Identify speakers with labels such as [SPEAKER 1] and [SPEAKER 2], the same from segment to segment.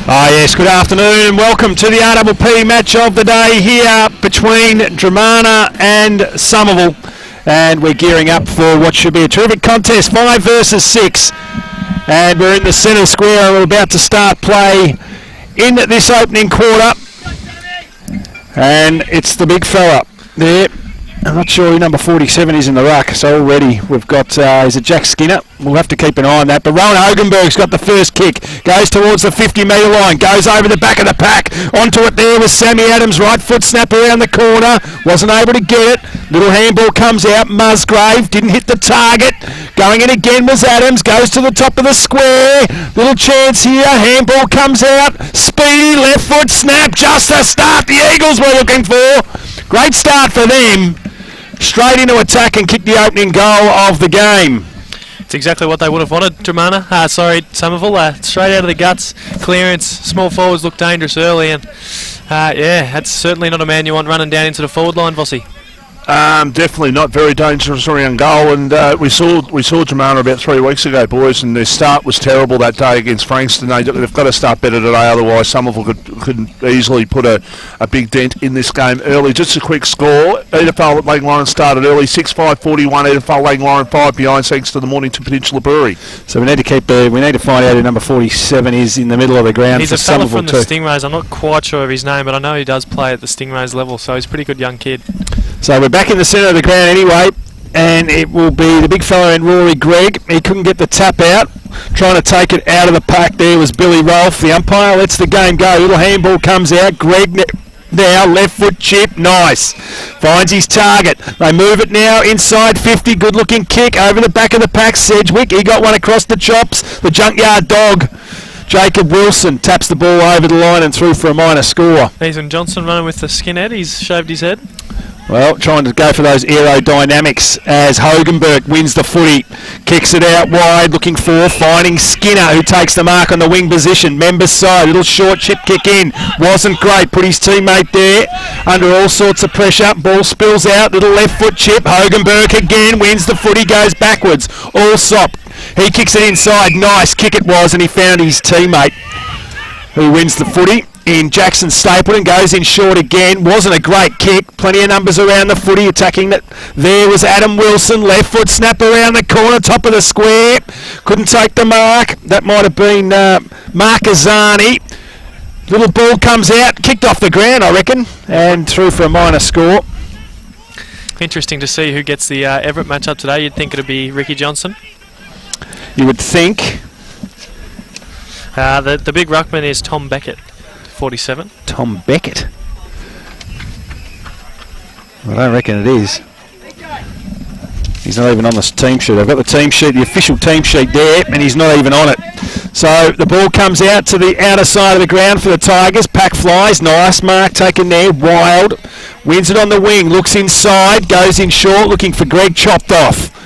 [SPEAKER 1] Yes, good afternoon and welcome to the RPP match of the day here between Dramana and Somerville. And we're gearing up for what should be a terrific contest, 5 versus 6. And we're in the centre square and we're about to start play in this opening quarter. And it's the big fella there. I'm not sure who number 47 is in the ruck, so already we've got, is it Jack Skinner? We'll have to keep an eye on that. But Rowan Hogenberg's got the first kick, goes towards the 50-metre line, goes over the back of the pack, onto it there with Sammy Adams, right foot snap around the corner, wasn't able to get it. Little handball comes out, Musgrave didn't hit the target. Going in again was Adams, goes to the top of the square, little chance here, handball comes out, speedy left foot snap, just a start the Eagles were looking for. Great start for them. Straight into attack and kick the opening goal of the game.
[SPEAKER 2] It's exactly what they would have wanted, Somerville. Straight out of the guts, clearance, small forwards look dangerous early, and that's certainly not a man you want running down into the forward line, Vossi.
[SPEAKER 3] Definitely not very dangerous around goal, and we saw Dramana about 3 weeks ago, boys, and their start was terrible that day against Frankston. They've got to start better today, otherwise Somerville could easily put a big dent in this game early. Just a quick score: Edithvale at Lake Lawrence started early, 6-5-41. Edithvale Lake Lawrence 5 behind, thanks to the Mornington Peninsula Brewery. So we need to find out who number 47 is in the middle of the ground.
[SPEAKER 2] He's
[SPEAKER 3] for
[SPEAKER 2] a fella
[SPEAKER 3] Somerville
[SPEAKER 2] from the Stingrays. I'm not quite sure of his name, but I know he does play at the Stingrays level, so he's a pretty good young kid.
[SPEAKER 1] So we're back in the centre of the ground anyway, and it will be the big fella in Rory Gregg. He couldn't get the tap out. Trying to take it out of the pack there was Billy Rolfe. The umpire lets the game go. Little handball comes out. Gregg now, left foot chip, nice. Finds his target. They move it now inside 50. Good looking kick over the back of the pack. Sedgwick, he got one across the chops. The junkyard dog, Jacob Wilson, taps the ball over the line and through for a minor score.
[SPEAKER 2] Ethan Johnson running with the skinhead. He's shaved his head.
[SPEAKER 1] Well, trying to go for those aerodynamics as Hogenberg wins the footy. Kicks it out wide, looking for, finding Skinner, who takes the mark on the wing position. Members side, little short chip kick in. Wasn't great, put his teammate there under all sorts of pressure. Ball spills out, little left foot chip. Hogenberg again wins the footy, goes backwards. Allsop, he kicks it inside. Nice kick it was, and he found his teammate, who wins the footy. In Jackson Stapleton, goes in short again. Wasn't a great kick. Plenty of numbers around the footy. Attacking that. There was Adam Wilson. Left foot snap around the corner, top of the square. Couldn't take the mark. That might have been Mark Azani. Little ball comes out. Kicked off the ground, I reckon. And through for a minor score.
[SPEAKER 2] Interesting to see who gets the Everett matchup today. You'd think it would be Ricky Johnson.
[SPEAKER 1] You would think.
[SPEAKER 2] The big ruckman is Tom Beckett. 47.
[SPEAKER 1] Tom Beckett. I don't reckon it is. He's not even on the team sheet. I've got the team sheet, the official team sheet there, and he's not even on it. So the ball comes out to the outer side of the ground for the Tigers. Pack flies. Nice mark taken there. Wild. Wins it on the wing. Looks inside. Goes in short. Looking for Greg. Chopped off.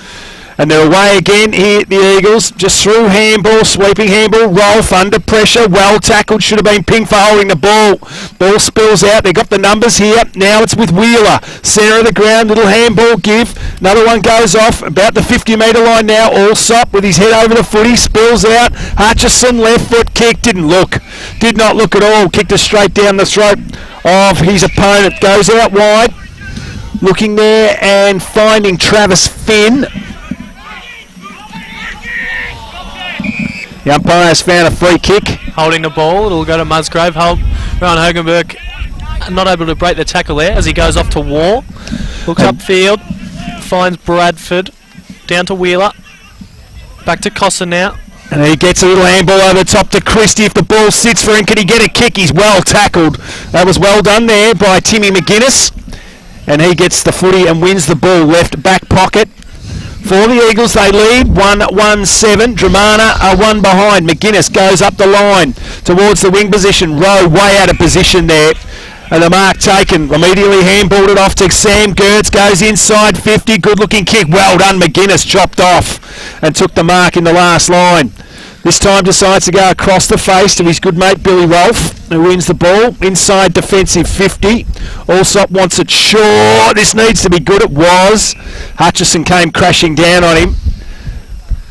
[SPEAKER 1] And they're away again here, the Eagles. Just through handball, sweeping handball. Rolfe under pressure, well tackled. Should have been ping for holding the ball. Ball spills out. They got the numbers here. Now it's with Wheeler. Centre of the ground, little handball give. Another one goes off about the 50-metre line now. Allsop with his head over the footy. Spills out. Hutchison, left foot kick. Did not look at all. Kicked it straight down the throat of his opponent. Goes out wide. Looking there and finding Travis Finn. The umpire has found a free kick.
[SPEAKER 2] Holding the ball, it'll go to Musgrave. Ryan Hogenberg not able to break the tackle there as he goes off to War. Looks upfield, finds Bradford, down to Wheeler. Back to Costa now.
[SPEAKER 1] And he gets a little handball over the top to Christie. If the ball sits for him, can he get a kick? He's well tackled. That was well done there by Timmy McGuinness. And he gets the footy and wins the ball, left back pocket. For the Eagles, they lead 1-1-7. Dramana are one behind. McGuinness goes up the line towards the wing position. Rowe way out of position there. And the mark taken. Immediately handballed it off to Sam Gertz. Goes inside 50. Good looking kick. Well done. McGuinness chopped off and took the mark in the last line. This time decides to go across the face to his good mate Billy Rolfe, who wins the ball. Inside defensive 50. Allsop wants it short. This needs to be good. It was. Hutchison came crashing down on him.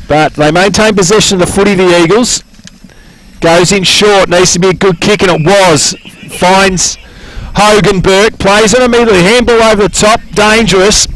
[SPEAKER 1] But they maintain possession of the footy, the Eagles. Goes in short, needs to be a good kick, and it was. Finds Hogan Burke, plays it immediately, handball over the top, dangerous.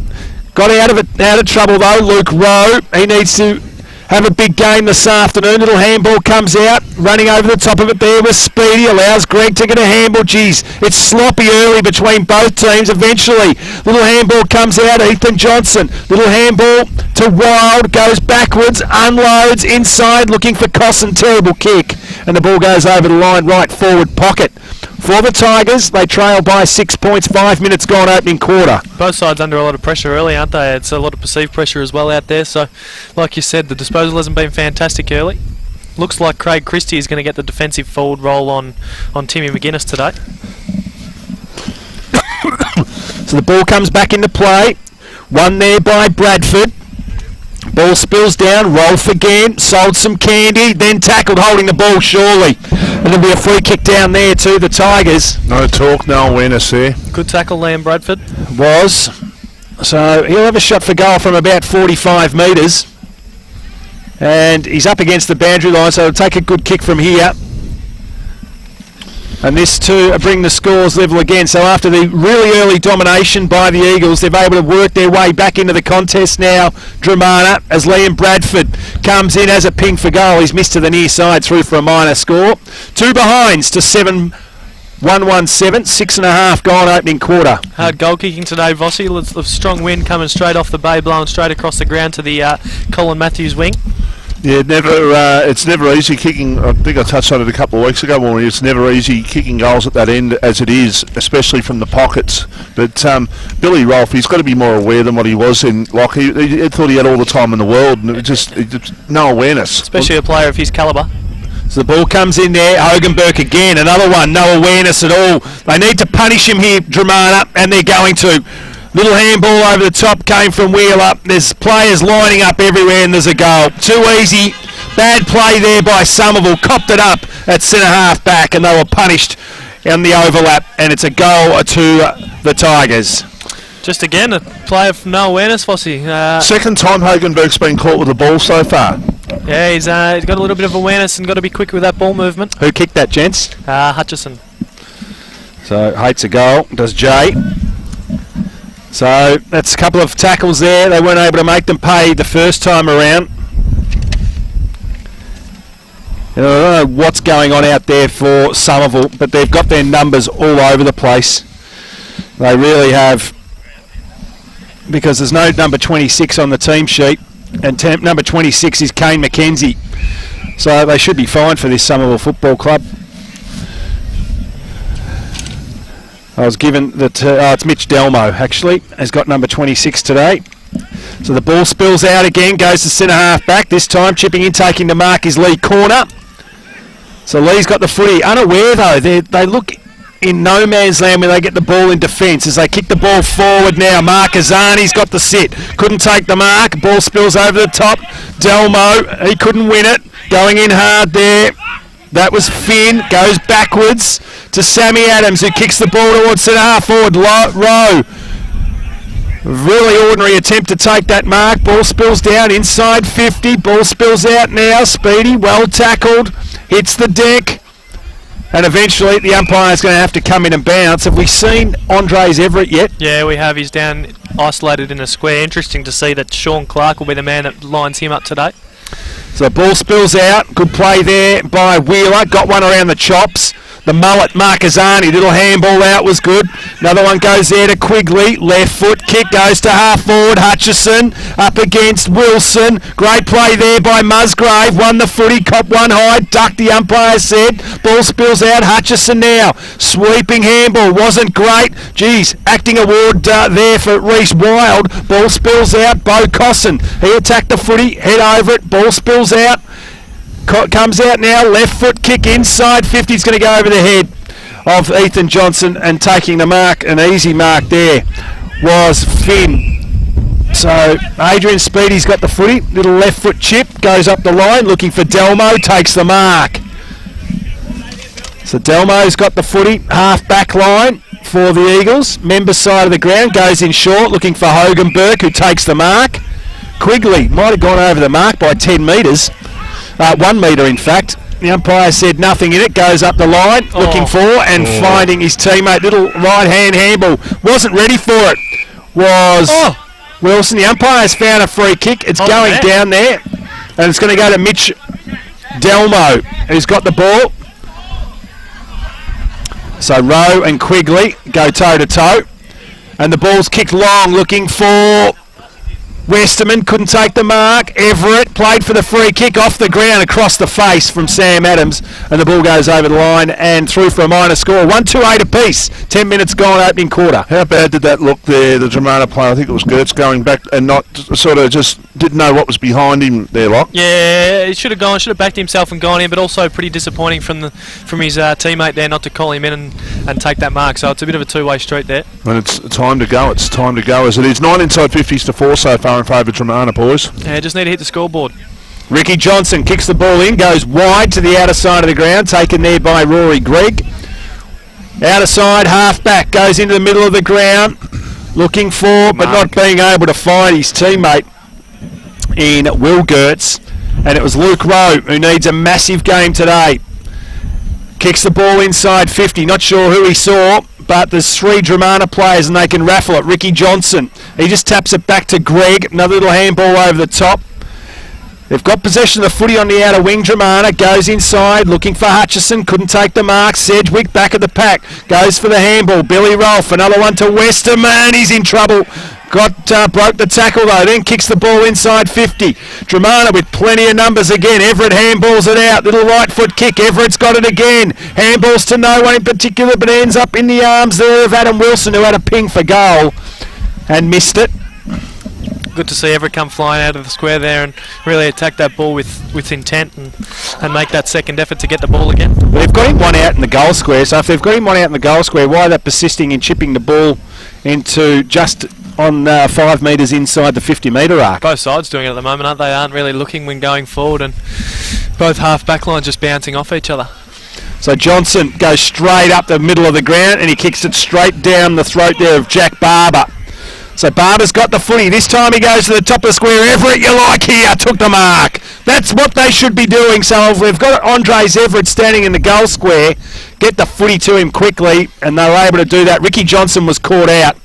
[SPEAKER 1] Got out of trouble though, Luke Rowe. He needs to have a big game this afternoon. Little handball comes out, running over the top of it there with Speedy, allows Greg to get a handball. Geez, it's sloppy early between both teams. Eventually, little handball comes out, Ethan Johnson. Little handball to Wild, goes backwards, unloads inside, looking for Cosson. Terrible kick, and the ball goes over the line, right forward pocket. For the Tigers, they trail by 6 points, 5 minutes gone opening quarter.
[SPEAKER 2] Both sides under a lot of pressure early, aren't they? It's a lot of perceived pressure as well out there. So, like you said, the disposal hasn't been fantastic early. Looks like Craig Christie is going to get the defensive forward role on Timmy McGuinness today.
[SPEAKER 1] So the ball comes back into play. One there by Bradford. Ball spills down, Rolf again, sold some candy, then tackled holding the ball surely. And there'll be a free kick down there to the Tigers.
[SPEAKER 3] No talk, no awareness there.
[SPEAKER 2] Good tackle, Liam Bradford.
[SPEAKER 1] Was. So he'll have a shot for goal from about 45 metres. And he's up against the boundary line, so he'll take a good kick from here. And this to bring the scores level again. So after the really early domination by the Eagles, they're able to work their way back into the contest now. Dramana, as Liam Bradford comes in as a ping for goal. He's missed to the near side, through for a minor score. 2 behinds to 7-1-1-7. 6.5 gone opening quarter.
[SPEAKER 2] Hard goal kicking today, Vossi. A strong wind coming straight off the bay, blowing straight across the ground to the Colin Matthews wing.
[SPEAKER 3] Yeah, it's never easy kicking. I think I touched on it a couple of weeks ago, when it's never easy kicking goals at that end as it is, especially from the pockets. But Billy Rolfe, he's got to be more aware than what he was in. Like he thought he had all the time in the world, and it just no awareness.
[SPEAKER 2] Especially a player of his calibre.
[SPEAKER 1] So the ball comes in there, Hogan Burke again, another one, no awareness at all. They need to punish him here, Dramana, and they're going to. Little handball over the top came from Wheeler. There's players lining up everywhere, and there's a goal. Too easy. Bad play there by Somerville. Copped it up at centre-half back, and they were punished on the overlap, and it's a goal to the Tigers.
[SPEAKER 2] Just again, a player from no awareness, Vossi.
[SPEAKER 3] Second time Hogan Burke's been caught with the ball so far.
[SPEAKER 2] Yeah, he's got a little bit of awareness and got to be quick with that ball movement.
[SPEAKER 1] Who kicked that, gents?
[SPEAKER 2] Hutchison.
[SPEAKER 1] So Hates a goal, does Jay. So that's a couple of tackles there. They weren't able to make them pay the first time around. I don't know what's going on out there for Somerville, but they've got their numbers all over the place. They really have, because there's no number 26 on the team sheet, and number 26 is Kane McKenzie. So they should be fine for this Somerville Football Club. I was given that it's Mitch Delmo actually has got number 26 today. So the ball spills out again, goes to centre half back. This time chipping in, taking the mark is Lee Corner. So Lee's got the footy. Unaware though, they look in no man's land when they get the ball in defence as they kick the ball forward now. Mark Azani's got the sit. Couldn't take the mark. Ball spills over the top. Delmo, he couldn't win it. Going in hard there. That was Finn, goes backwards to Sammy Adams, who kicks the ball towards centre half forward. Rowe. Really ordinary attempt to take that mark. Ball spills down inside 50. Ball spills out now. Speedy, well tackled. Hits the deck. And eventually the umpire's going to have to come in and bounce. Have we seen Andres Everett yet?
[SPEAKER 2] Yeah, we have. He's down isolated in a square. Interesting to see that Sean Clark will be the man that lines him up today.
[SPEAKER 1] So the ball spills out. Good play there by Wheeler. Got one around the chops. The mullet, Marcazani. Little handball out was good. Another one goes there to Quigley. Left foot kick goes to half forward. Hutchison up against Wilson. Great play there by Musgrave. Won the footy. Cop one high. Ducked, the umpire said. Ball spills out. Hutchison now. Sweeping handball. Wasn't great. Geez, acting award there for Reece Wild. Ball spills out. Bo Cosson. He attacked the footy. Head over it. Ball spills out. Comes out now, left foot kick inside 50, is going to go over the head of Ethan Johnson, and taking the mark, an easy mark there, was Finn. So Adrian Speedy's got the footy, little left foot chip, goes up the line, looking for Delmo, takes the mark. So Delmo's got the footy, half back line for the Eagles, member side of the ground, goes in short, looking for Hogan Burke, who takes the mark. Quigley might have gone over the mark by 10 metres. 1 metre in fact. The umpire said nothing in it. Goes up the line, looking for and finding his teammate. Little right-hand handball. Wasn't ready for it. Was Wilson. The umpire has found a free kick. It's going down there. And it's going to go to Mitch Delmo, who's got the ball. So Rowe and Quigley go toe-to-toe. And the ball's kicked long, looking for Westerman. Couldn't take the mark. Everett played for the free kick off the ground across the face from Sam Adams. And the ball goes over the line and through for a minor score. 1-2-8 apiece. 10 minutes gone, opening quarter.
[SPEAKER 3] How bad did that look there, the Germana player? I think it was Gertz going back and not sort of just didn't know what was behind him there, Locke.
[SPEAKER 2] Yeah, he should have backed himself and gone in, but also pretty disappointing from his teammate there not to call him in and take that mark. So it's a bit of a two-way street there.
[SPEAKER 3] And it's time to go. It's time to go as it is. 9 inside 50s to 4 so far in favour of Germana, boys.
[SPEAKER 2] Yeah, just need to hit the scoreboard.
[SPEAKER 1] Ricky Johnson kicks the ball in, goes wide to the outer side of the ground, taken there by Rory Gregg. Outer side, half back, goes into the middle of the ground, looking for, but not being able to find his teammate in Will Gertz. And it was Luke Rowe, who needs a massive game today. Kicks the ball inside 50, not sure who he saw, but there's 3 Germana players and they can raffle it. Ricky Johnson, he just taps it back to Greg, another little handball over the top. They've got possession of the footy on the outer wing. Germana goes inside, looking for Hutchison, couldn't take the mark. Sedgwick back of the pack, goes for the handball. Billy Rolfe, another one to Westerman, he's in trouble. Broke the tackle though, then kicks the ball inside 50. Germana with plenty of numbers again. Everett handballs it out, little right foot kick. Everett's got it again. Handballs to no one in particular, but ends up in the arms there of Adam Wilson, who had a ping for goal and missed it.
[SPEAKER 2] Good to see Everett come flying out of the square there and really attack that ball with intent and make that second effort to get the ball again.
[SPEAKER 1] They've got him one out in the goal square, so if they've got him one out in the goal square, why are they persisting in chipping the ball into just on 5 metres inside the 50-metre arc?
[SPEAKER 2] Both sides doing it at the moment, aren't they? Aren't really looking when going forward, and both half-back lines just bouncing off each other.
[SPEAKER 1] So Johnson goes straight up the middle of the ground and he kicks it straight down the throat there of Jack Barber. So Barber's got the footy. This time he goes to the top of the square. Everett, you like here, took the mark. That's what they should be doing. So if we've got Andres Everett standing in the goal square, get the footy to him quickly, and they were able to do that. Ricky Johnson was caught out.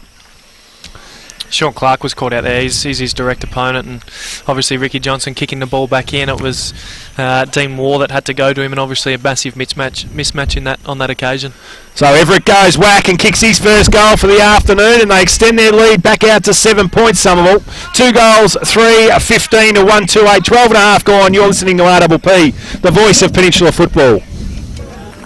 [SPEAKER 2] Sean Clark was caught out there. He's his direct opponent, and obviously Ricky Johnson kicking the ball back in. It was Dean Moore that had to go to him, and obviously a massive mismatch in that on that occasion. So
[SPEAKER 1] Everett goes whack and kicks his first goal for the afternoon, and they extend their lead back out to 7 points, Somerville. 2 goals, 3-15 to 1-2-8, 12 and a half gone. You're listening to RPP, the voice of Peninsula football.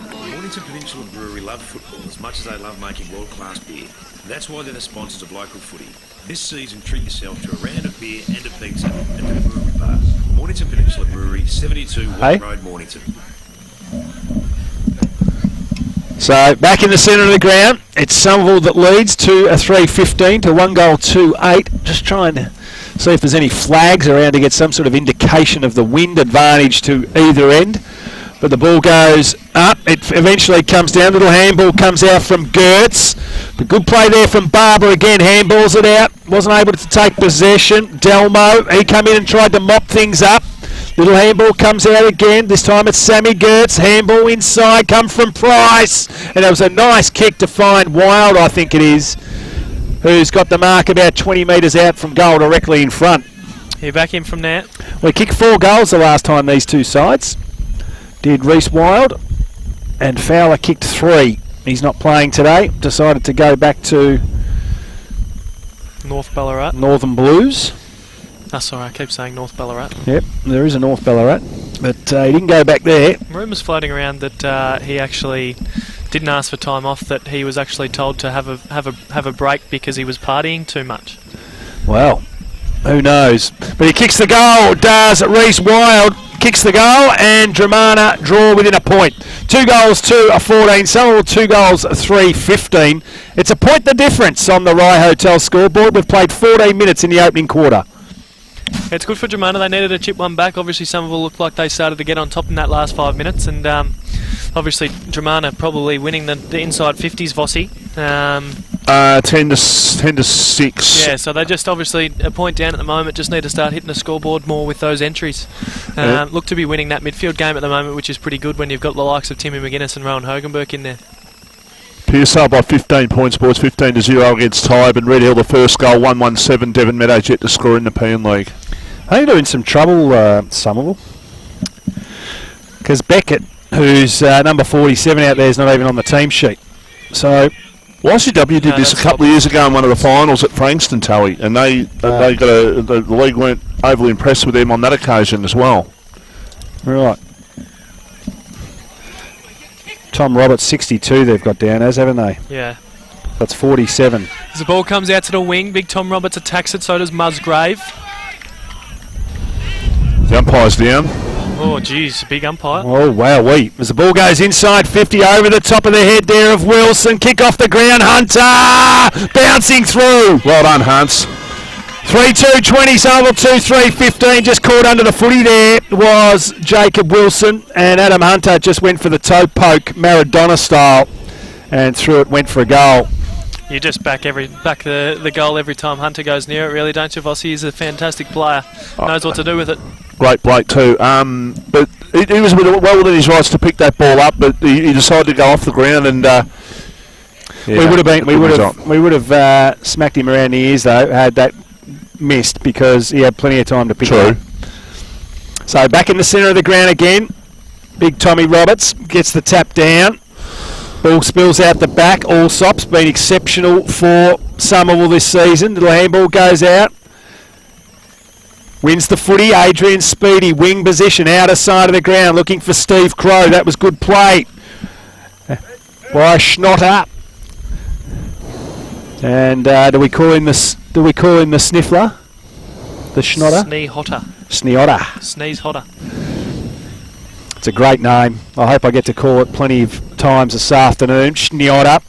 [SPEAKER 4] Mornington Peninsula Brewery love football as much as they love making world-class beer. That's why they're the sponsors of local footy. This season, treat yourself to a round of beer and a pizza at the Brewery Bar. Mornington Peninsula Brewery, 72 Walk Road, Mornington.
[SPEAKER 1] So back in the centre of the ground, it's Somerville that leads to a 3-15 to 1 goal 2-8. Just trying to see if there's any flags around to get some sort of indication of the wind advantage to either end. But the ball goes up, it eventually comes down, little handball comes out from Gertz. But good play there from Barber again, handballs it out, wasn't able to take possession. Delmo, he come in and tried to mop things up. Little handball comes out again, this time it's Sammy Gertz, handball inside, come from Price. And it was a nice kick to find Wild, I think it is, who's got the mark about 20 metres out from goal directly in front.
[SPEAKER 2] You back in from there?
[SPEAKER 1] We kicked 4 goals the last time these two sides. Did Reece Wild, and Fowler kicked 3. He's not playing today. Decided to go back to
[SPEAKER 2] North Ballarat.
[SPEAKER 1] Northern Blues.
[SPEAKER 2] That's all right. I keep saying North Ballarat.
[SPEAKER 1] Yep, there is a North Ballarat, but he didn't go back there.
[SPEAKER 2] Rumours floating around that he actually didn't ask for time off. That he was actually told to have a break because he was partying too much.
[SPEAKER 1] Well, who knows? But he kicks the goal. Does Reece Wild? Kicks the goal, and Germana draw within a point. 2 goals, 2-14. Somerville 2 goals, 3-15. It's a point the difference on the Rye Hotel scoreboard. We've played 14 minutes in the opening quarter.
[SPEAKER 2] It's good for Germana. They needed to chip one back. Obviously, Somerville looked like they started to get on top in that last 5 minutes, and obviously Germana probably winning the inside 50s, Vossi.
[SPEAKER 3] 10 to 6.
[SPEAKER 2] Yeah, so they just obviously a point down at the moment. Just need to start hitting the scoreboard more with those entries. Look to be winning that midfield game at the moment, which is pretty good when you've got the likes of Timmy McGuinness and Rowan Hogenberg in there.
[SPEAKER 3] Pearsall by 15 points, boys. 15-0 against Tybe, and Red Hill the first goal. 1-1-7. Devon Meadows yet to score in the NEPEAN League.
[SPEAKER 1] I think they're in some trouble, Somerville, because Beckett, who's number 47 out there, is not even on the team sheet. So
[SPEAKER 3] YCW did this a couple of years ago in one of the finals at Frankston, Tully, and they got the league weren't overly impressed with them on that occasion as well.
[SPEAKER 1] Right. Tom Roberts, 62 they've got down as, haven't they?
[SPEAKER 2] Yeah.
[SPEAKER 1] That's 47.
[SPEAKER 2] As the ball comes out to the wing, big Tom Roberts attacks it, so does Musgrave.
[SPEAKER 3] The umpire's down.
[SPEAKER 2] Oh, geez, big umpire.
[SPEAKER 1] Oh, wow-wee. As the ball goes inside 50, over the top of the head there of Wilson. Kick off the ground, Hunter! Bouncing through.
[SPEAKER 3] Well done, Hunts.
[SPEAKER 1] 3-2-20, Somerville 2-3-15. Just caught under the footy there was Jacob Wilson, and Adam Hunter just went for the toe poke, Maradona style, and through it, went for a goal.
[SPEAKER 2] You just back the goal every time Hunter goes near it, really, don't you, Vossi? He's a fantastic player. Knows what to do with it.
[SPEAKER 3] Great bloke too. But he was well within his rights to pick that ball up, but he decided to go off the ground, and
[SPEAKER 1] we would have smacked him around the ears though had that missed, because he had plenty of time to pick it up. So back in the centre of the ground again. Big Tommy Roberts gets the tap down. Ball spills out the back. Allsop's been exceptional for Somerville this season. Little handball goes out. Wins the footy. Adrian Speedy, wing position, outer side of the ground, looking for Steve Crow. That was good play by Schnotter. And do we call him the sniffler? The Schnotter?
[SPEAKER 2] Sneehotter. Sneeze hotter.
[SPEAKER 1] It's a great name. I hope I get to call it plenty of times this afternoon. Schnotter.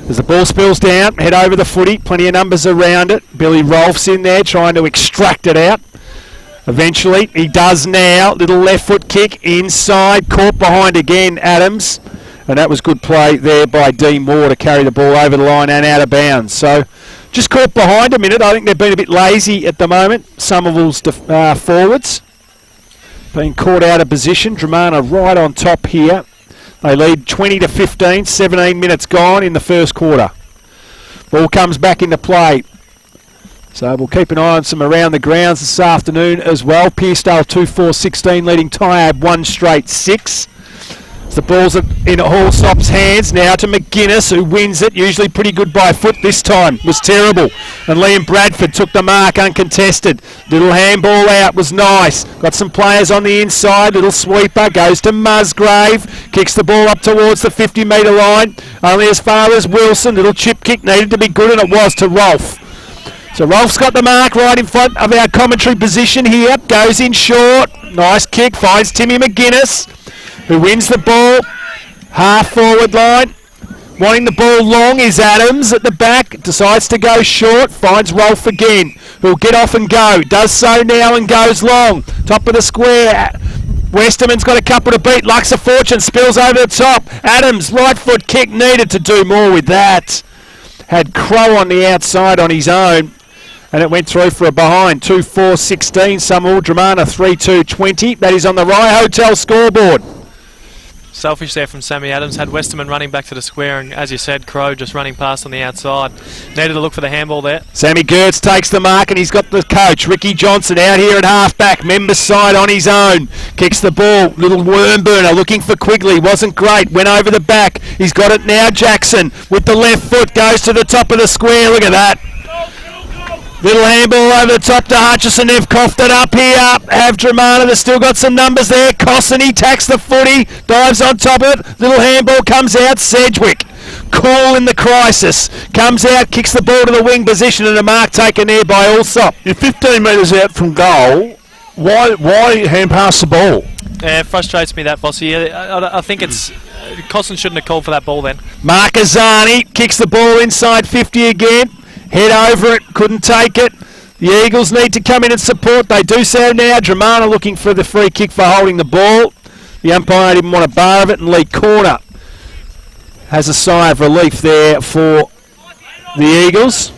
[SPEAKER 1] As the ball spills down, head over the footy. Plenty of numbers around it. Billy Rolfe's in there trying to extract it out. Eventually, he does now. Little left foot kick inside. Caught behind again, Adams. And that was good play there by Dean Moore to carry the ball over the line and out of bounds. So just caught behind a minute. I think they've been a bit lazy at the moment. Somerville's forwards being caught out of position. Dramana right on top here. They lead 20-15. 17 minutes gone in the first quarter. Ball comes back into play. So we'll keep an eye on some around the grounds this afternoon as well. Pearsall 2-4-16 leading Tyab 1-6. The ball's in Allsop's hands now to McGuinness, who wins it, usually pretty good by foot. This time was terrible, and Liam Bradford took the mark uncontested. Little handball out was nice. Got some players on the inside. Little sweeper goes to Musgrave, kicks the ball up towards the 50-metre line, only as far as Wilson. Little chip kick needed to be good, and it was to Rolfe. So Rolfe's got the mark right in front of our commentary position here. Goes in short. Nice kick. Finds Timmy McGuinness, who wins the ball. Half forward line. Wanting the ball long is Adams at the back. Decides to go short. Finds Rolfe again, who'll get off and go. Does so now and goes long. Top of the square. Westerman's got a couple to beat. Lux of Fortune spills over the top. Adams, right foot kick, needed to do more with that. Had Crow on the outside on his own, and it went through for a behind. 2-4-16, Somerville. Dramana 3-2-20. That is on the Rye Hotel scoreboard.
[SPEAKER 2] Selfish there from Sammy Adams. Had Westerman running back to the square, and as you said, Crow just running past on the outside. Needed to look for the handball there.
[SPEAKER 1] Sammy Gertz takes the mark, and he's got the coach, Ricky Johnson, out here at half-back. Members side on his own. Kicks the ball. Little worm burner looking for Quigley. Wasn't great. Went over the back. He's got it now. Jackson with the left foot goes to the top of the square. Look at that. Little handball over the top to Hutchison. They've coughed it up here. Have Dramana. They've still got some numbers there. Cosson, he tacks the footy. Dives on top of it. Little handball comes out. Sedgwick. Cool in the crisis. Comes out, kicks the ball to the wing position, and a mark taken there by Allsop.
[SPEAKER 3] You're 15 metres out from goal. Why hand pass the ball?
[SPEAKER 2] It frustrates me that, Vossi. I think it's... Cosson shouldn't have called for that ball then.
[SPEAKER 1] Marcazzani kicks the ball inside 50 again. Head over it, couldn't take it. The Eagles need to come in and support. They do so now. Dramana looking for the free kick for holding the ball. The umpire didn't want a bar of it, and Lee Corner has a sigh of relief there for the Eagles.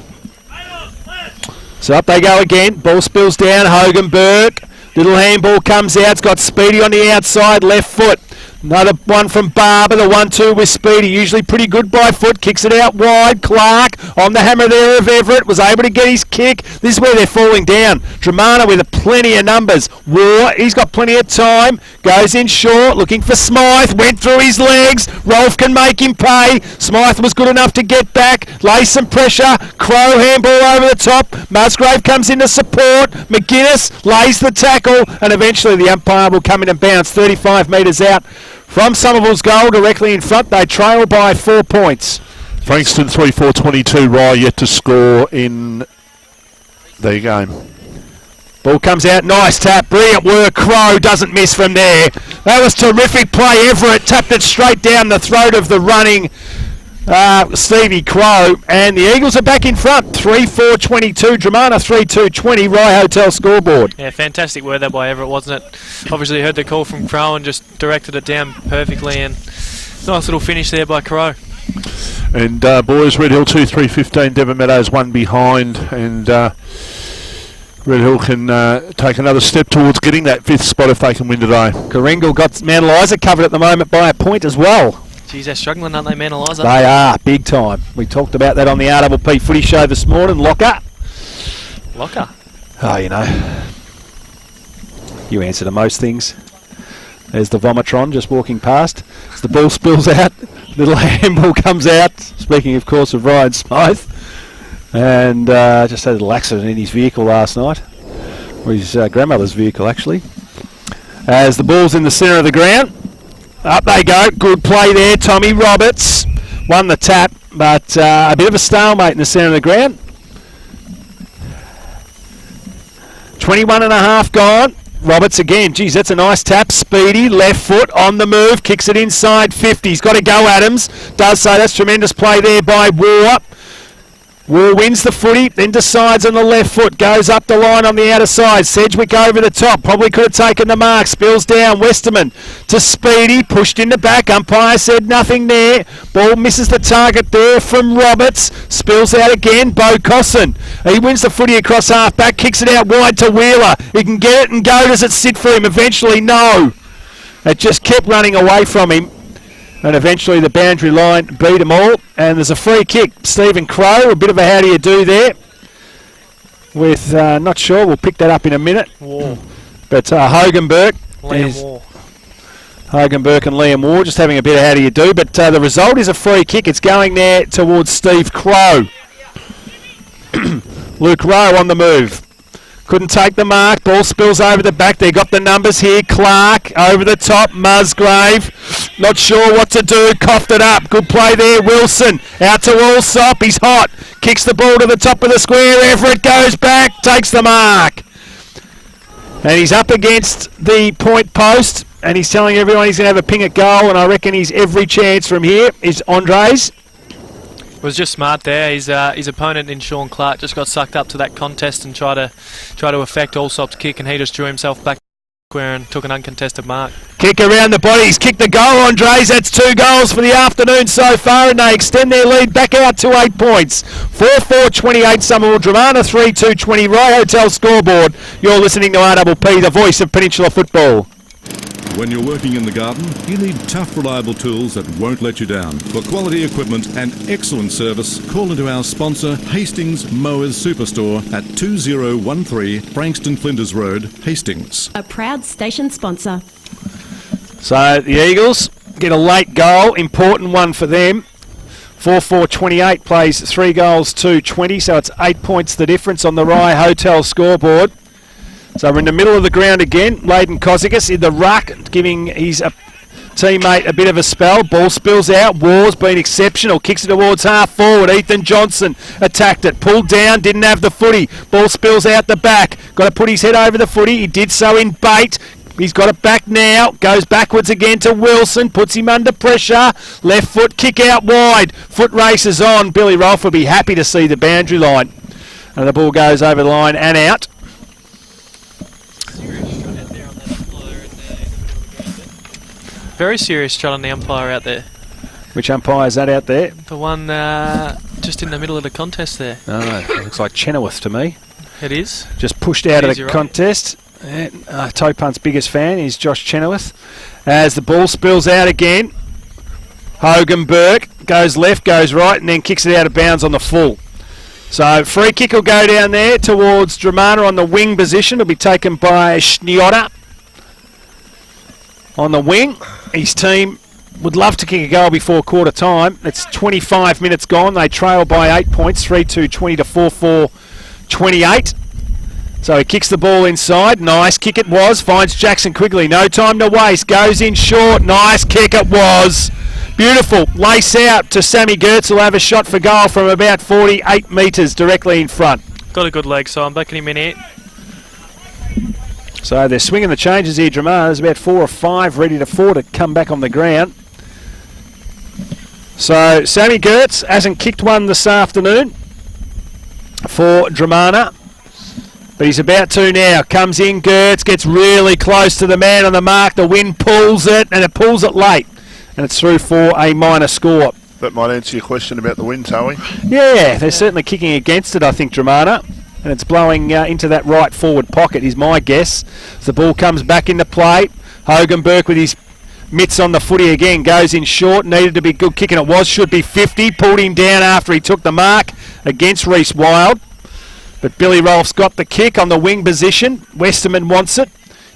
[SPEAKER 1] So up they go again. Ball spills down. Hogan Burke. Little handball comes out. It's got Speedy on the outside. Left foot. Another one from Barber. The 1-2 with Speedy. Usually pretty good by foot. Kicks it out wide. Clark on the hammer there of Everett. Was able to get his kick. This is where they're falling down. Dramana with plenty of numbers. War. He's got plenty of time. Goes in short. Looking for Smythe. Went through his legs. Rolf can make him pay. Smythe was good enough to get back. Lay some pressure. Crow handball over the top. Musgrave comes in to support. McGuinness lays the tackle. And eventually the umpire will come in and bounce 35 metres out from Somerville's goal, directly in front. They trail by 4 points.
[SPEAKER 3] Frankston 3-4-22. Rye yet to score in their game.
[SPEAKER 1] Ball comes out. Nice tap. Brilliant work. Crow doesn't miss from there. That was terrific play. Everett tapped it straight down the throat of the running Stevie Crow. And the Eagles are back in front. 3-4-22. Dramana 3-2-20. Rye Hotel scoreboard.
[SPEAKER 2] Yeah, fantastic work there by Everett, wasn't it? Obviously heard the call from Crow and just directed it down perfectly, and nice little finish there by Crow.
[SPEAKER 3] And boys, Red Hill 2-3-15. Devon Meadows 1 behind, and Red Hill can take another step towards getting that 5th spot if they can win today.
[SPEAKER 1] Karingal got Mount Eliza covered at the moment by a point as well.
[SPEAKER 2] Geez, they're struggling, aren't they, Mount Eliza?
[SPEAKER 1] They are, big time. We talked about that on the RPP footy show this morning. Locker. Oh, you know. You answer to most things. There's the Vomitron just walking past. As the ball spills out, little handball comes out. Speaking, of course, of Ryan Smythe. And just had a little accident in his vehicle last night. Or his grandmother's vehicle, actually. As the ball's in the centre of the ground. Up they go. Good play there. Tommy Roberts won the tap, but a bit of a stalemate in the centre of the ground. 21 and a half gone. Roberts again. Geez, that's a nice tap. Speedy, left foot on the move. Kicks it inside 50. He's got to go, Adams. Does so. That's tremendous play there by War. War wins the footy, then decides on the left foot, goes up the line on the outer side. Sedgwick over the top, probably could have taken the mark. Spills down, Westerman to Speedy, pushed in the back. Umpire said nothing there. Ball misses the target there from Roberts. Spills out again, Bo Cosson. He wins the footy across half back, kicks it out wide to Wheeler. He can get it and go. Does it sit for him? Eventually, no. It just kept running away from him. And eventually the boundary line beat them all. And there's a free kick. Stephen Crow, a bit of a how do you do there. With, not sure, we'll pick that up in a minute.
[SPEAKER 2] War.
[SPEAKER 1] But Hogan Burke.
[SPEAKER 2] Liam War.
[SPEAKER 1] Hogan Burke and Liam War just having a bit of how do you do. But the result is a free kick. It's going there towards Steve Crow. Luke Rowe on the move. Couldn't take the mark. Ball spills over the back. They got the numbers here. Clark over the top. Musgrave. Not sure what to do. Coughed it up. Good play there. Wilson out to Allsop. He's hot. Kicks the ball to the top of the square. Everett goes back. Takes the mark. And he's up against the point post. And he's telling everyone he's going to have a ping at goal. And I reckon he's every chance from here is Andres.
[SPEAKER 2] Was just smart there. His opponent in Sean Clark just got sucked up to that contest and tried to affect Allsop's kick, and he just drew himself back square and took an uncontested mark.
[SPEAKER 1] Kick around the body. He's kicked the goal, Andres. That's 2 goals for the afternoon so far, and they extend their lead back out to 8 points. 4-4-28 Somerville, Dramana 3-2-20 Rye Hotel scoreboard. You're listening to RPP, the voice of Peninsula football.
[SPEAKER 5] When you're working in the garden, you need tough, reliable tools that won't let you down. For quality equipment and excellent service, call into our sponsor, Hastings Mowers Superstore at 2013 Frankston Flinders Road, Hastings.
[SPEAKER 6] A proud station sponsor.
[SPEAKER 1] So the Eagles get a late goal, important one for them. 4-4-28 plays 3 goals, 2-20, so it's 8 points the difference on the Rye Hotel scoreboard. So we're in the middle of the ground again. Layden Kozikas in the ruck, giving his teammate a bit of a spell. Ball spills out. War's been exceptional. Kicks it towards half forward. Ethan Johnson attacked it. Pulled down. Didn't have the footy. Ball spills out the back. Got to put his head over the footy. He did so in bait. He's got it back now. Goes backwards again to Wilson. Puts him under pressure. Left foot kick out wide. Foot races on. Billy Rolfe will be happy to see the boundary line. And the ball goes over the line and out.
[SPEAKER 2] Very serious shot on the umpire out there.
[SPEAKER 1] Which umpire is that out there?
[SPEAKER 2] The one just in the middle of the contest there.
[SPEAKER 1] Oh, it looks like Chenoweth to me.
[SPEAKER 2] It is.
[SPEAKER 1] Just pushed out of
[SPEAKER 2] Jeez,
[SPEAKER 1] the
[SPEAKER 2] you're right.
[SPEAKER 1] contest. Toe Punt's biggest fan is Josh Chenoweth. As the ball spills out again, Hogan Burke goes left, goes right, and then kicks it out of bounds on the full. So free kick will go down there towards Dramana on the wing position. It'll be taken by Schniotta on the wing. His team would love to kick a goal before quarter time. It's 25 minutes gone. They trail by 8 points, 3-2-20 to 4-4-28. So he kicks the ball inside. Nice kick it was. Finds Jackson Quigley. No time to waste. Goes in short. Nice kick it was. Beautiful. Lace out to Sammy Gertz. Will have a shot for goal from about 48 metres directly in front.
[SPEAKER 2] Got a good leg, so I'm backing him in here.
[SPEAKER 1] So they're swinging the changes here, Dramana. There's about 4 or 5 ready to 4 to come back on the ground. So Sammy Gertz hasn't kicked one this afternoon for Dramana. But he's about to now. Comes in, Gertz gets really close to the man on the mark. The wind pulls it, and it pulls it late. And it's through for a minor score.
[SPEAKER 3] That might answer your question about the wind, Towie.
[SPEAKER 1] Yeah, they're certainly kicking against it, I think, Dramana. And it's blowing into that right forward pocket, is my guess. As the ball comes back into play. Hogan Burke with his mitts on the footy again. Goes in short. Needed to be good kick, and it was. Should be 50. Pulled him down after he took the mark against Reece Wild. But Billy Rolfe's got the kick on the wing position. Westerman wants it.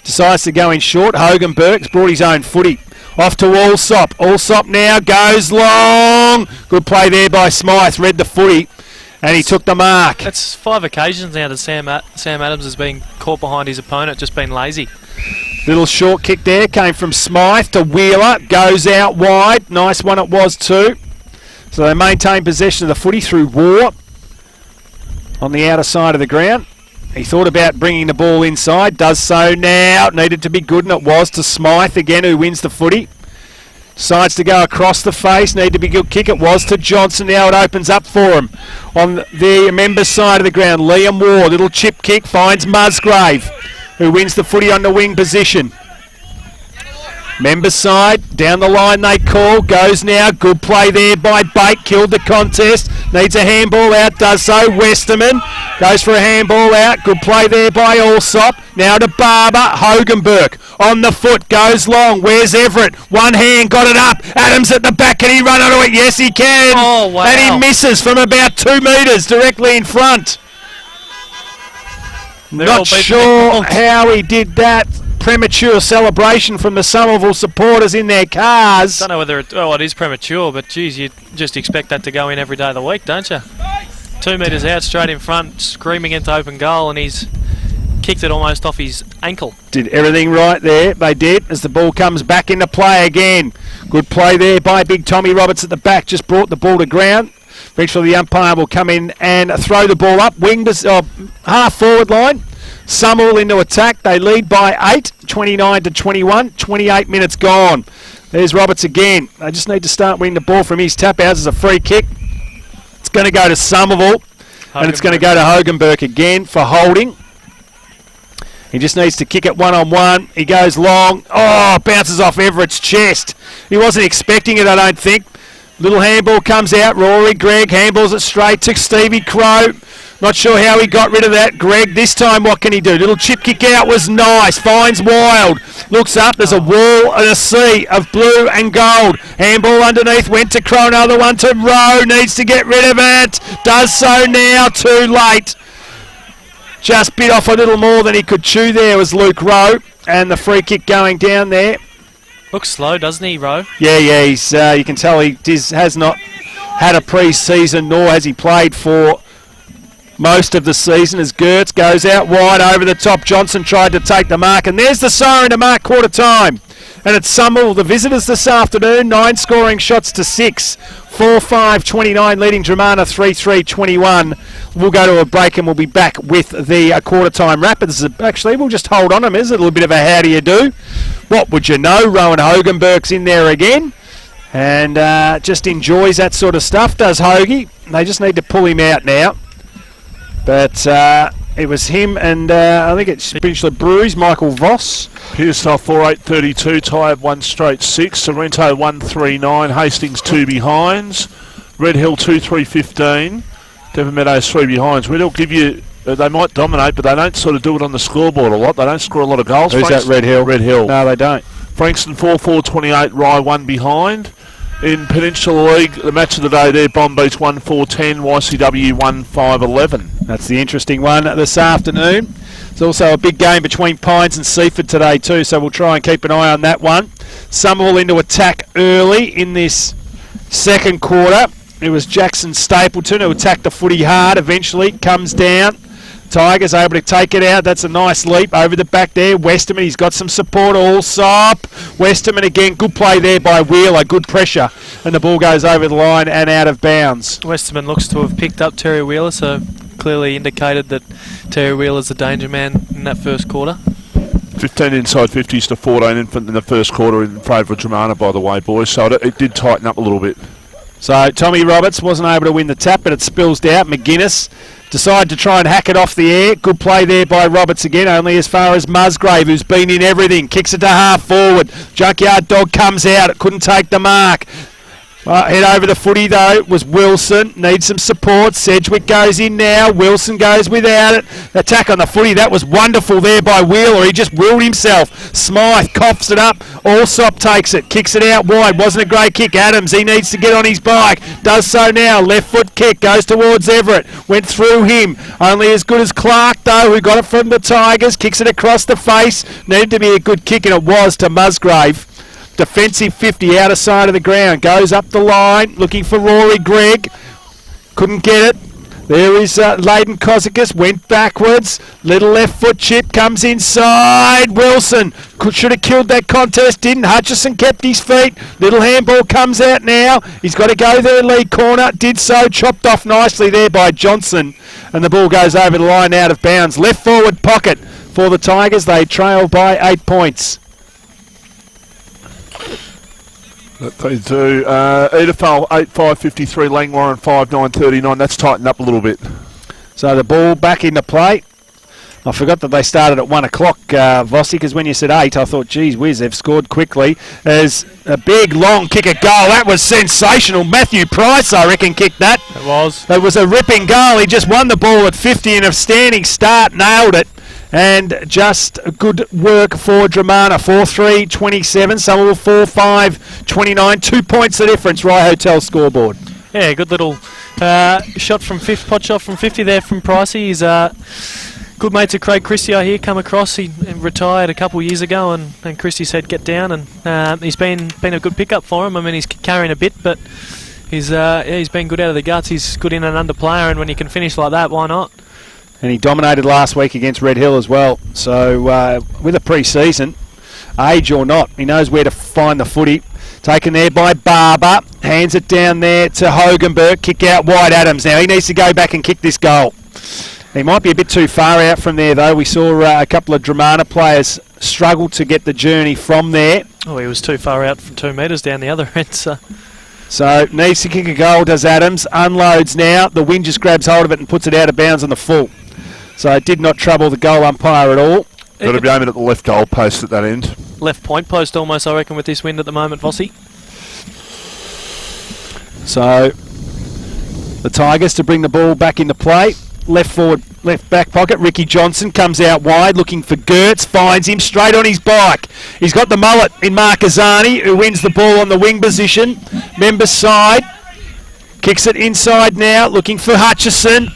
[SPEAKER 1] Decides to go in short. Hogan Burke's brought his own footy. Off to Allsop. Allsop now goes long. Good play there by Smythe. Read the footy. And he took the mark.
[SPEAKER 2] That's 5 occasions now that Sam Adams has been caught behind his opponent, just been lazy.
[SPEAKER 1] Little short kick there. Came from Smythe to Wheeler. Goes out wide. Nice one it was too. So they maintain possession of the footy through War on the outer side of the ground. He thought about bringing the ball inside. Does so now. Needed to be good, and it was to Smythe again, who wins the footy. Decides to go across the face. Need to be good kick. It was to Johnson. Now it opens up for him. On the members' side of the ground, Liam Ward. Little chip kick. Finds Musgrave, who wins the footy on the wing position. Members' side. Down the line they call. Goes now. Good play there by Bate. Killed the contest. Needs a handball out. Does so. Westerman goes for a handball out. Good play there by Allsop. Now to Barber. Hogan Burke on the foot. Goes long. Where's Everett? One hand. Got it up. Adams at the back. Can he run onto it? Yes, he can.
[SPEAKER 2] Oh, wow.
[SPEAKER 1] And he misses from about 2 metres directly in front.
[SPEAKER 2] They're all
[SPEAKER 1] Not
[SPEAKER 2] beating
[SPEAKER 1] sure
[SPEAKER 2] their
[SPEAKER 1] how he did that. Premature celebration from the Somerville supporters in their cars.
[SPEAKER 2] Don't know whether it is premature, but geez, you just expect that to go in every day of the week, don't you? 2 metres out, straight in front, screaming into open goal, and he's kicked it almost off his ankle.
[SPEAKER 1] Did everything right there. They did, as the ball comes back into play again. Good play there by Big Tommy Roberts at the back. Just brought the ball to ground. Eventually the umpire will come in and throw the ball up. Half forward line. Somerville into attack. They lead by 8, 29 to 21. 28 minutes gone. There's Roberts again. They just need to start winning the ball from his tap out as a free kick. It's going to go to Somerville. And it's going to go to Hogan Burke again for holding. He just needs to kick it one-on-one. He goes long. Oh, bounces off Everett's chest. He wasn't expecting it, I don't think. Little handball comes out. Rory Gregg handballs it straight to Stevie Crow. Not sure how he got rid of that. Gregg, this time what can he do? Little chip kick out was nice. Finds Wild. Looks up. There's a wall and a sea of blue and gold. Handball underneath. Went to Crow. Another one to Rowe. Needs to get rid of it. Does so now. Too late. Just bit off a little more than he could chew there was Luke Rowe. And the free kick going down there.
[SPEAKER 2] Looks slow, doesn't he, Rowe?
[SPEAKER 1] Yeah, he's. You can tell he has not had a pre-season, nor has he played for most of the season. As Gertz goes out wide over the top. Johnson tried to take the mark, and there's the siren to mark quarter time. And it's Somerville, the visitors this afternoon, 9 scoring shots to 6. 4-5-29 leading Dramana 3-3-21. We'll go to a break and we'll be back with the quarter time wrap. Actually, we'll just hold on a minute. A little bit of a how do you do. What would you know? Rowan Hogenberg's in there again. And just enjoys that sort of stuff, does Hoagie. They just need to pull him out now. But It was him and I think it's Peninsula Breweries, Michael Voss.
[SPEAKER 3] Pearsall 4.8.32, Tyre 1 straight 6, Sorrento 1.39, Hastings 2 behinds, Red Hill 2.3.15, Devon Meadows 3 behinds. Red Hill give you, they might dominate, but they don't sort of do it on the scoreboard a lot. They don't score a lot of goals.
[SPEAKER 1] Who's that, Red Hill?
[SPEAKER 3] Red Hill.
[SPEAKER 1] No, they don't.
[SPEAKER 3] Frankston 4.4.28, Rye 1 behind. In Peninsula League, the match of the day there, Bomb Beach 1.4.10, YCW 1.5.11.
[SPEAKER 1] That's the interesting one this afternoon. There's also a big game between Pines and Seaford today too, so we'll try and keep an eye on that one. Somerville into attack early in this second quarter. It was Jackson Stapleton who attacked the footy hard, eventually comes down. Tigers able to take it out. That's a nice leap over the back there. Westerman, he's got some support. Allsop. Westerman again. Good play there by Wheeler. Good pressure. And the ball goes over the line and out of bounds.
[SPEAKER 2] Westerman looks to have picked up Terry Wheeler, so clearly indicated that Terry Wheeler's the danger man in that first quarter.
[SPEAKER 3] 15 inside 50s to 14 in the first quarter in favour of Dramana, by the way, boys. So it did tighten up a little bit.
[SPEAKER 1] So Tommy Roberts wasn't able to win the tap, but it spills out. McGuinness decided to try and hack it off the air. Good play there by Roberts again, only as far as Musgrave, who's been in everything. Kicks it to half forward. Junkyard Dog comes out. It couldn't take the mark. Head over the footy though was Wilson. Needs some support. Sedgwick goes in now. Wilson goes without it. Attack on the footy. That was wonderful there by Wheeler. He just willed himself. Smythe coughs it up. Allsop takes it. Kicks it out wide. Wasn't a great kick. Adams, he needs to get on his bike. Does so now. Left foot kick. Goes towards Everett. Went through him. Only as good as Clark though, who got it from the Tigers. Kicks it across the face. Needed to be a good kick, and it was to Musgrave. Defensive 50 outer side of the ground. Goes up the line looking for Rory Gregg. Couldn't get it. There is Leighton Kosikis. Went backwards. Little left foot chip. Comes inside. Wilson should have killed that contest. Didn't. Hutchison kept his feet. Little handball comes out now. He's got to go there. Lead corner. Did so. Chopped off nicely there by Johnson. And the ball goes over the line out of bounds. Left forward pocket for the Tigers. They trail by 8 points.
[SPEAKER 3] They do. Edithvale 8.5.53, Langwarren 5.9.39. That's tightened up a little bit.
[SPEAKER 1] So the ball back into play. I forgot that they started at 1 o'clock, Vossi, because when you said 8, I thought, geez whiz, they've scored quickly. There's a big, long kick at goal. That was sensational. Matthew Price, I reckon, kicked that.
[SPEAKER 2] It was.
[SPEAKER 1] It was a ripping goal. He just won the ball at 50 and a standing start, nailed it. And just good work for Dramana. 4-3-27, Somerville 4-5-29. 2 points the difference, Rye Hotel scoreboard.
[SPEAKER 2] Yeah, good little shot from 50, pot shot from 50 there from Pricey. He's good mates of Craig Christie, I hear, come across. He retired a couple of years ago, and Christie said get down, and he's been a good pickup for him. I mean, he's carrying a bit, but he's been good out of the guts. He's good in and under player, and when he can finish like that, why not?
[SPEAKER 1] And he dominated last week against Red Hill as well. So with a pre-season, age or not, he knows where to find the footy. Taken there by Barber. Hands it down there to Hoganberg. Kick out wide Adams now. He needs to go back and kick this goal. He might be a bit too far out from there though. We saw a couple of Dramana players struggle to get the journey from there.
[SPEAKER 2] Oh, he was too far out from 2 metres down the other end.
[SPEAKER 1] So needs to kick a goal, does Adams. Unloads now. The wind just grabs hold of it and puts it out of bounds on the full. So it did not trouble the goal umpire at all.
[SPEAKER 3] Got to be aiming at the left goal post at that end.
[SPEAKER 2] Left point post almost, I reckon, with this wind at the moment, Vossi.
[SPEAKER 1] So the Tigers to bring the ball back into play. Left forward, left back pocket. Ricky Johnson comes out wide looking for Gertz. Finds him straight on his bike. He's got the mullet in Marcazani, who wins the ball on the wing position. Members side. Kicks it inside now, looking for Hutchison.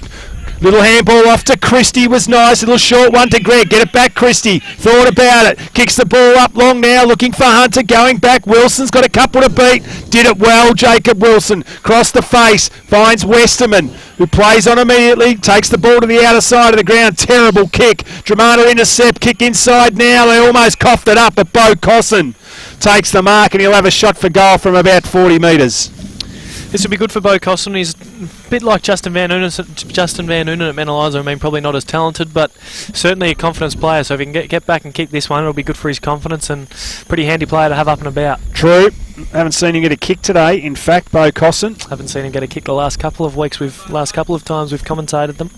[SPEAKER 1] Little handball off to Christie was nice. Little short one to Greg. Get it back, Christie. Thought about it. Kicks the ball up long now. Looking for Hunter. Going back. Wilson's got a couple to beat. Did it well, Jacob Wilson. Cross the face. Finds Westerman, who plays on immediately. Takes the ball to the outer side of the ground. Terrible kick. Dramana intercept. Kick inside now. They almost coughed it up, but Bo Cosson takes the mark, and he'll have a shot for goal from about 40 metres.
[SPEAKER 2] This would be good for Bo Costin. He's a bit like Justin Van Noonen at Menelizer. I mean, probably not as talented, but certainly a confidence player. So if he can get back and kick this one, it'll be good for his confidence and pretty handy player to have up and about.
[SPEAKER 1] True. Haven't seen him get a kick today. In fact, Bo Costin.
[SPEAKER 2] Haven't seen him get a kick the last couple of weeks. Last couple of times we've commentated them.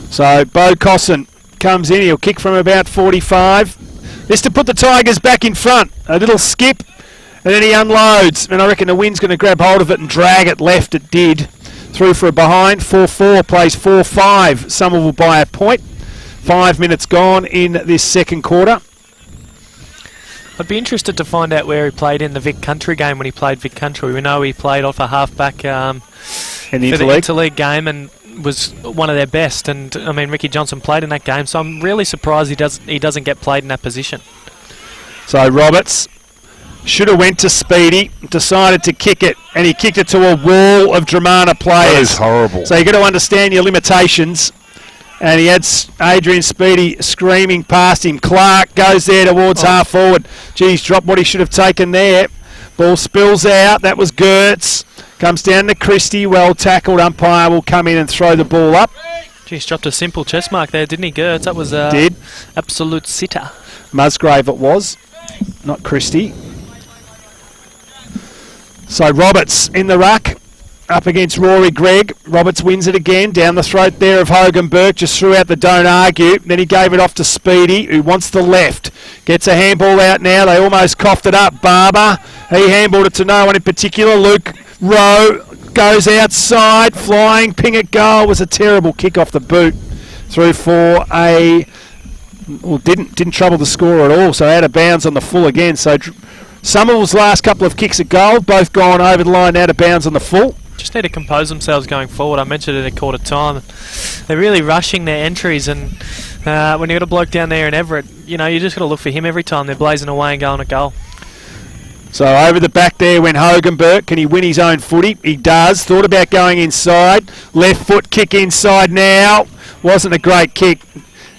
[SPEAKER 1] So Bo Costin comes in. He'll kick from about 45. This to put the Tigers back in front. A little skip. And then he unloads, and I reckon the wind's going to grab hold of it and drag it left. It did. Through for a behind. 4-4 plays 4-5. Somerville by a point. 5 minutes gone in this second quarter.
[SPEAKER 2] I'd be interested to find out where he played in the Vic Country game when he played Vic Country. We know he played off a halfback
[SPEAKER 1] in the
[SPEAKER 2] for the interleague game and was one of their best. And I mean, Ricky Johnson played in that game, so I'm really surprised he doesn't get played in that position.
[SPEAKER 1] So Roberts should have went to Speedy, decided to kick it, and he kicked it to a wall of Dramana players.
[SPEAKER 3] That is horrible.
[SPEAKER 1] So you've got to understand your limitations. And he had Adrian Speedy screaming past him. Clark goes there towards half forward. Geez, dropped what he should have taken there. Ball spills out. That was Gertz. Comes down to Christie. Well tackled. Umpire will come in and throw the ball up.
[SPEAKER 2] Geez, dropped a simple chest mark there, didn't he, Gertz? That was
[SPEAKER 1] did.
[SPEAKER 2] Absolute sitter.
[SPEAKER 1] Musgrave it was, not Christie. So Roberts in the ruck, up against Rory Gregg. Roberts wins it again, down the throat there of Hogan Burke, just threw out the don't argue. Then he gave it off to Speedy, who wants the left. Gets a handball out now, they almost coughed it up. Barber, he handballed it to no one in particular. Luke Rowe goes outside, flying, ping at goal. Was a terrible kick off the boot. Through for a... Well, didn't trouble the score at all, so out of bounds on the full again. So Somerville's last couple of kicks at goal, both gone over the line, out of bounds on the full.
[SPEAKER 2] Just need to compose themselves going forward. I mentioned it at quarter time. They're really rushing their entries, and when you've got a bloke down there in Everett, you just got to look for him every time. They're blazing away and going a goal.
[SPEAKER 1] So over the back there went Hogan Burke. Can he win his own footy? He does. Thought about going inside. Left foot kick inside now. Wasn't a great kick.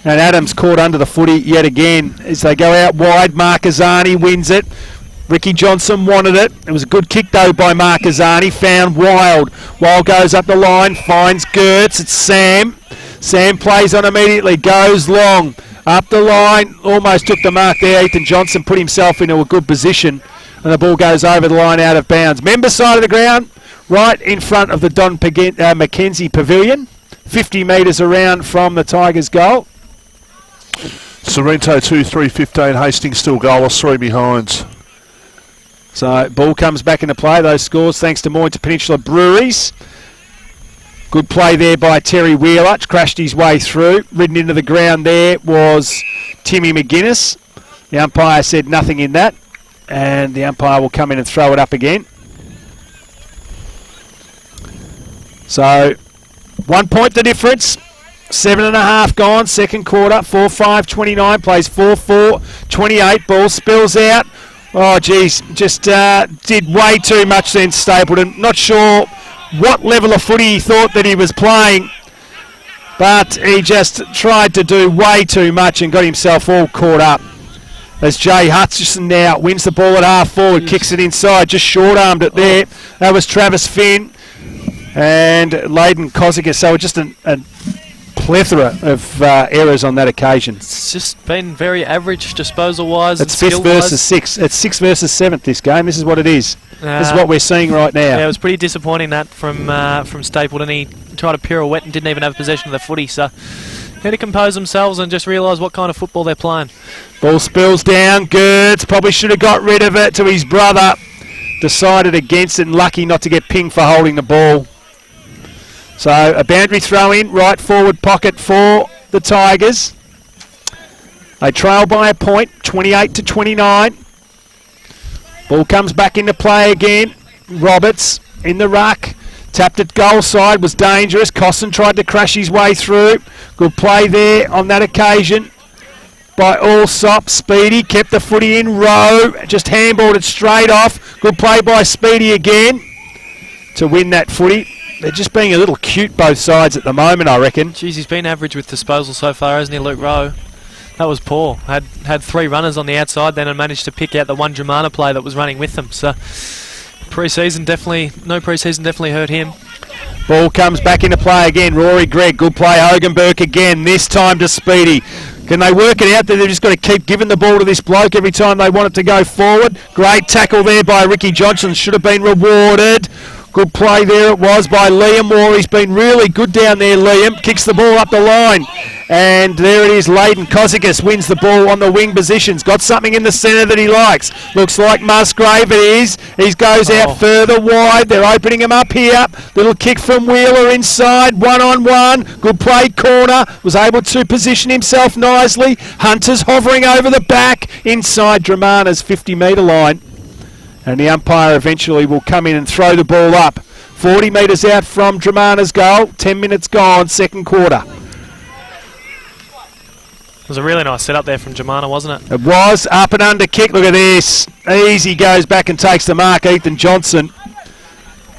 [SPEAKER 1] And Adams caught under the footy yet again. As they go out wide, Marquezani wins it. Ricky Johnson wanted it. It was a good kick, though, by Marquezani. Found Wild. Wild goes up the line, finds Gertz. It's Sam. Sam plays on immediately, goes long. Up the line, almost took the mark there. Ethan Johnson put himself into a good position. And the ball goes over the line, out of bounds. Member side of the ground, right in front of the Don Mackenzie Pavilion. 50 metres around from the Tigers' goal.
[SPEAKER 3] Sorrento 2-3-15, Hastings still goalless, 3 behinds.
[SPEAKER 1] So ball comes back into play. Those scores thanks to Mornington Peninsula Breweries. Good play there by Terry Wheeler. Crashed his way through. Ridden into the ground there was Timmy McGuinness. The umpire said nothing in that. And the umpire will come in and throw it up again. So 1 point the difference. 7.5 gone, second quarter. 4-5-29, plays 4-4-28. Ball spills out. Oh, geez, just did way too much then, Stapleton. Not sure what level of footy he thought that he was playing, but he just tried to do way too much and got himself all caught up. As Jay Hutchison now wins the ball at half forward, kicks it inside, just short-armed it there. That was Travis Finn and Layden Kozica, so just a plethora of errors on that occasion.
[SPEAKER 2] It's just been very average disposal-wise.
[SPEAKER 1] It's 5th versus 6th. It's 6th versus 7th this game. This is what it is. This is what we're seeing right now.
[SPEAKER 2] Yeah, it was pretty disappointing that from Stapleton. He tried to pirouette and didn't even have possession of the footy, so need to compose themselves and just realise what kind of football they're playing.
[SPEAKER 1] Ball spills down. Gertz probably should have got rid of it to his brother. Decided against it and lucky not to get pinged for holding the ball. So a boundary throw in, right forward pocket for the Tigers. They trail by a point, 28-29. Ball comes back into play again. Roberts in the ruck. Tapped it goal side, was dangerous. Costin tried to crash his way through. Good play there on that occasion by Allsop. Speedy kept the footy in. Rowe just handballed it straight off. Good play by Speedy again to win that footy. They're just being a little cute both sides at the moment, I reckon.
[SPEAKER 2] Jeez, he's been average with disposal so far, hasn't he, Luke Rowe? That was poor. Had 3 runners on the outside then and managed to pick out the one Dramana play that was running with them. So Pre-season definitely, no pre-season definitely hurt him.
[SPEAKER 1] Ball comes back into play again. Rory Gregg, good play. Hogenberg again, this time to Speedy. Can they work it out that they've just got to keep giving the ball to this bloke every time they want it to go forward? Great tackle there by Ricky Johnson, should have been rewarded. Good play there it was by Liam Moore. He's been really good down there, Liam. Kicks the ball up the line. And there it is, Leighton Kozikis wins the ball on the wing positions. Got something in the centre that he likes. Looks like Musgrave it is. He goes out further wide. They're opening him up here. Little kick from Wheeler inside, 1-on-1. Good play, corner. Was able to position himself nicely. Hunter's hovering over the back inside Dramana's 50-metre line. And the umpire eventually will come in and throw the ball up. 40 metres out from Dramana's goal. 10 minutes gone, second quarter.
[SPEAKER 2] It was a really nice setup there from Dramana, wasn't it?
[SPEAKER 1] It was. Up and under kick. Look at this. Easy goes back and takes the mark, Ethan Johnson.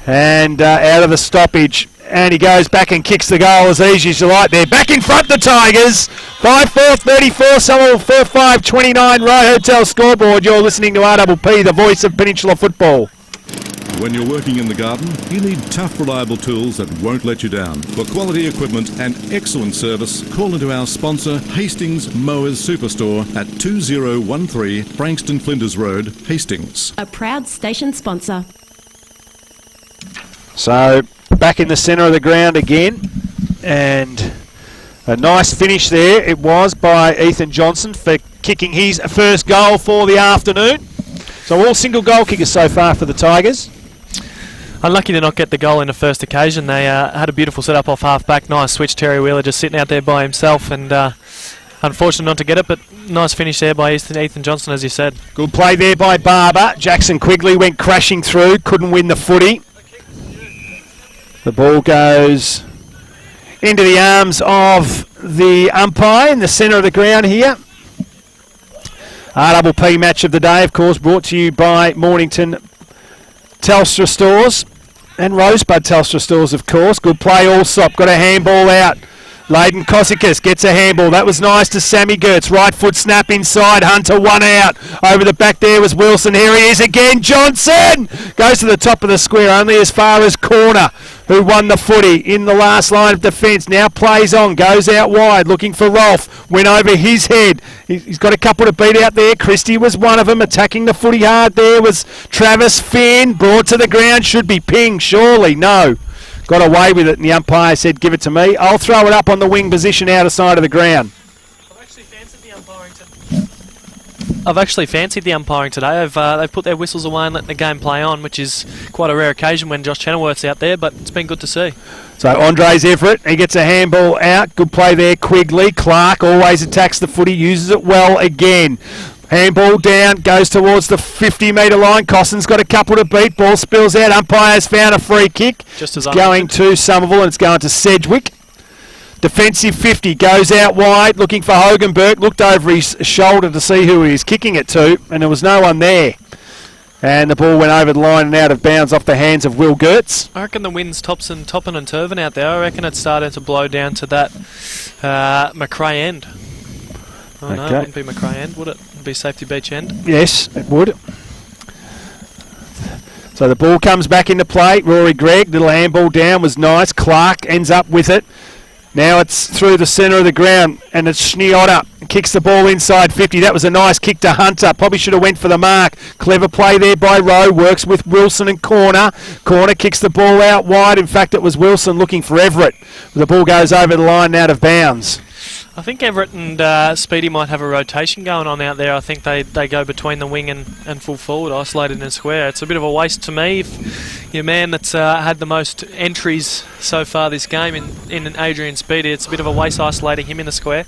[SPEAKER 1] And out of the stoppage. And he goes back and kicks the goal as easy as you like there. Back in front, the Tigers. 5-4-34, Somerville 4-5-29, Roy Hotel scoreboard. You're listening to RPP, the voice of Peninsula football.
[SPEAKER 5] When you're working in the garden, you need tough, reliable tools that won't let you down. For quality equipment and excellent service, call into our sponsor, Hastings Mowers Superstore at 2013 Frankston Flinders Road, Hastings.
[SPEAKER 6] A proud station sponsor.
[SPEAKER 1] So, back in the centre of the ground again. And a nice finish there it was by Ethan Johnson for kicking his first goal for the afternoon. So all single goal kickers so far for the Tigers.
[SPEAKER 2] Unlucky to not get the goal in the first occasion. They had a beautiful setup off half-back. Nice switch, Terry Wheeler just sitting out there by himself, and unfortunate not to get it, but nice finish there by Ethan Johnson, as you said.
[SPEAKER 1] Good play there by Barber. Jackson Quigley went crashing through, couldn't win the footy. The ball goes into the arms of the umpire in the centre of the ground here. RPP match of the day, of course, brought to you by Mornington Telstra Stores and Rosebud Telstra Stores, of course. Good play, Allsop. Got a handball out. Leighton Kozikis gets a handball. That was nice to Sammy Gertz. Right foot snap inside. Hunter one out. Over the back there was Wilson. Here he is again. Johnson goes to the top of the square, only as far as corner, who won the footy in the last line of defence. Now plays on. Goes out wide looking for Rolfe. Went over his head. He's got a couple to beat out there. Christie was one of them. Attacking the footy hard there was Travis Finn. Brought to the ground. Should be ping. Surely. No. Got away with it, and the umpire said, give it to me. I'll throw it up on the wing position out of side of the ground.
[SPEAKER 2] I've actually fancied the umpiring today. They've put their whistles away and let the game play on, which is quite a rare occasion when Josh Chenoweth's out there, but it's been good to see.
[SPEAKER 1] So Andres Everett, he gets a handball out. Good play there, Quigley. Clark always attacks the footy, uses it well again. Handball down, goes towards the 50-metre line. Cosson's got a couple to beat. Ball spills out. Umpire's found a free kick.
[SPEAKER 2] Just as
[SPEAKER 1] going to Somerville, and it's going to Sedgwick. Defensive 50 goes out wide, looking for Hogenberg. Looked over his shoulder to see who he was kicking it to, and there was no one there. And the ball went over the line and out of bounds off the hands of Will Gertz.
[SPEAKER 2] I reckon the wind's topping and turving out there. I reckon it's starting to blow down to that McRae end. Oh no, it wouldn't be McRae end, would it? It'd be Safety Beach end.
[SPEAKER 1] Yes, it would. So the ball comes back into play. Rory Gregg, little handball down, was nice. Clark ends up with it. Now it's through the centre of the ground, and it's Schneotter. Kicks the ball inside 50. That was a nice kick to Hunter. Probably should have went for the mark. Clever play there by Rowe. Works with Wilson and Corner. Corner kicks the ball out wide. In fact, it was Wilson looking for Everett. The ball goes over the line and out of bounds.
[SPEAKER 2] I think Everett and Speedy might have a rotation going on out there. I think they go between the wing and full forward, isolated and square. It's a bit of a waste to me. If your man that's had the most entries so far this game in Adrian Speedy, it's a bit of a waste isolating him in the square.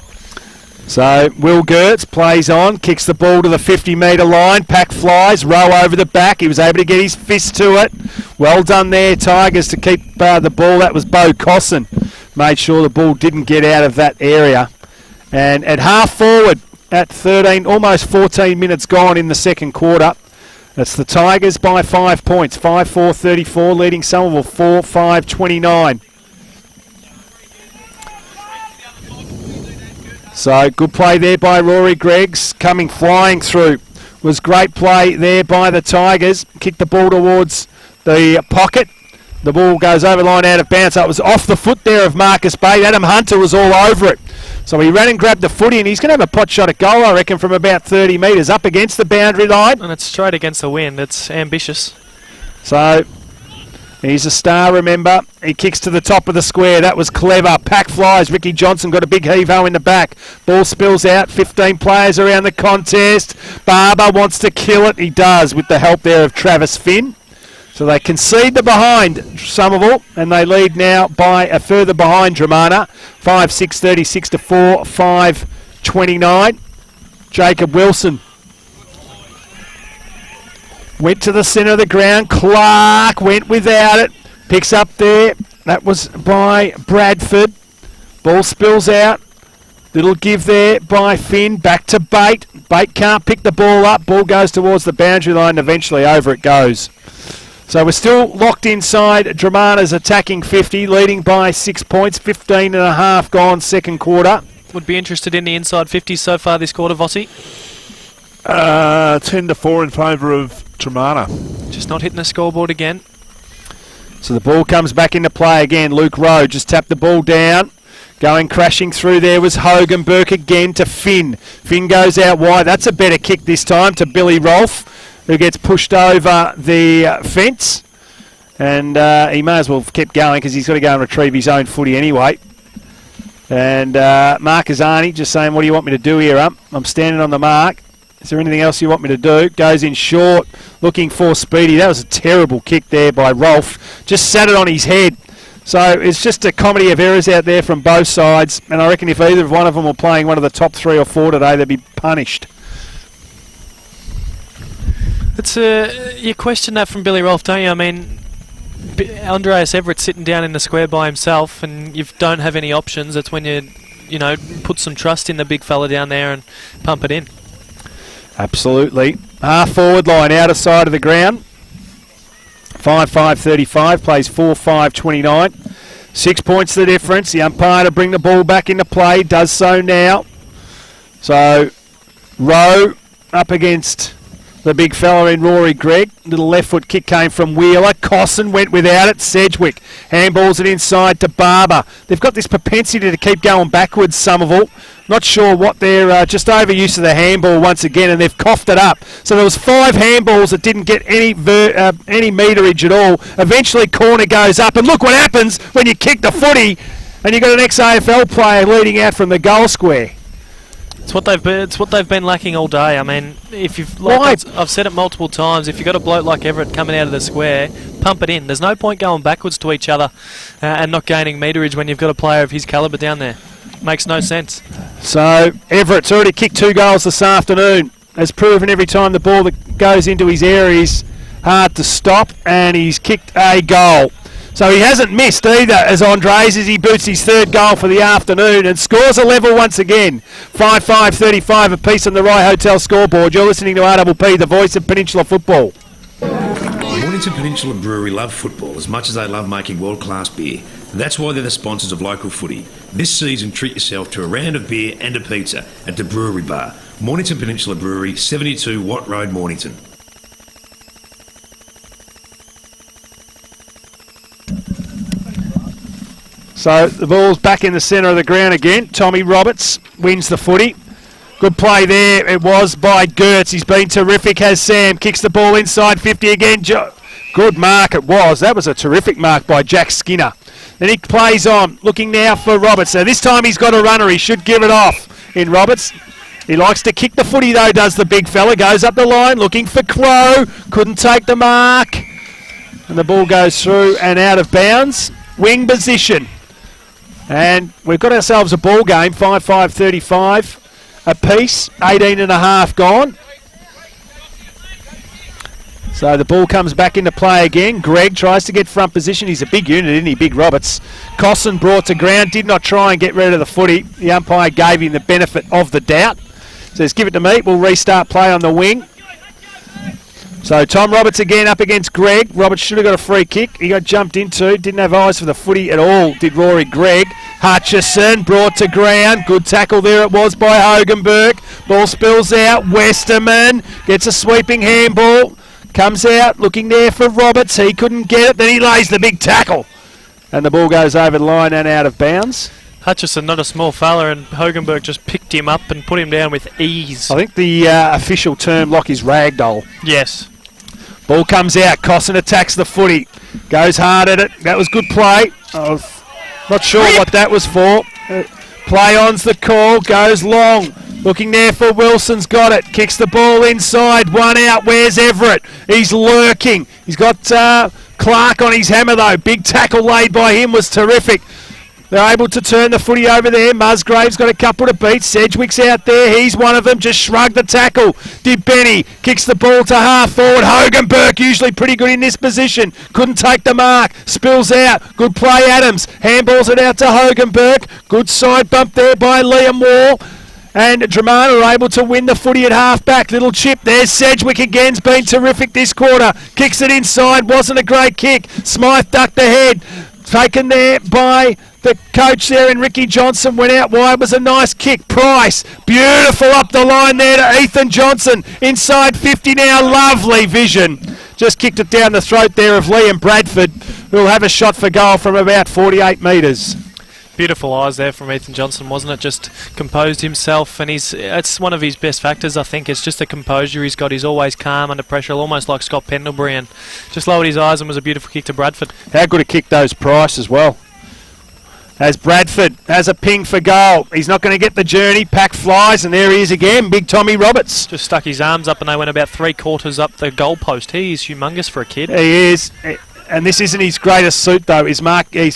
[SPEAKER 1] So Will Gertz plays on, kicks the ball to the 50-metre line. Pack flies, Rowe over the back. He was able to get his fist to it. Well done there, Tigers, to keep the ball. That was Bo Cosson. Made sure the ball didn't get out of that area. And at half forward, at 13, almost 14 minutes gone in the second quarter, it's the Tigers by 5 points. 5-4-34, leading Somerville 4-5-29. So good play there by Rory Greggs, coming flying through. Was great play there by the Tigers. Kicked the ball towards the pocket. The ball goes over line out of bounds. So it was off the foot there of Marcus Bate. Adam Hunter was all over it. So he ran and grabbed the footy, and he's going to have a pot shot at goal, I reckon, from about 30 metres up against the boundary line.
[SPEAKER 2] And it's straight against the wind. It's ambitious.
[SPEAKER 1] So he's a star, remember. He kicks to the top of the square. That was clever. Pack flies. Ricky Johnson got a big heave-ho in the back. Ball spills out. 15 players around the contest. Barber wants to kill it. He does, with the help there of Travis Finn. So they concede the behind, Somerville, and they lead now by a further behind Dramana. 5-6, 36 to 4, 5-29. Jacob Wilson went to the centre of the ground. Clark went without it. Picks up there. That was by Bradford. Ball spills out. Little give there by Finn. Back to Bate. Bate can't pick the ball up. Ball goes towards the boundary line. Eventually over it goes. So we're still locked inside Dramana's attacking 50, leading by 6 points. 15 and a half gone second quarter.
[SPEAKER 2] Would be interested in the inside 50s so far this quarter, Vossi.
[SPEAKER 3] 10 to 4 in favour of Dramana.
[SPEAKER 2] Just not hitting the scoreboard again.
[SPEAKER 1] So the ball comes back into play again. Luke Rowe just tapped the ball down. Going crashing through there was Hogan Burke again to Finn. Finn goes out wide. That's a better kick this time to Billy Rolfe, who gets pushed over the fence. And he may as well have kept going because he's got to go and retrieve his own footy anyway. And Mark Azani just saying, what do you want me to do here, I'm standing on the mark. Is there anything else you want me to do? Goes in short, looking for Speedy. That was a terrible kick there by Rolfe. Just sat it on his head. So it's just a comedy of errors out there from both sides. And I reckon if either one of them were playing one of the top 3 or 4 today, they'd be punished.
[SPEAKER 2] It's you question that from Billy Rolfe, don't you? I mean, Andreas Everett's sitting down in the square by himself, and you don't have any options. That's when you put some trust in the big fella down there and pump it in.
[SPEAKER 1] Absolutely. Half forward line, outer side of the ground. 5-5-35, plays 4-5-29. 6 points the difference. The umpire to bring the ball back into play, does so now. So, Rowe up against the big fella in Rory Gregg. Little left foot kick came from Wheeler. Cosson went without it. Sedgwick handballs it inside to Barber. They've got this propensity to keep going backwards, Somerville. Not sure what they're just overuse of the handball once again, and they've coughed it up. So there was 5 handballs that didn't get any meterage at all. Eventually corner goes up, and look what happens when you kick the footy and you've got an ex-AFL player leading out from the goal square.
[SPEAKER 2] It's what they've been lacking all day. I mean, if you've I've said it multiple times, if you've got a bloke like Everett coming out of the square, pump it in. There's no point going backwards to each other and not gaining meterage when you've got a player of his calibre down there. Makes no sense.
[SPEAKER 1] So Everett's already kicked 2 goals this afternoon. Has proven every time the ball that goes into his area is hard to stop, and he's kicked a goal. So he hasn't missed either as Andres as he boots his 3rd goal for the afternoon and scores a level once again. 5-5-35 apiece on the Rye Hotel scoreboard. You're listening to RPP, the voice of Peninsula football.
[SPEAKER 4] Mornington Peninsula Brewery love football as much as they love making world-class beer. That's why they're the sponsors of local footy. This season, treat yourself to a round of beer and a pizza at the Brewery Bar. Mornington Peninsula Brewery, 72 Watt Road, Mornington.
[SPEAKER 1] So the ball's back in the centre of the ground again. Tommy Roberts wins the footy. Good play there. It was by Gertz. He's been terrific, has Sam. Kicks the ball inside 50 again. Good mark it was. That was a terrific mark by Jack Skinner. Then he plays on, looking now for Roberts. So this time he's got a runner. He should give it off in Roberts. He likes to kick the footy though, does the big fella. Goes up the line, looking for Crow. Couldn't take the mark. And the ball goes through and out of bounds. Wing position. And we've got ourselves a ball game, 5-5-35 apiece, 18 and a half gone. So the ball comes back into play again. Gregg tries to get front position. He's a big unit, isn't he, Big Roberts? Cosson brought to ground, did not try and get rid of the footy. The umpire gave him the benefit of the doubt. Says, give it to me. We'll restart play on the wing. So Tom Roberts again up against Gregg. Roberts should have got a free kick. He got jumped into. Didn't have eyes for the footy at all, did Rory Gregg. Hutchison brought to ground. Good tackle there it was by Hogan Burke. Ball spills out. Westerman gets a sweeping handball. Comes out, looking there for Roberts. He couldn't get it. Then he lays the big tackle. And the ball goes over the line and out of bounds.
[SPEAKER 2] Hutchison, not a small fella, and Hogenberg just picked him up and put him down with ease.
[SPEAKER 1] I think the official term, Lock, is ragdoll.
[SPEAKER 2] Yes.
[SPEAKER 1] Ball comes out. Cosson attacks the footy. Goes hard at it. That was good play. Not sure what that was for. Play on's the call. Goes long. Looking there for Wilson's got it. Kicks the ball inside. One out. Where's Everett? He's lurking. He's got Clark on his hammer though. Big tackle laid by him was terrific. They're able to turn the footy over there. Musgrave's got a couple to beat. Sedgwick's out there. He's one of them. Just shrugged the tackle. Did Benny. Kicks the ball to half forward. Hogenberg usually pretty good in this position. Couldn't take the mark. Spills out. Good play Adams. Handballs it out to Hogenberg. Good side bump there by Liam Wall. And Dramana are able to win the footy at half-back. Little chip. There's Sedgwick again. Has been terrific this quarter. Kicks it inside. Wasn't a great kick. Smythe ducked the head. Taken there by the coach there, and Ricky Johnson went out wide. Was a nice kick. Price, beautiful up the line there to Ethan Johnson. Inside 50 now. Lovely vision. Just kicked it down the throat there of Liam Bradford, who will have a shot for goal from about 48 metres.
[SPEAKER 2] Beautiful eyes there from Ethan Johnson, wasn't it? Just composed himself, and it's one of his best factors, I think. It's just the composure he's got. He's always calm under pressure, almost like Scott Pendlebury, and just lowered his eyes and was a beautiful kick to Bradford.
[SPEAKER 1] How good a kick those Price as well. As Bradford has a ping for goal. He's not going to get the journey. Pack flies, and there he is again. Big Tommy Roberts.
[SPEAKER 2] Just stuck his arms up, and they went about 3/4 up the goal post. He is humongous for a kid.
[SPEAKER 1] He is. And this isn't his greatest suit though. He's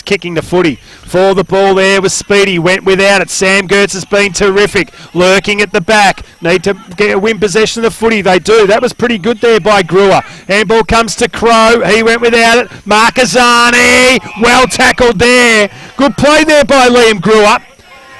[SPEAKER 1] kicking the footy. For the ball there was Speedy. Went without it. Sam Gertz has been terrific. Lurking at the back. Need to win possession of the footy. They do. That was pretty good there by Brewer. Handball comes to Crow. He went without it. Marquezani. Well tackled there. Good play there by Liam Brewer.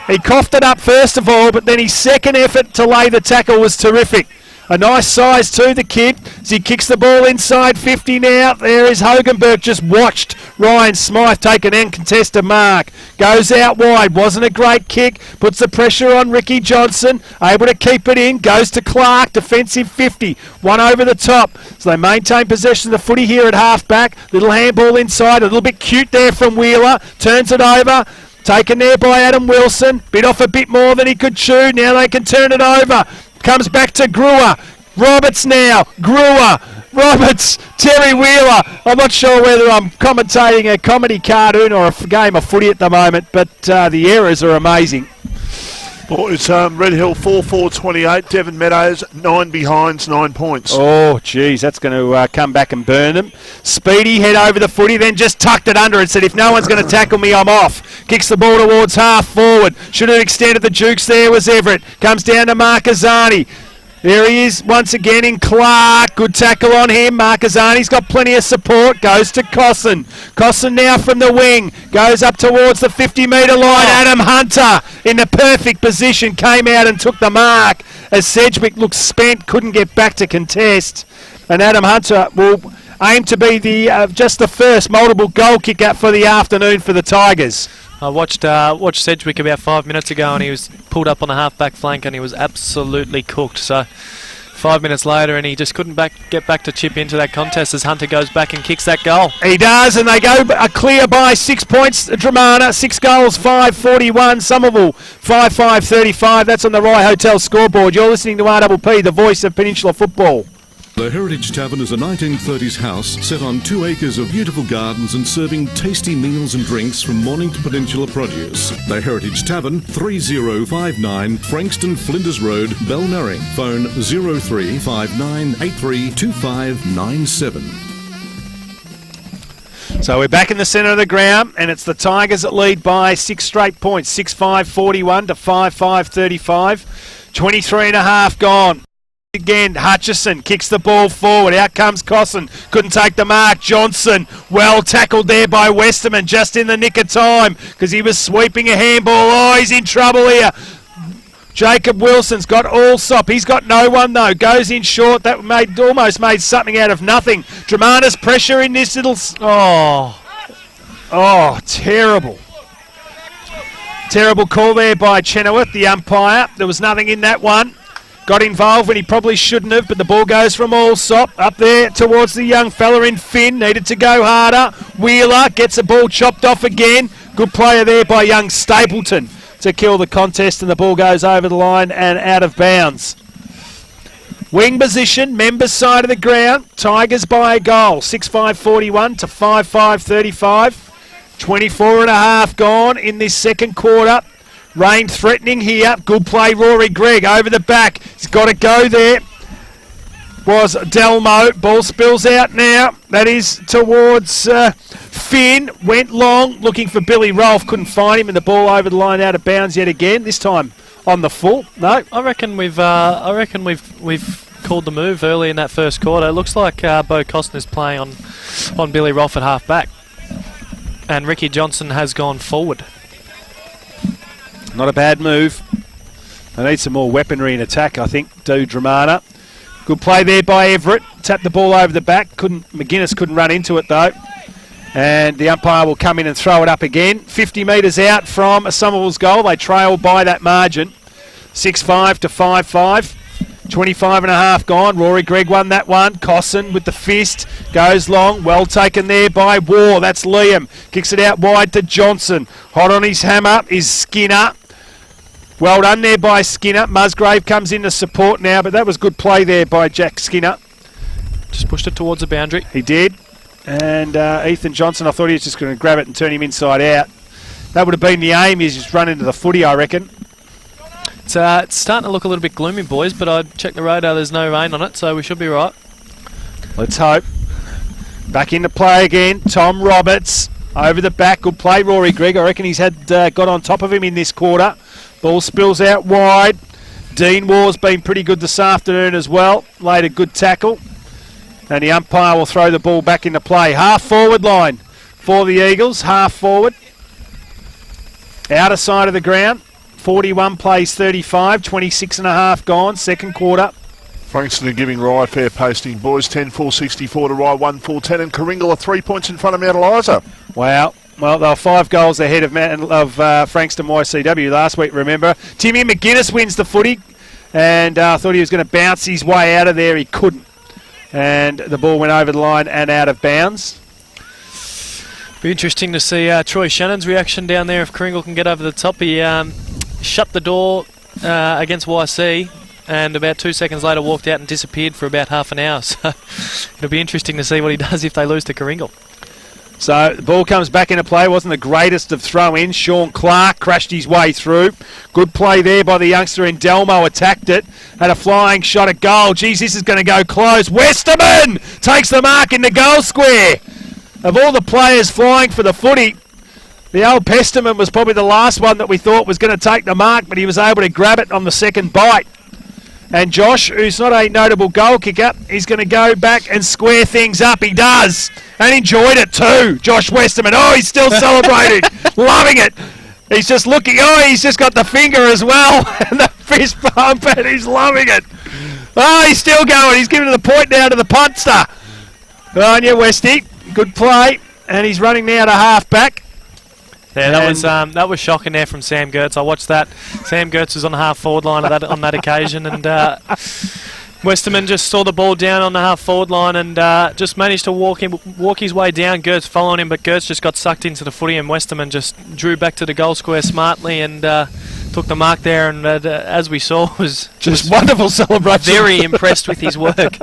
[SPEAKER 1] He coughed it up first of all, but then his second effort to lay the tackle was terrific. A nice size too, the kid, as he kicks the ball inside 50 now. There is Hogenberg, just watched Ryan Smythe take an uncontested mark. Goes out wide, wasn't a great kick, puts the pressure on Ricky Johnson, able to keep it in, goes to Clark, defensive 50, one over the top. So they maintain possession of the footy here at half-back. Little handball inside, a little bit cute there from Wheeler, turns it over. Taken there by Adam Wilson, bit off a bit more than he could chew. Now they can turn it over. Comes back to Brewer. Roberts now. Brewer. Roberts. Terry Wheeler. I'm not sure whether I'm commentating a comedy cartoon or a game of footy at the moment, but the errors are amazing.
[SPEAKER 3] Boys, Red Hill 4-4-28. Devon Meadows 9 behinds, 9 points.
[SPEAKER 1] Oh, geez, that's going to come back and burn them. Speedy head over the footy, then just tucked it under and said, if no one's going to tackle me, I'm off. Kicks the ball towards half forward. Should have extended the jukes there was Everett. Comes down to Marquezani. There he is once again in Clark. Good tackle on him. Marquezani's got plenty of support. Goes to Cosson. Cosson now from the wing. Goes up towards the 50-metre line. Adam Hunter in the perfect position. Came out and took the mark as Sedgwick looked spent. Couldn't get back to contest. And Adam Hunter will aim to be just the first multiple goal kicker for the afternoon for the Tigers.
[SPEAKER 2] I watched Sedgwick about 5 minutes ago, and he was pulled up on the half-back flank, and he was absolutely cooked. So 5 minutes later, and he just couldn't get back to chip into that contest as Hunter goes back and kicks that goal.
[SPEAKER 1] He does, and they go clear by 6 points. Dramana, 6 goals, 5-41. Somerville, 5-5-35. That's on the Rye Hotel scoreboard. You're listening to RPP, the voice of Peninsula football.
[SPEAKER 5] The Heritage Tavern is a 1930s house set on 2 acres of beautiful gardens and serving tasty meals and drinks from morning to Peninsula produce. The Heritage Tavern, 3059 Frankston Flinders Road, Belnarring. Phone 0359832597.
[SPEAKER 1] So we're back in the centre of the ground, and it's the Tigers that lead by 6 straight points, 6-5-41 to 5-5-35. 23 and a half gone. Again, Hutchison kicks the ball forward. Out comes Cosson. Couldn't take the mark. Johnson, well tackled there by Westerman, just in the nick of time because he was sweeping a handball. Oh, he's in trouble here. Jacob Wilson's got Allsop. He's got no one though. Goes in short. That almost made something out of nothing. Dramana's pressure in this little. Oh, terrible. Terrible call there by Chenoweth, the umpire. There was nothing in that one. got involved when he probably shouldn't have, but the ball goes from Allsop up there towards the young fella in Finn. Needed to go harder. Wheeler gets the ball chopped off again. Good player there by young Stapleton to kill the contest, and the ball goes over the line and out of bounds. Wing position, Members side of the ground. Tigers by a goal. 6-5-41 to 5-5-35. 24 and a half gone in this second quarter. Rain threatening here. Good play, Rory Gregg over the back. He's got to go there. Was Delmo. Ball spills out now. That is towards Finn. Went long, looking for Billy Rolfe. Couldn't find him, and the ball over the line out of bounds yet again. This time on the full. No.
[SPEAKER 2] I reckon we've called the move early in that first quarter. It looks like Bo Costner's playing on Billy Rolfe at half back, and Ricky Johnson has gone forward.
[SPEAKER 1] Not a bad move. They need some more weaponry in attack, I think. Do Dramana. Good play there by Everett. Tapped the ball over the back. McGuinness couldn't run into it though. And the umpire will come in and throw it up again. 50 metres out from Somerville's goal. They trail by that margin. 6-5 to 5-5. 25 and a half gone. Rory Gregg won that one. Cosson with the fist. Goes long. Well taken there by War. That's Liam. Kicks it out wide to Johnson. Hot on his hammer is Skinner. Well done there by Skinner. Musgrave comes in to support now, but that was good play there by Jack Skinner.
[SPEAKER 2] Just pushed it towards the boundary.
[SPEAKER 1] He did. And Ethan Johnson, I thought he was just going to grab it and turn him inside out. That would have been the aim. He's just run into the footy, I reckon.
[SPEAKER 2] It's starting to look a little bit gloomy, boys, but I checked the radar. There's no rain on it, so we should be right.
[SPEAKER 1] Let's hope. Back into play again. Tom Roberts over the back. Good play, Rory Gregg. I reckon he's got on top of him in this quarter. Ball spills out wide. Dean Waugh's been pretty good this afternoon as well. Laid a good tackle. And the umpire will throw the ball back into play. Half forward line for the Eagles. Half forward. Outer side of the ground. 41 plays 35. 26 and a half gone. Second quarter.
[SPEAKER 3] Frankston are giving Rye fair posting. Boys 10-4-64 to Rye 1-4-10, and Karingal are 3 points in front of Mount Eliza.
[SPEAKER 1] Wow. Well, they were 5 goals ahead of Frankston YCW last week, remember. Timmy McGuinness wins the footy, and thought he was going to bounce his way out of there. He couldn't. And the ball went over the line and out of bounds.
[SPEAKER 2] Be interesting to see Troy Shannon's reaction down there if Karingal can get over the top. He shut the door against YC, and about 2 seconds later walked out and disappeared for about half an hour. So it'll be interesting to see what he does if they lose to Karingal.
[SPEAKER 1] So the ball comes back into play. Wasn't the greatest of throw-ins. Sean Clark crashed his way through. Good play there by the youngster in Delmo. Attacked it. Had a flying shot at goal. Geez, this is going to go close. Westerman takes the mark in the goal square. Of all the players flying for the footy, the old Pesterman was probably the last one that we thought was going to take the mark, but he was able to grab it on the second bite. And Josh, who's not a notable goal kicker, he's going to go back and square things up. He does. And enjoyed it too. Josh Westerman. Oh, he's still celebrating. Loving it. He's just looking. Oh, he's just got the finger as well. And the fist bump, and he's loving it. Oh, he's still going. He's giving the point now to the punster. On you, Westy. Good play. And he's running now to half back.
[SPEAKER 2] Yeah, that was shocking there from Sam Gertz. I watched that. Sam Gertz was on the half forward line on that occasion, and Westerman just saw the ball down on the half forward line and just managed to walk his way down. Gertz following him, but Gertz just got sucked into the footy, and Westerman just drew back to the goal square smartly and took the mark there. And as we saw, was
[SPEAKER 1] wonderful celebration.
[SPEAKER 2] Very impressed with his work.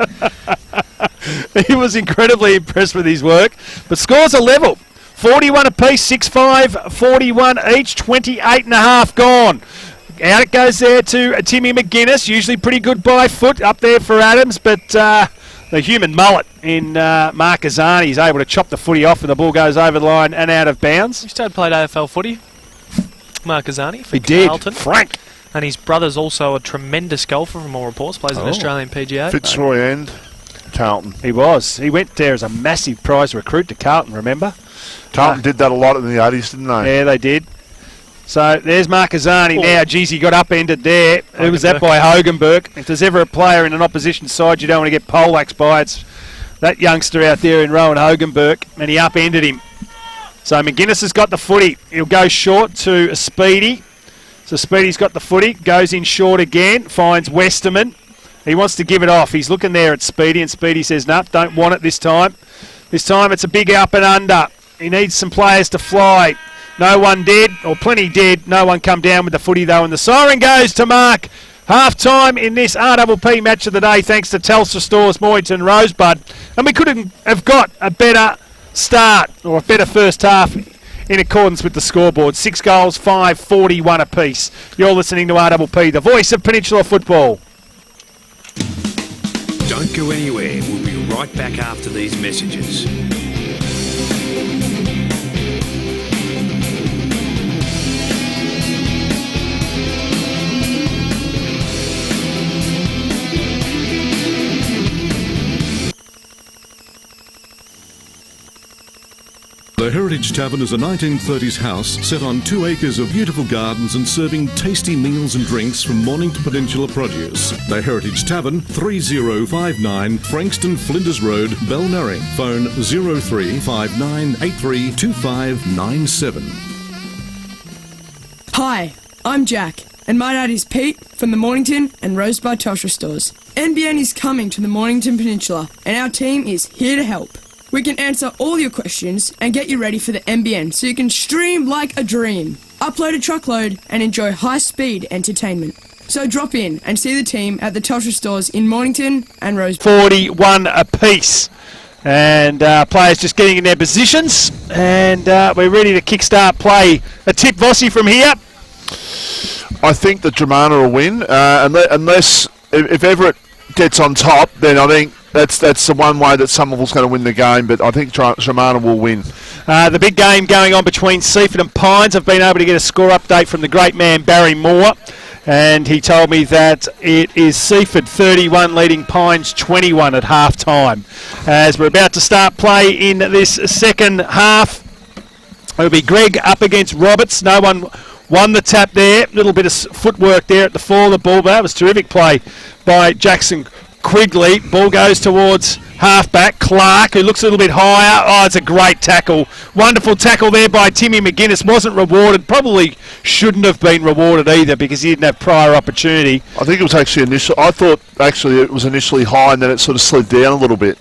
[SPEAKER 1] He was incredibly impressed with his work. But scores are level. 41 apiece, 6-5, 41 each, 28 and a half gone. Out it goes there to Timmy McGuinness, usually pretty good by foot up there for Adams, but the human mullet in Mark Azani is able to chop the footy off and the ball goes over the line and out of bounds.
[SPEAKER 2] He started played AFL footy, Mark Azani, for
[SPEAKER 1] he did.
[SPEAKER 2] Carlton.
[SPEAKER 1] Frank.
[SPEAKER 2] And his brother's also a tremendous golfer from all reports, plays in Australian PGA.
[SPEAKER 3] Fitzroy and Carlton.
[SPEAKER 1] He was. He went there as a massive prize recruit to Carlton, remember?
[SPEAKER 3] Carlton did that a lot in the 80s, didn't they?
[SPEAKER 1] Yeah, they did. So there's Mark Azani now. Geez, he got upended there. Who was that by? Hoganberg. If there's ever a player in an opposition side you don't want to get poleaxed by, it's that youngster out there in Rowan Hoganberg, and he upended him. So McGuinness has got the footy. He'll go short to Speedy. So Speedy's got the footy, goes in short again, finds Westerman. He wants to give it off. He's looking there at Speedy, and Speedy says, no, don't want it this time. This time it's a big up and under. He needs some players to fly. No one did, or plenty did. No one come down with the footy, though, and the siren goes to mark half-time in this RPP match of the day, thanks to Telstra Stores, Mornington, Rosebud. And we couldn't have got a better start, or a better first half, in accordance with the scoreboard. 6 goals, 5-41 apiece. You're listening to RPP, the voice of Peninsula football.
[SPEAKER 4] Don't go anywhere. We'll be right back after these messages.
[SPEAKER 5] The Heritage Tavern is a 1930s house set on 2 acres of beautiful gardens and serving tasty meals and drinks from Mornington Peninsula produce. The Heritage Tavern, 3059 Frankston Flinders Road, Belnarring. Phone 0359832597.
[SPEAKER 7] Hi, I'm Jack, and my dad is Pete from the Mornington and Rosebud Telstra Stores. NBN is coming to the Mornington Peninsula, and our team is here to help. We can answer all your questions and get you ready for the NBN so you can stream like a dream, upload a truckload, and enjoy high-speed entertainment. So drop in and see the team at the Telstra Stores in Mornington and Rosebud.
[SPEAKER 1] 41 apiece. And players just getting in their positions. And we're ready to kickstart play. A tip, Vossi, from here.
[SPEAKER 3] I think that Dramana will win, unless if Everett gets on top, then I think that's the one way that Somerville's going to win the game, but I think Dramana will win.
[SPEAKER 1] The big game going on between Seaford and Pines. I've been able to get a score update from the great man Barry Moore, and he told me that it is Seaford 31 leading Pines 21 at half time. As we're about to start play in this second half, it'll be Greg up against Roberts. No one won the tap there. Little bit of footwork there at the fall of the ball, but that was terrific play by Jackson Quigley. Ball goes towards halfback Clark, who looks a little bit higher. Oh, it's a great tackle. Wonderful tackle there by Timmy McGuinness. Wasn't rewarded. Probably shouldn't have been rewarded either because he didn't have prior opportunity.
[SPEAKER 3] I think it was actually I thought actually it was initially high and then it sort of slid down a little bit.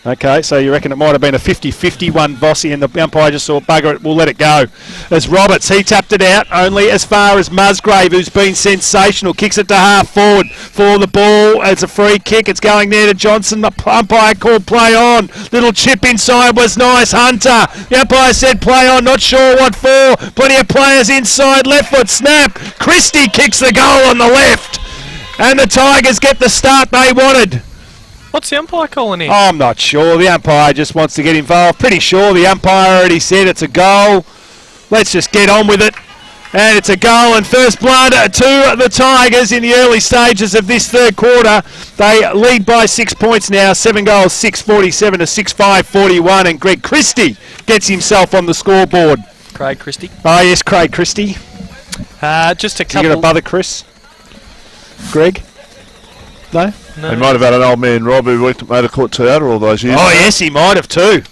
[SPEAKER 1] Okay, so you reckon it might have been a 50-50 one, Vossi, and the umpire just saw bugger it, we'll let it go. As Roberts, he tapped it out only as far as Musgrave, who's been sensational, kicks it to half forward for the ball. It's a free kick, it's going there to Johnson. The umpire called play on. Little chip inside was nice, Hunter. The umpire said play on, not sure what for. Plenty of players inside, left foot snap. Christie kicks the goal on the left. And the Tigers get the start they wanted.
[SPEAKER 2] What's the umpire calling in?
[SPEAKER 1] I'm not sure. The umpire just wants to get involved. Pretty sure the umpire already said it's a goal. Let's just get on with it. And it's a goal and first blood to the Tigers in the early stages of this third quarter. They lead by 6 points now. 7 goals, 6:47 to 6:5:41. And Greg Christie gets himself on the scoreboard.
[SPEAKER 2] Craig Christie.
[SPEAKER 1] Oh, yes, Craig Christie.
[SPEAKER 2] Just a
[SPEAKER 1] You
[SPEAKER 2] couple.
[SPEAKER 1] got a brother, Chris? Greg? No?
[SPEAKER 2] No.
[SPEAKER 3] He might have had an old man Rob who worked at Motor Court Theatre all those years.
[SPEAKER 1] Oh, yes, he might have too.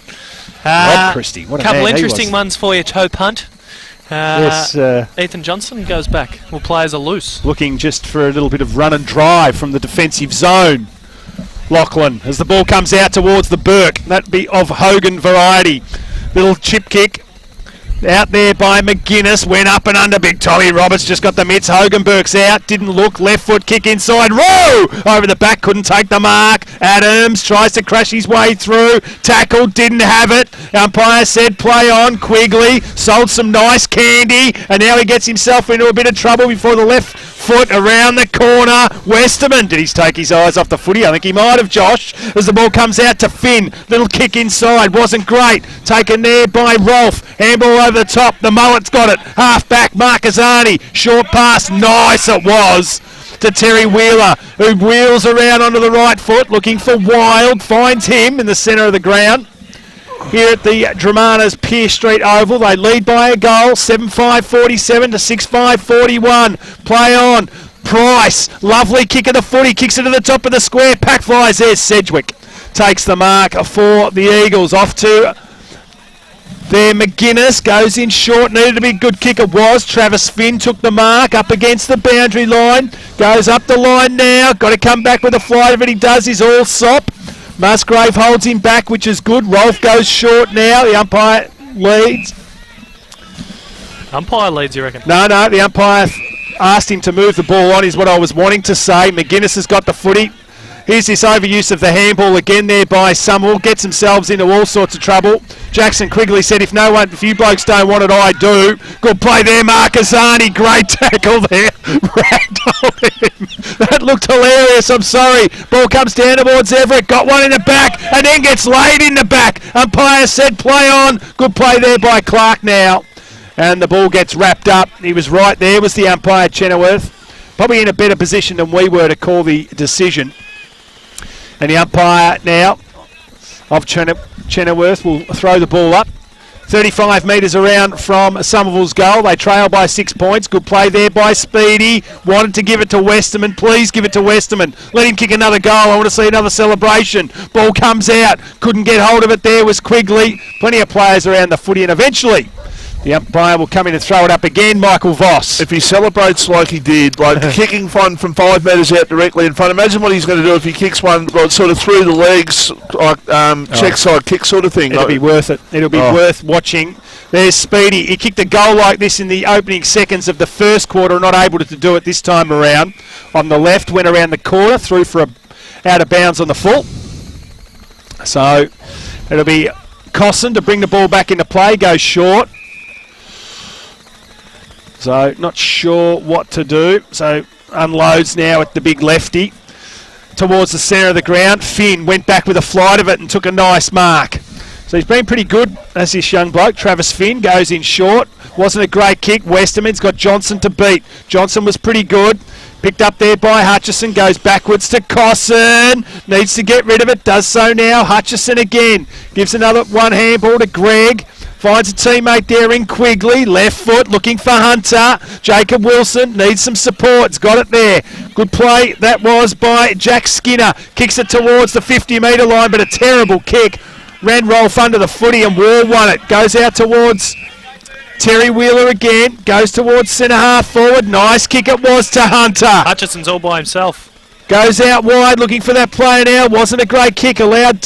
[SPEAKER 1] Rob Christie. What a
[SPEAKER 2] couple
[SPEAKER 1] man he
[SPEAKER 2] interesting
[SPEAKER 1] was.
[SPEAKER 2] ones for you, Toe Punt.
[SPEAKER 1] Yes,
[SPEAKER 2] Ethan Johnson goes back. Well, players are loose.
[SPEAKER 1] looking just for a little bit of run and drive from the defensive zone. Lachlan, as the ball comes out towards the Burke. That'd be of Hogan variety. Little chip kick. Out there by McGuinness, went up and under. Big Tommy Roberts just got the mitts. Hogenberg's out, didn't look. Left foot kick inside. Rowe over the back, couldn't take the mark. Adams tries to crash his way through. Tackled, didn't have it. Umpire said play on. Quigley sold some nice candy, and now he gets himself into a bit of trouble before the left foot around the corner. Westerman, did he take his eyes off the footy? I think he might have, Josh, as the ball comes out to Finn. Little kick inside, wasn't great. Taken there by Rolfe. Handball over the top. The mullet's got it. Half back, Marcasani. Short pass, nice it was to Terry Wheeler, who wheels around onto the right foot, looking for Wild. Finds him in the centre of the ground. Here at the Dramana's Pierce Street Oval, they lead by a goal, 7-5-47 to 6-5-41. Play on. Price, lovely kick of the footy, kicks it to the top of the square. Pack flies there. Sedgwick takes the mark for the Eagles. Off to there. McGuinness goes in short. Needed to be a good kick. It was. Travis Finn took the mark up against the boundary line. Goes up the line now. Got to come back with a flight. If he does, he's all sop. Musgrave holds him back, which is good. Rolfe goes short now. The umpire leads.
[SPEAKER 2] Umpire leads, you reckon?
[SPEAKER 1] No, the umpire asked him to move the ball on, is what I was wanting to say. McGuinness has got the footy. Here's this overuse of the handball again there by Somerville. Gets themselves into all sorts of trouble. Jackson Quigley said, if you blokes don't want it, I do. Good play there, Marcasani. Great tackle there. Ragdolled him. That looked hilarious, I'm sorry. Ball comes down towards Everett. Got one in the back and then gets laid in the back. Umpire said play on. Good play there by Clark now. And the ball gets wrapped up. He was right there, was the umpire, Chenoweth. Probably in a better position than we were to call the decision. And the umpire now of Chenoweth will throw the ball up. 35 metres around from Somerville's goal. They trail by 6 points. Good play there by Speedy. Wanted to give it to Westerman. Please give it to Westerman. Let him kick another goal. I want to see another celebration. Ball comes out. Couldn't get hold of it there was Quigley. Plenty of players around the footy, and eventually the umpire will come in and throw it up again, Michael Voss.
[SPEAKER 3] If he celebrates like he did, like kicking one from 5 metres out directly in front, imagine what he's going to do if he kicks one like, sort of through the legs, like check side kick sort of thing.
[SPEAKER 1] It'll be worth it. It'll be worth watching. There's Speedy. He kicked a goal like this in the opening seconds of the first quarter, not able to do it this time around. On the left, went around the corner, threw for out of bounds on the full. So it'll be Cosson to bring the ball back into play, goes short. So not sure what to do. So unloads now at the big lefty towards the centre of the ground. Finn went back with a flight of it and took a nice mark. So he's been pretty good as this young bloke. Travis Finn goes in short. Wasn't a great kick. Westerman's got Johnson to beat. Johnson was pretty good. Picked up there by Hutchison. Goes backwards to Cosson. Needs to get rid of it. Does so now. Hutchison again. Gives another one handball to Greg. Finds a teammate there in Quigley. Left foot looking for Hunter. Jacob Wilson needs some support. He's got it there. Good play that was by Jack Skinner. Kicks it towards the 50-metre line, but a terrible kick. Ran Rolfe under the footy and Wall won it. Goes out towards Terry Wheeler again. Goes towards centre half forward. Nice kick it was to Hunter.
[SPEAKER 2] Hutchison's all by himself.
[SPEAKER 1] Goes out wide looking for that player now. Wasn't a great kick. Allowed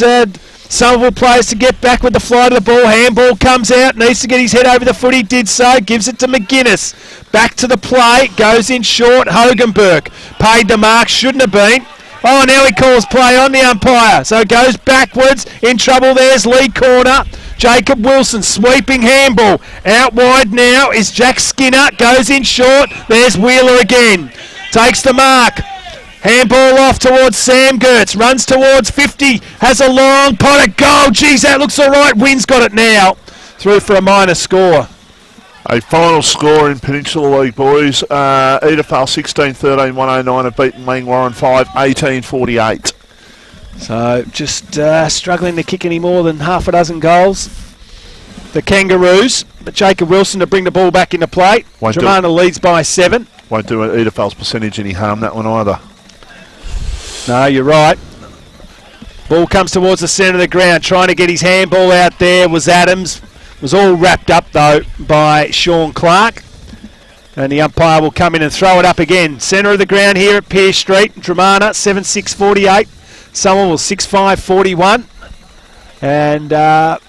[SPEAKER 1] Somerville players to get back with the flight of the ball. Handball comes out. Needs to get his head over the footy. Did so. Gives it to McGuinness. Back to the play. Goes in short. Hogenberg paid the mark. Shouldn't have been. Oh, now he calls play on the umpire. So it goes backwards. In trouble. There's Lee corner. Jacob Wilson sweeping handball. Out wide now is Jack Skinner. Goes in short. There's Wheeler again. Takes the mark. Handball off towards Sam Gertz. Runs towards 50. Has a long pot of goal. Geez, that looks all right. Wynn's got it now. Through for a minor score.
[SPEAKER 3] A final score in Peninsula League, boys. Edithvale 16-13, 109 have beaten Langwarrin 5-18-48.
[SPEAKER 1] So just struggling to kick any more than half a dozen goals. The Kangaroos. But Jacob Wilson to bring the ball back into play. Dramana leads by 7.
[SPEAKER 3] Won't do Edithvale's percentage any harm, that one either.
[SPEAKER 1] No, you're right. Ball comes towards the centre of the ground. Trying to get his handball out there was Adams. Was all wrapped up, though, by Sean Clark. And the umpire will come in and throw it up again. Centre of the ground here at Pearce Street. Dramana 7-6-48. Somerville 6-5-41. And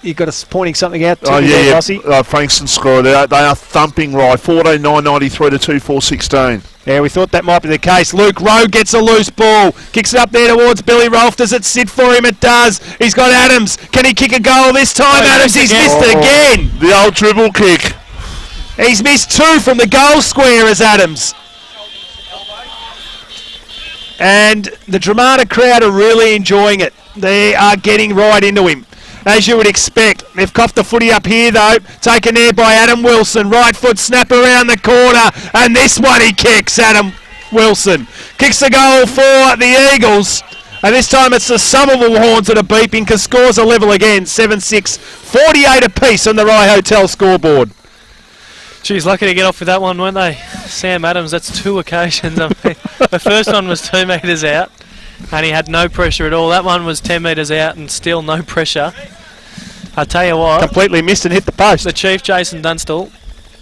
[SPEAKER 1] you've got us pointing something out to me, Rossi.
[SPEAKER 3] Frankston scored. They are thumping right. 14-9-93 to 2-4-16.
[SPEAKER 1] Yeah, we thought that might be the case. Luke Rowe gets a loose ball. Kicks it up there towards Billy Rolfe. Does it sit for him? It does. He's got Adams. Can he kick a goal this time? Adams, he's missed it again.
[SPEAKER 3] The old dribble kick.
[SPEAKER 1] He's missed 2 from the goal square as Adams. And the Dramana crowd are really enjoying it. They are getting right into him, as you would expect. They've coughed the footy up here, though. Taken there by Adam Wilson. Right foot snap around the corner. And this one he kicks, Adam Wilson. Kicks the goal for the Eagles. And this time it's the Somerville horns that are beeping because scores are level again. 7-6, 48 apiece on the Rye Hotel scoreboard.
[SPEAKER 2] Geez, lucky to get off with that one, weren't they? Sam Adams, that's 2 occasions. I mean, the first one was 2 metres out and he had no pressure at all. That one was 10 metres out and still no pressure. I tell you what,
[SPEAKER 1] Completely missed and hit the post.
[SPEAKER 2] the Chief, Jason Dunstall,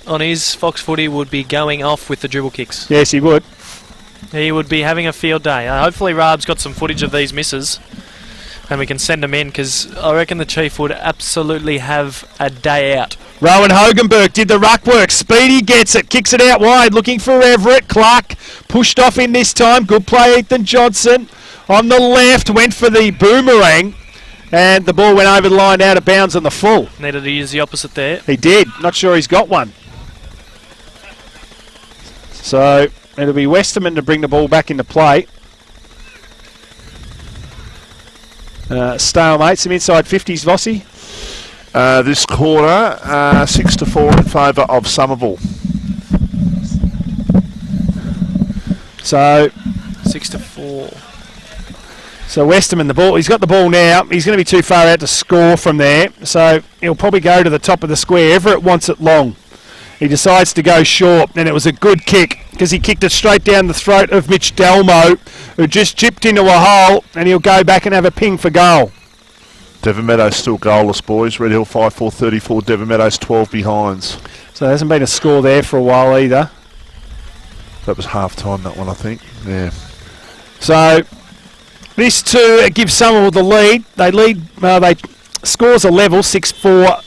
[SPEAKER 2] on his Fox footy would be going off with the dribble kicks.
[SPEAKER 1] Yes, he would.
[SPEAKER 2] He would be having a field day. Hopefully Raab's got some footage of these misses and we can send them in, because I reckon the Chief would absolutely have a day out.
[SPEAKER 1] Rowan Hogenberg did the ruck work. Speedy gets it, kicks it out wide, looking for Everett. Clark pushed off in this time. Good play, Ethan Johnson. On the left, went for the boomerang, and the ball went over the line out of bounds on the full.
[SPEAKER 2] Needed to use the opposite there.
[SPEAKER 1] He did. Not sure he's got one. So it'll be Westerman to bring the ball back into play. Stalemate, some inside 50s, Vossi.
[SPEAKER 3] This quarter, 6-4 in favour of Somerville.
[SPEAKER 1] So
[SPEAKER 2] 6-4.
[SPEAKER 1] So Westerman, the ball. He's got the ball now. He's going to be too far out to score from there. So he'll probably go to the top of the square. Everett wants it long. He decides to go short, and it was a good kick because he kicked it straight down the throat of Mitch Delmo, who just chipped into a hole, and he'll go back and have a ping for goal.
[SPEAKER 3] Devon Meadows still goalless, boys. Red Hill 5-4-34. Devon Meadows 12 behinds.
[SPEAKER 1] So there hasn't been a score there for a while either.
[SPEAKER 3] That was half time, that one, I think. Yeah.
[SPEAKER 1] So this too gives Somerville the lead. They lead. They scores a level 6-4,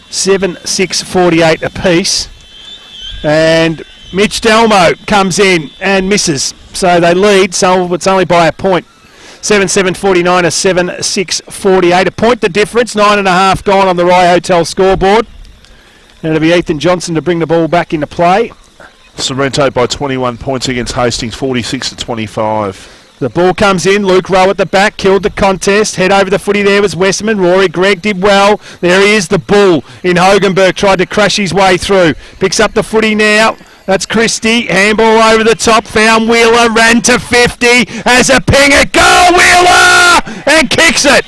[SPEAKER 1] 7-6, 48 apiece. And Mitch Delmo comes in and misses. So they lead Somerville, but it's only by a point. 7-7, 49 or 7-6, 48. A point the difference. 9.5 gone on the Rye Hotel scoreboard. And it'll be Ethan Johnson to bring the ball back into play.
[SPEAKER 3] Sorrento by 21 points against Hastings, 46-25.
[SPEAKER 1] The ball comes in. Luke Rowe at the back, killed the contest. Head over the footy there was Westerman. Rory Gregg did well. There he is, the bull in Hogenberg. Tried to crash his way through. Picks up the footy now. That's Christie. Handball over the top. Found Wheeler. Ran to 50. Has a ping at goal. Wheeler! And kicks it.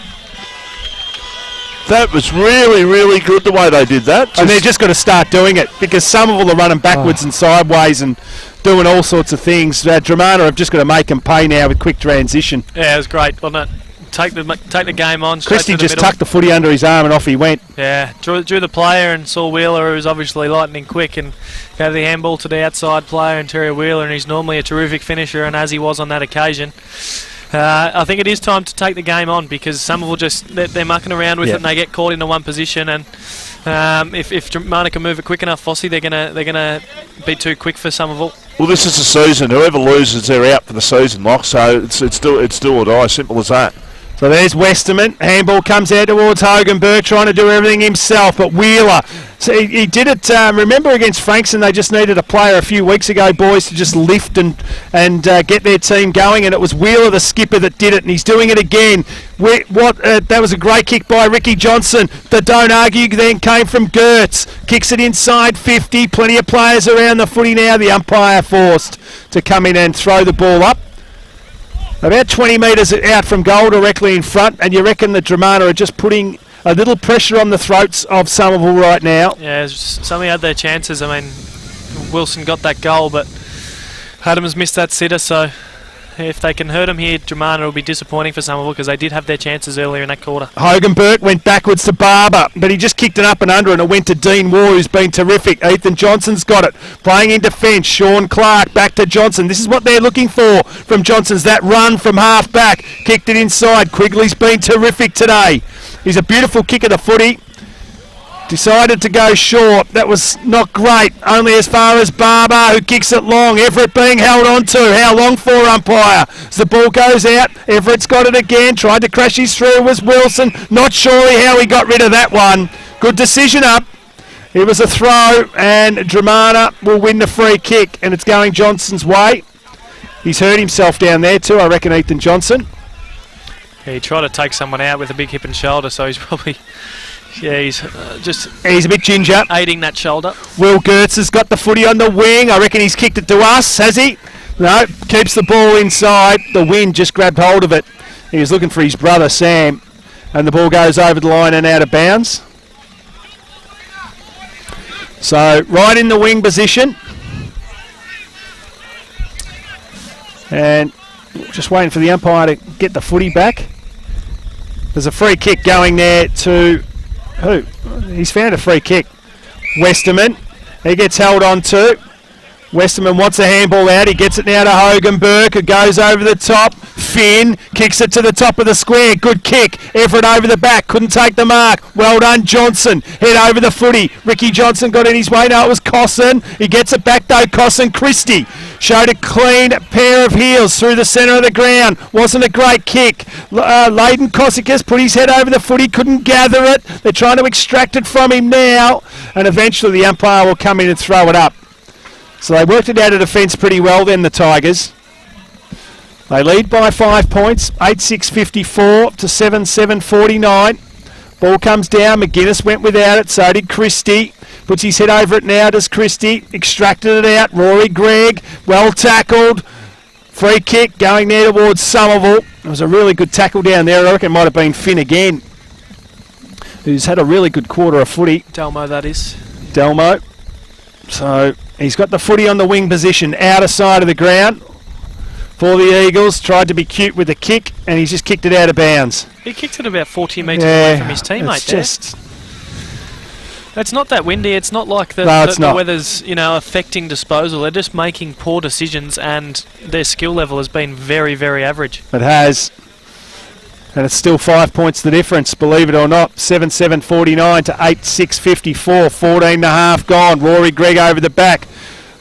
[SPEAKER 3] That was really, really good the way they did that.
[SPEAKER 1] And they're just got to start doing it because some of them are running backwards and sideways and doing all sorts of things. Dramana have just got to make them pay now with quick transition.
[SPEAKER 2] Yeah, it was great, wasn't it? Take the game on.
[SPEAKER 1] Christie just
[SPEAKER 2] middle.
[SPEAKER 1] tucked the footy under his arm and off he went.
[SPEAKER 2] Yeah, drew the player and saw Wheeler, who's obviously lightning quick, and gave the handball to the outside player, and Terry Wheeler, and he's normally a terrific finisher, and as he was on that occasion. I think it is time to take the game on because Somerville they're mucking around with it and they get caught into one position, and if Dramana can move it quick enough, Fossey, they're gonna be too quick for Somerville.
[SPEAKER 3] Well, this is the season. Whoever loses, they're out for the season, Lock. So it's do or die. Simple as that.
[SPEAKER 1] So there's Westerman. Handball comes out towards Hogenberg, trying to do everything himself. But Wheeler, so he did it. Remember against Frankston, they just needed a player a few weeks ago, boys, to just lift and get their team going. And it was Wheeler, the skipper, that did it. And he's doing it again. That was a great kick by Ricky Johnson. The don't argue then came from Gertz. Kicks it inside 50. Plenty of players around the footy now. The umpire forced to come in and throw the ball up. About 20 metres out from goal, directly in front, and you reckon the Dramana are just putting a little pressure on the throats of Somerville right now?
[SPEAKER 2] Yeah, somebody had their chances. I mean, Wilson got that goal, but Adams missed that sitter, so if they can hurt him here, Dramana will be disappointing for Somerville because they did have their chances earlier in that quarter.
[SPEAKER 1] Hogenberg went backwards to Barber, but he just kicked it up and under, and it went to Dean Moore, who's been terrific. Ethan Johnson's got it. Playing in defence, Sean Clark back to Johnson. This is what they're looking for from Johnson's, that run from half back. Kicked it inside. Quigley's been terrific today. He's a beautiful kick of the footy. Decided to go short. That was not great. Only as far as Barber, who kicks it long. Everett being held on to. How long for, umpire? As the ball goes out, Everett's got it again. Tried to crash his through was Wilson. Not surely how he got rid of that one. Good decision up. It was a throw, and Dramana will win the free kick, and it's going Johnson's way. He's hurt himself down there too, I reckon, Ethan Johnson.
[SPEAKER 2] Yeah, he tried to take someone out with a big hip and shoulder, so he's probably... Yeah, he's
[SPEAKER 1] a bit ginger.
[SPEAKER 2] Aiding that shoulder.
[SPEAKER 1] Will Gertz has got the footy on the wing. I reckon he's kicked it to us, has he? No, keeps the ball inside. The wind just grabbed hold of it. He was looking for his brother, Sam. And the ball goes over the line and out of bounds. So, right in the wing position. And just waiting for the umpire to get the footy back. There's a free kick going there to Who? He's found a free kick. Westerman. He gets held on to. Westerman wants a handball out. He gets it now to Hoganberg, who goes over the top. Finn kicks it to the top of the square. Good kick. Everett over the back. Couldn't take the mark. Well done, Johnson. Head over the footy. Ricky Johnson got in his way. No, it was Cosson. He gets it back though. Cosson. Christie showed a clean pair of heels through the centre of the ground. Wasn't a great kick. Leighton Cossicus put his head over the footy. Couldn't gather it. They're trying to extract it from him now. And eventually the umpire will come in and throw it up. So they worked it out of defence pretty well then, the Tigers. They lead by 5 points, 8-6-54 to 7-7-49. Ball comes down, McGuinness went without it, so did Christie. Puts his head over it now, does Christie. Extracted it out, Rory Gregg, well tackled. Free kick going there towards Somerville. It was a really good tackle down there. I reckon it might have been Finn again, who's had a really good quarter of footy.
[SPEAKER 2] Delmo, that is.
[SPEAKER 1] Delmo. So he's got the footy on the wing position, outer side of the ground for the Eagles. Tried to be cute with the kick, and he's just kicked it out of bounds.
[SPEAKER 2] He kicked it about 40 metres away from his teammate
[SPEAKER 1] it's
[SPEAKER 2] there.
[SPEAKER 1] Just
[SPEAKER 2] It's not that windy. It's not like the weather's affecting disposal. They're just making poor decisions, and their skill level has been very, very average.
[SPEAKER 1] It has. And it's still 5 points the difference, believe it or not. 7-7-49 to 8-6-54. 14 and a half gone. Rory Gregg over the back.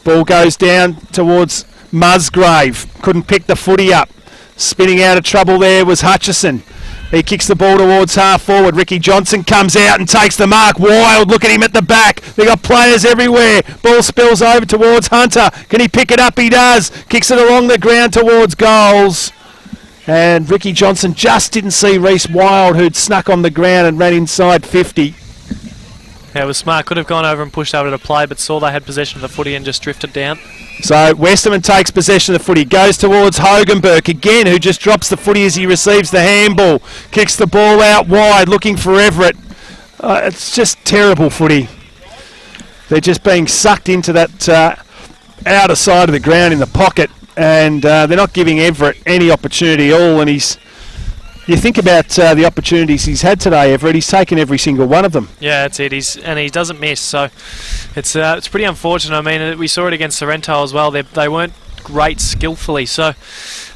[SPEAKER 1] Ball goes down towards Musgrave. Couldn't pick the footy up. Spinning out of trouble there was Hutchison. He kicks the ball towards half forward. Ricky Johnson comes out and takes the mark. Wild, look at him at the back. They got players everywhere. Ball spills over towards Hunter. Can he pick it up? He does. Kicks it along the ground towards goals. And Ricky Johnson just didn't see Reece Wild, who'd snuck on the ground and ran inside 50.
[SPEAKER 2] Yeah, it was smart. Could have gone over and pushed over to play, but saw they had possession of the footy and just drifted down.
[SPEAKER 1] So Westerman takes possession of the footy, goes towards Hoganberg again, who just drops the footy as he receives the handball. Kicks the ball out wide, looking for Everett. It's just terrible footy. They're just being sucked into that outer side of the ground in the pocket. And they're not giving Everett any opportunity at all. And you think about the opportunities he's had today, Everett. He's taken every single one of them.
[SPEAKER 2] Yeah, that's it. And he doesn't miss. So it's pretty unfortunate. I mean, we saw it against Sorrento as well. They weren't great skillfully. So,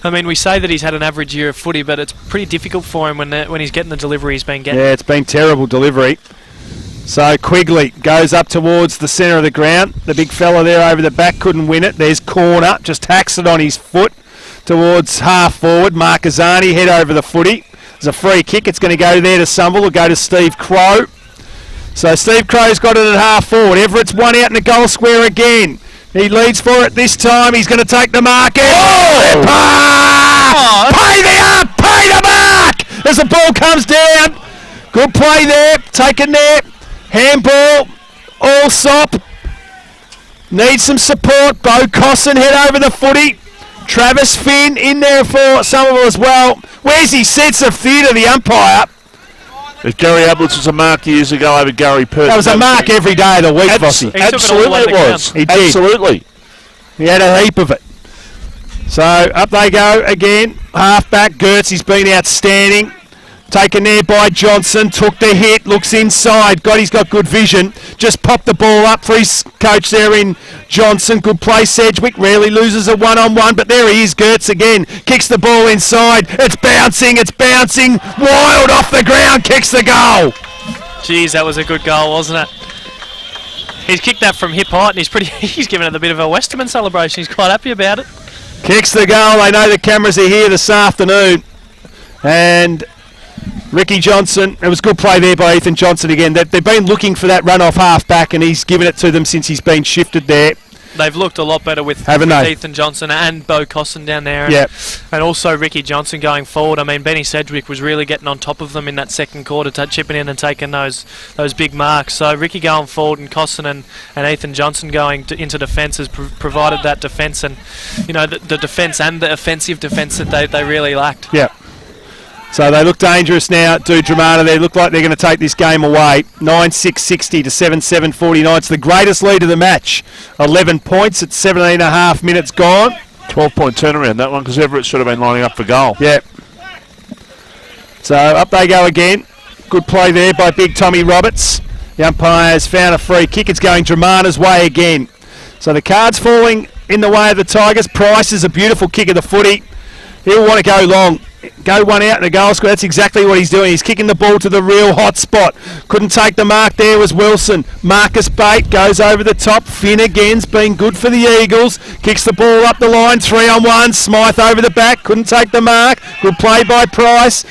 [SPEAKER 2] I mean, we say that he's had an average year of footy, but it's pretty difficult for him when he's getting the delivery he's been getting.
[SPEAKER 1] Yeah, it's been terrible delivery. So Quigley goes up towards the centre of the ground. The big fella there over the back couldn't win it. There's Corner, just hacks it on his foot towards half forward. Marquezani head over the footy. There's a free kick. It's going to go there to Somerville. It'll go to Steve Crow. So Steve Crow's got it at half forward. Everett's one out in the goal square again. He leads for it this time. He's going to take the mark. Pay the mark as the ball comes down. Good play there. Taken there. Handball, Allsop, needs some support. Bo Cosson head over the footy. Travis Finn in there for Somerville as well. Where's his sense of theatre, the umpire?
[SPEAKER 3] If Gary Ablett was a mark years ago over Gary Perth.
[SPEAKER 1] That was a mark every day of the week, Vossi.
[SPEAKER 3] Absolutely it was.
[SPEAKER 1] He did.
[SPEAKER 3] Absolutely.
[SPEAKER 1] He had a heap of it. So up they go again. Half-back Gertz, he's been outstanding. Taken there by Johnson, took the hit, looks inside. He's got good vision. Just popped the ball up for his coach there in Johnson. Good play, Sedgwick. Rarely loses a one-on-one, but there he is, Gertz again. Kicks the ball inside. It's bouncing. Wild off the ground, kicks the goal.
[SPEAKER 2] Jeez, that was a good goal, wasn't it? He's kicked that from hip height, and he's given it a bit of a Westerman celebration. He's quite happy about it.
[SPEAKER 1] Kicks the goal. They know the cameras are here this afternoon. And Ricky Johnson, it was good play there by Ethan Johnson again. They've been looking for that run off half back, and he's given it to them since he's been shifted there.
[SPEAKER 2] They've looked a lot better with Ethan Johnson and Bo Cosson down there. And also Ricky Johnson going forward. I mean, Benny Sedgwick was really getting on top of them in that second quarter, chipping in and taking those big marks. So Ricky going forward and Cosson and Ethan Johnson going into defence has provided that defence and, the defence and the offensive defence that they really lacked.
[SPEAKER 1] Yeah. So they look dangerous now, do Dramana. They look like they're going to take this game away. 9-6-60 to 7-7-49. It's the greatest lead of the match. 11 points at 17.5 minutes gone.
[SPEAKER 3] 12-point turnaround, that one, because Everett should have been lining up for goal.
[SPEAKER 1] Yeah. So up they go again. Good play there by big Tommy Roberts. The umpire has found a free kick. It's going Dramana's way again. So the card's falling in the way of the Tigers. Price is a beautiful kick of the footy. He'll want to go long. Go one out in the goal square. That's exactly what he's doing. He's kicking the ball to the real hot spot. Couldn't take the mark there was Wilson. Marcus Bate goes over the top. Finn again's been good for the Eagles. Kicks the ball up the line. 3-on-1. Smythe over the back. Couldn't take the mark. Good play by Price.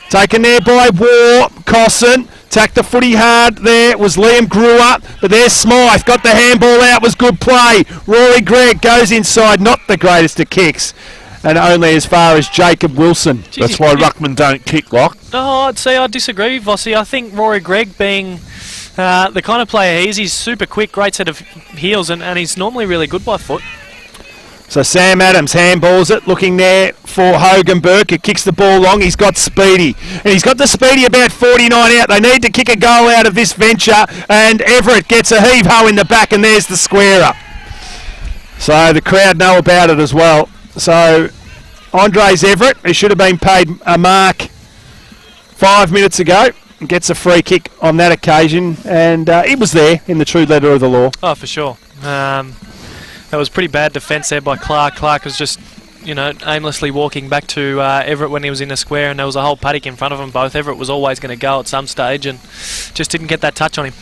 [SPEAKER 1] Taken there by War. Cosson. Tacked the footy hard there. It was Liam Brewer. But there's Smythe. Got the handball out. Was good play. Rory Gregg goes inside. Not the greatest of kicks. And only as far as Jacob Wilson.
[SPEAKER 3] That's why ruckmen don't kick, Lock.
[SPEAKER 2] Oh, I disagree, Vossi. I think Rory Gregg being the kind of player he is, he's super quick, great set of heels, and he's normally really good by foot.
[SPEAKER 1] So Sam Adams handballs it, looking there for Hogan Burke, who kicks the ball long. He's got Speedy. And he's got the Speedy about 49 out. They need to kick a goal out of this venture. And Everett gets a heave-ho in the back, and there's the squarer. So the crowd know about it as well. So Andres Everett, who should have been paid a mark 5 minutes ago, gets a free kick on that occasion, and it was there in the true letter of the law.
[SPEAKER 2] Oh, for sure. That was pretty bad defence there by Clark. Clark was just, aimlessly walking back to Everett when he was in the square, and there was a whole paddock in front of them both. Everett was always going to go at some stage and just didn't get that touch on him.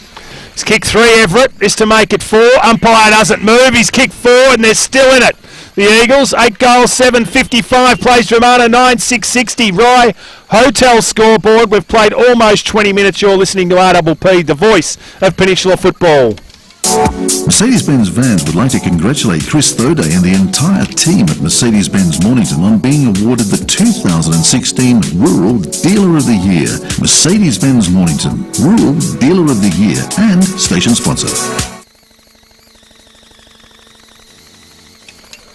[SPEAKER 1] He's kicked 3, Everett, is to make it 4. Umpire doesn't move. He's kicked 4, and they're still in it. The Eagles, 8 goals, 7.55, plays Dramana, 9.660. Rye Hotel scoreboard. We've played almost 20 minutes. You're listening to RPP, the voice of Peninsula football.
[SPEAKER 8] Mercedes-Benz Vans would like to congratulate Chris Thursday and the entire team at Mercedes-Benz Mornington on being awarded the 2016 Rural Dealer of the Year. Mercedes-Benz Mornington, Rural Dealer of the Year and station sponsor.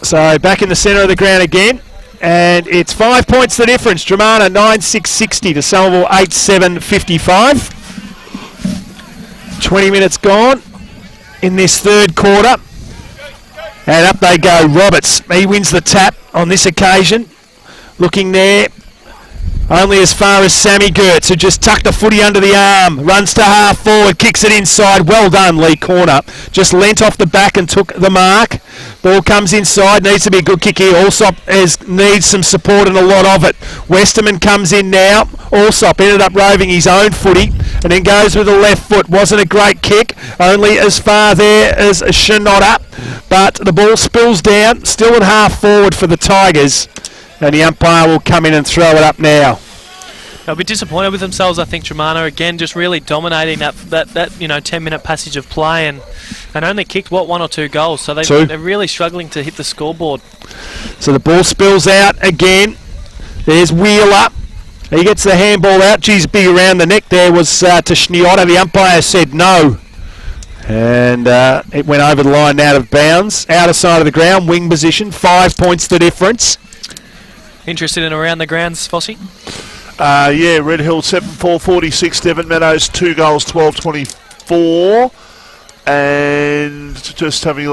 [SPEAKER 1] So back in the centre of the ground again, and it's 5 points the difference. Dramana 9.660 to Somerville 8.755. 20 minutes gone in this third quarter, and up they go. Roberts, he wins the tap on this occasion. Looking there, only as far as Sammy Gertz, who just tucked the footy under the arm, runs to half forward, kicks it inside. Well done, Lee Corner. Just leant off the back and took the mark. Ball comes inside, needs to be a good kick here. Allsop needs some support and a lot of it. Westerman comes in now. Allsop ended up roving his own footy and then goes with the left foot. Wasn't a great kick, only as far there as Shinoda, but the ball spills down, still at half forward for the Tigers. And the umpire will come in and throw it up now.
[SPEAKER 2] They'll be disappointed with themselves, I think. Dramana again, just really dominating that 10-minute passage of play, and only kicked 1 or 2 goals. So they're really struggling to hit the scoreboard.
[SPEAKER 1] So the ball spills out again. There's Wheeler. He gets the handball out. Geez, big around the neck there was to Schniota. The umpire said no. And it went over the line out of bounds. Outer side of the ground, wing position. 5 points the difference.
[SPEAKER 2] Interested in around the grounds, Fossey?
[SPEAKER 3] Yeah, Red Hill 7-4-46, Devon Meadows 2 goals, 12-24. And just having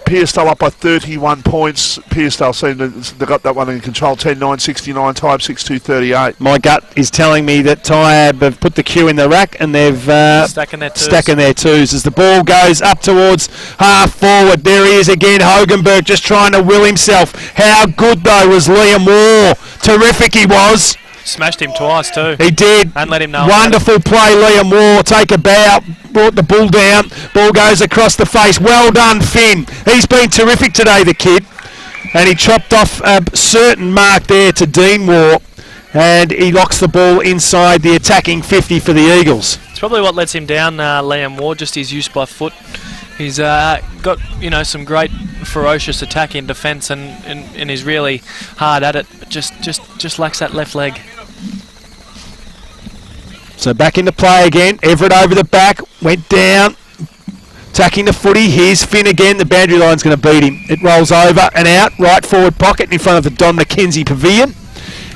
[SPEAKER 3] Pearsdale up by 31 points. Pearsdale seem to they got that one in control. 10-9-69, Tyab 6-2-38.
[SPEAKER 1] My gut is telling me that Tyab have put the cue in the rack and they've stacking their twos as the ball goes up towards half forward. There he is again, Hogenberg just trying to will himself. How good though was Liam Moore? Terrific he was.
[SPEAKER 2] Smashed him twice too.
[SPEAKER 1] He did.
[SPEAKER 2] And let him know.
[SPEAKER 1] Wonderful play, Liam Moore. Take a bow, brought the bull down. Ball goes across the face. Well done, Finn. He's been terrific today, the kid. And he chopped off a certain mark there to Dean Moore. And he locks the ball inside the attacking 50 for the Eagles.
[SPEAKER 2] It's probably what lets him down, Liam Moore, just his use by foot. He's got some great ferocious attack in defence and is really hard at it, but just lacks that left leg.
[SPEAKER 1] So back into play again. Everett over the back, went down, attacking the footy. Here's Finn again. The boundary line's going to beat him. It rolls over and out, right forward pocket in front of the Don McKenzie Pavilion.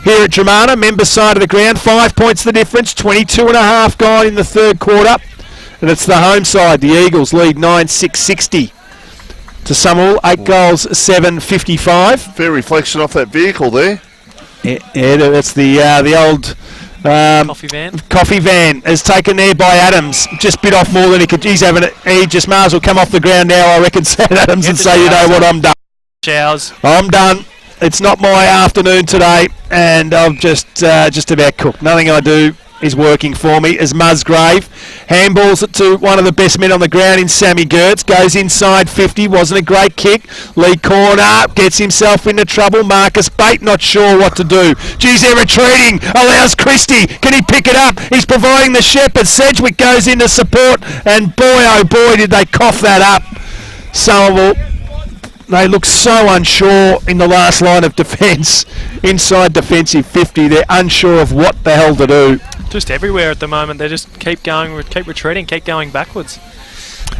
[SPEAKER 1] Here at Dramana, members side of the ground, 5 points the difference, 22.5 gone in the third quarter. And it's the home side. The Eagles lead 9-6-60 to Somerville. 8 goals, 7.55.
[SPEAKER 3] Fair reflection off that vehicle there.
[SPEAKER 1] Yeah, that's the old
[SPEAKER 2] Coffee van.
[SPEAKER 1] Coffee van is taken there by Adams. Just bit off more than he could. He's having it. He just might as well come off the ground now, I reckon, Sam Adams, and say, you know what, I'm done.
[SPEAKER 2] Showers.
[SPEAKER 1] I'm done. It's not my afternoon today, and I'm just about cooked. Nothing I do is working for me. As Musgrave handballs it to one of the best men on the ground in Sammy Gertz. Goes inside 50. Wasn't a great kick. Lee Corner gets himself into trouble. Marcus Bate not sure what to do. Geez, they're retreating. Allows Christie. Can he pick it up? He's providing the shepherd. Sedgwick goes into support, and boy oh boy did they cough that up. Somerville, they look so unsure in the last line of defence. Inside defensive 50, they're unsure of what the hell to do.
[SPEAKER 2] Just everywhere at the moment. They just keep going, keep retreating, keep going backwards.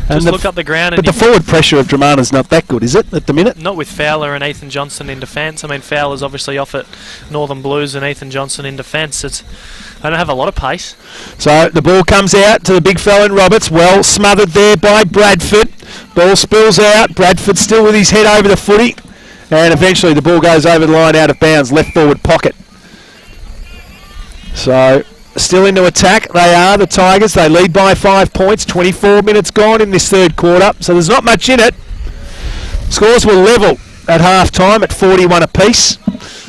[SPEAKER 1] And
[SPEAKER 2] Just look up the ground.
[SPEAKER 1] But the forward pressure of Dramana's not that good, is it, at the minute?
[SPEAKER 2] Not with Fowler and Ethan Johnson in defence. I mean, Fowler's obviously off at Northern Blues and Ethan Johnson in defence. They don't have a lot of pace.
[SPEAKER 1] So the ball comes out to the big fella in Roberts. Well smothered there by Bradford. Ball spills out. Bradford still with his head over the footy. And eventually the ball goes over the line out of bounds. Left forward pocket. So still into attack. They are the Tigers. They lead by 5 points. 24 minutes gone in this third quarter. So there's not much in it. Scores were level at half time at 41 apiece.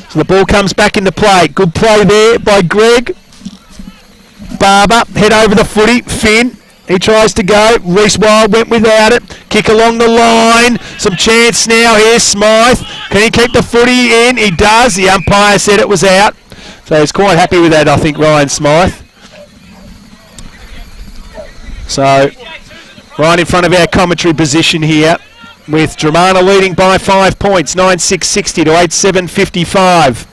[SPEAKER 1] So the ball comes back into play. Good play there by Greg. Barber, head over the footy. Finn, he tries to go. Reece Wild went without it. Kick along the line. Some chance now here. Smythe, can he keep the footy in? He does. The umpire said it was out. So he's quite happy with that, I think, Ryan Smythe. So, right in front of our commentary position here, with Dramana leading by 5 points, 9-6-60 to 8-7-55.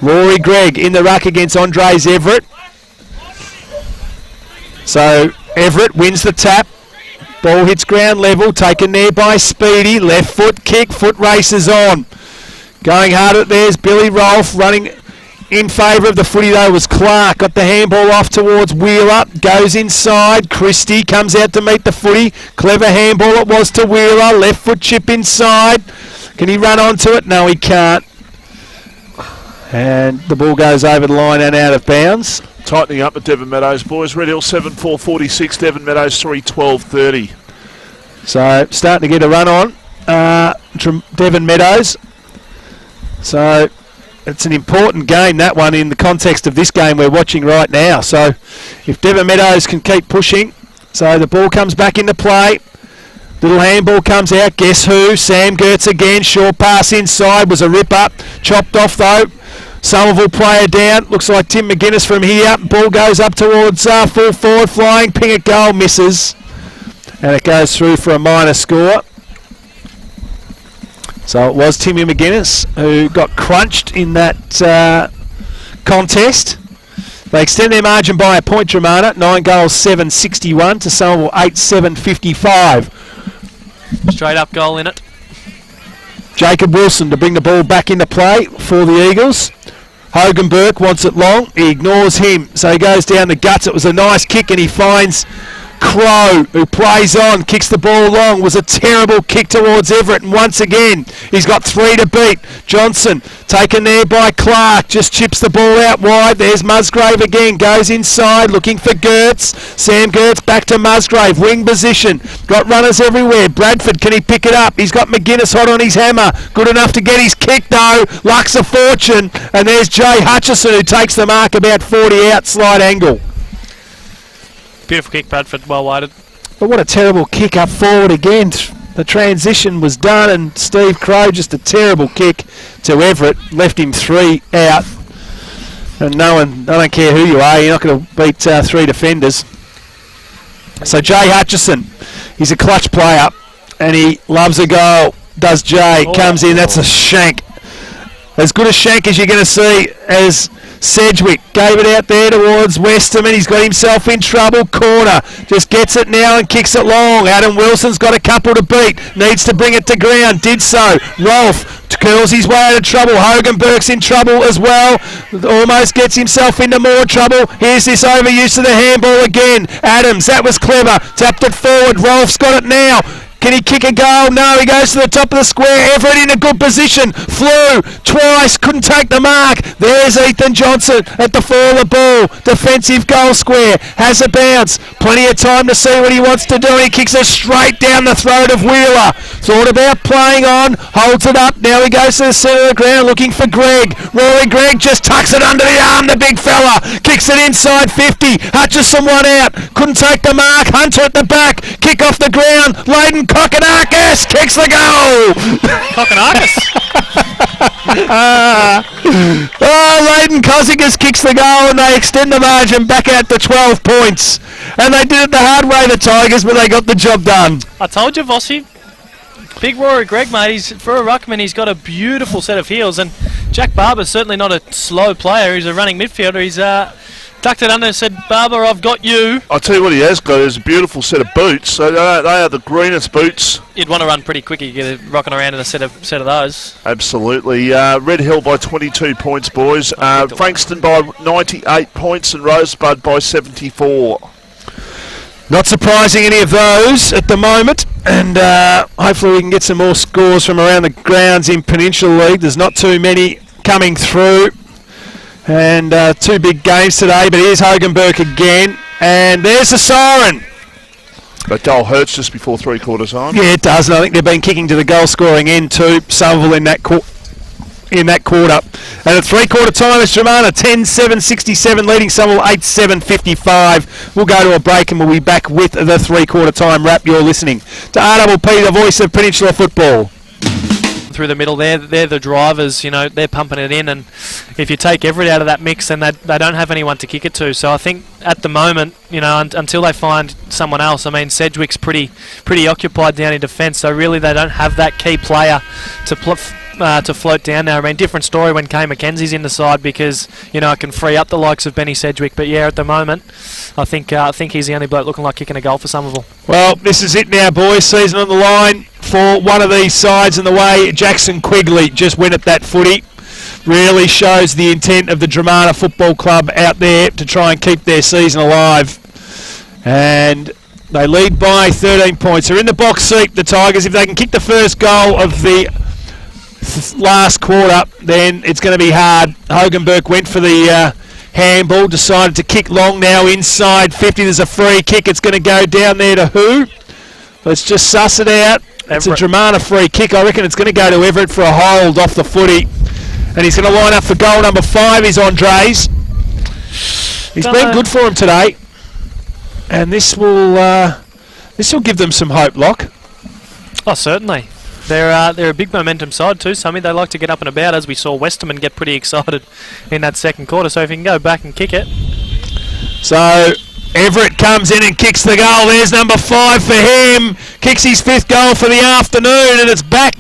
[SPEAKER 1] Rory Gregg in the ruck against Andres Everett. So, Everett wins the tap. Ball hits ground level, taken there by Speedy. Left foot kick, foot races on. Going hard at there's Billy Rolfe running in favour of the footy though was Clark. Got the handball off towards Wheeler. Goes inside. Christie comes out to meet the footy. Clever handball it was to Wheeler. Left foot chip inside. Can he run onto it? No, he can't. And the ball goes over the line and out of bounds.
[SPEAKER 3] Tightening up at Devon Meadows, boys. Red Hill 7-4-46, Devon Meadows 3-12-30.
[SPEAKER 1] So starting to get a run on Devon Meadows. So it's an important game, that one, in the context of this game we're watching right now. So if Devon Meadows can keep pushing. So the ball comes back into play. Little handball comes out. Guess who? Sam Gertz again. Short pass inside. Was a rip up. Chopped off though. Somerville player down. Looks like Tim McGuinness from here. Ball goes up towards full forward. Flying. Ping at goal. Misses. And it goes through for a minor score. So it was Timmy McGuinness who got crunched in that contest. They extend their margin by a point, Dramana. 9 goals, 7-61 to Somerville 8-7-55.
[SPEAKER 2] Straight up goal in it.
[SPEAKER 1] Jacob Wilson to bring the ball back into play for the Eagles. Hogan Burke wants it long. He ignores him, so he goes down the guts. It was a nice kick, and he finds Crow, who plays on, kicks the ball long. Was a terrible kick towards Everett, and once again he's got 3 to beat. Johnson taken there by Clark, just chips the ball out wide. There's Musgrave again, goes inside looking for Gertz. Sam Gertz back to Musgrave, wing position, got runners everywhere. Bradford, can he pick it up? He's got McGuinness hot on his hammer, good enough to get his kick though. Luck's a fortune, and there's Jay Hutchison who takes the mark about 40 out, slight angle.
[SPEAKER 2] Beautiful kick, Bradford, well weighted.
[SPEAKER 1] But what a terrible kick up forward again. The transition was done, and Steve Crow, just a terrible kick to Everett, left him 3 out. And no one, I don't care who you are, you're not going to beat 3 defenders. So Jay Hutchison, he's a clutch player, and he loves a goal. Does Jay, comes in, that's a shank. As good a shank as you're going to see as Sedgwick gave it out there towards Westerman. He's got himself in trouble. Corner just gets it now and kicks it long. Adam Wilson's got a couple to beat. Needs to bring it to ground. Did so. Rolfe curls his way out of trouble. Hogan Burke's in trouble as well. Almost gets himself into more trouble. Here's this overuse of the handball again. Adams, that was clever. Tapped it forward. Rolfe's got it now. Can he kick a goal? No, he goes to the top of the square. Everett in a good position. Flew twice, couldn't take the mark. There's Ethan Johnson at the fall of the ball. Defensive goal square. Has a bounce. Plenty of time to see what he wants to do. He kicks it straight down the throat of Wheeler. Thought about playing on. Holds it up. Now he goes to the centre of the ground looking for Greg. Rory Greg just tucks it under the arm, the big fella. Kicks it inside 50. Hutchison one out. Couldn't take the mark. Hunter at the back. Kick off the ground. Leighton Kokonakis kicks the goal.
[SPEAKER 2] Kokonakis.
[SPEAKER 1] Leighton Kokonakis kicks the goal and they extend the margin back out to 12 points. And they did it the hard way, the Tigers, but they got the job done.
[SPEAKER 2] I told you, Vossi. Big Rory Gregg, mate. For a ruckman, he's got a beautiful set of heels, and Jack Barber's certainly not a slow player. He's a running midfielder. He's tucked it under and said, Barber, I've got you.
[SPEAKER 3] I'll tell you what he has got is a beautiful set of boots. So they are the greenest boots.
[SPEAKER 2] You'd want to run pretty quick. You get it rocking around in a set of those.
[SPEAKER 3] Absolutely. Red Hill by 22 points, boys. Frankston by 98 points and Rosebud by 74.
[SPEAKER 1] Not surprising any of those at the moment, and hopefully we can get some more scores from around the grounds in Peninsula League. There's not too many coming through, and two big games today, but here's Hoganburg again, and there's the siren.
[SPEAKER 3] That goal hurts just before three-quarter time.
[SPEAKER 1] Yeah, it does, and I think they've been kicking to the goal-scoring end too, Somerville in that quarter. And at three-quarter time, it's Dramana 10-7-67, leading Somerville 8-7-55. We'll go to a break and we'll be back with the three-quarter time wrap. You're listening to RPP, the voice of Peninsula football.
[SPEAKER 2] Through the middle there, they're the drivers, they're pumping it in, and if you take Everett out of that mix, then they don't have anyone to kick it to. So I think at the moment, until they find someone else, I mean, Sedgwick's pretty occupied down in defence, so really they don't have that key player to float down there. I mean, different story when Kay McKenzie's in the side because, it can free up the likes of Benny Sedgwick. But yeah, at the moment, I think he's the only bloke looking like kicking a goal for Somerville.
[SPEAKER 1] Well, this is it now, boys. Season on the line for one of these sides, and the way Jackson Quigley just went at that footy really shows the intent of the Dramana Football Club out there to try and keep their season alive. And they lead by 13 points. They're in the box seat, the Tigers. If they can kick the first goal of the last quarter, then it's going to be hard. Hoganburg went for the handball, decided to kick long now inside 50. There's a free kick. It's going to go down there to who? Let's just suss it out. It's a Dramana free kick. I reckon it's going to go to Everett for a hold off the footy. And he's going to line up for goal number 5 is Andres. He's been good for him today. And this will give them some hope, Locke.
[SPEAKER 2] Oh, certainly. They're a big momentum side too, Sammy. They like to get up and about, as we saw Westerman get pretty excited in that second quarter. So if you can go back and kick it.
[SPEAKER 1] So Everett comes in and kicks the goal. There's number 5 for him. Kicks his 5th goal for the afternoon, and it's back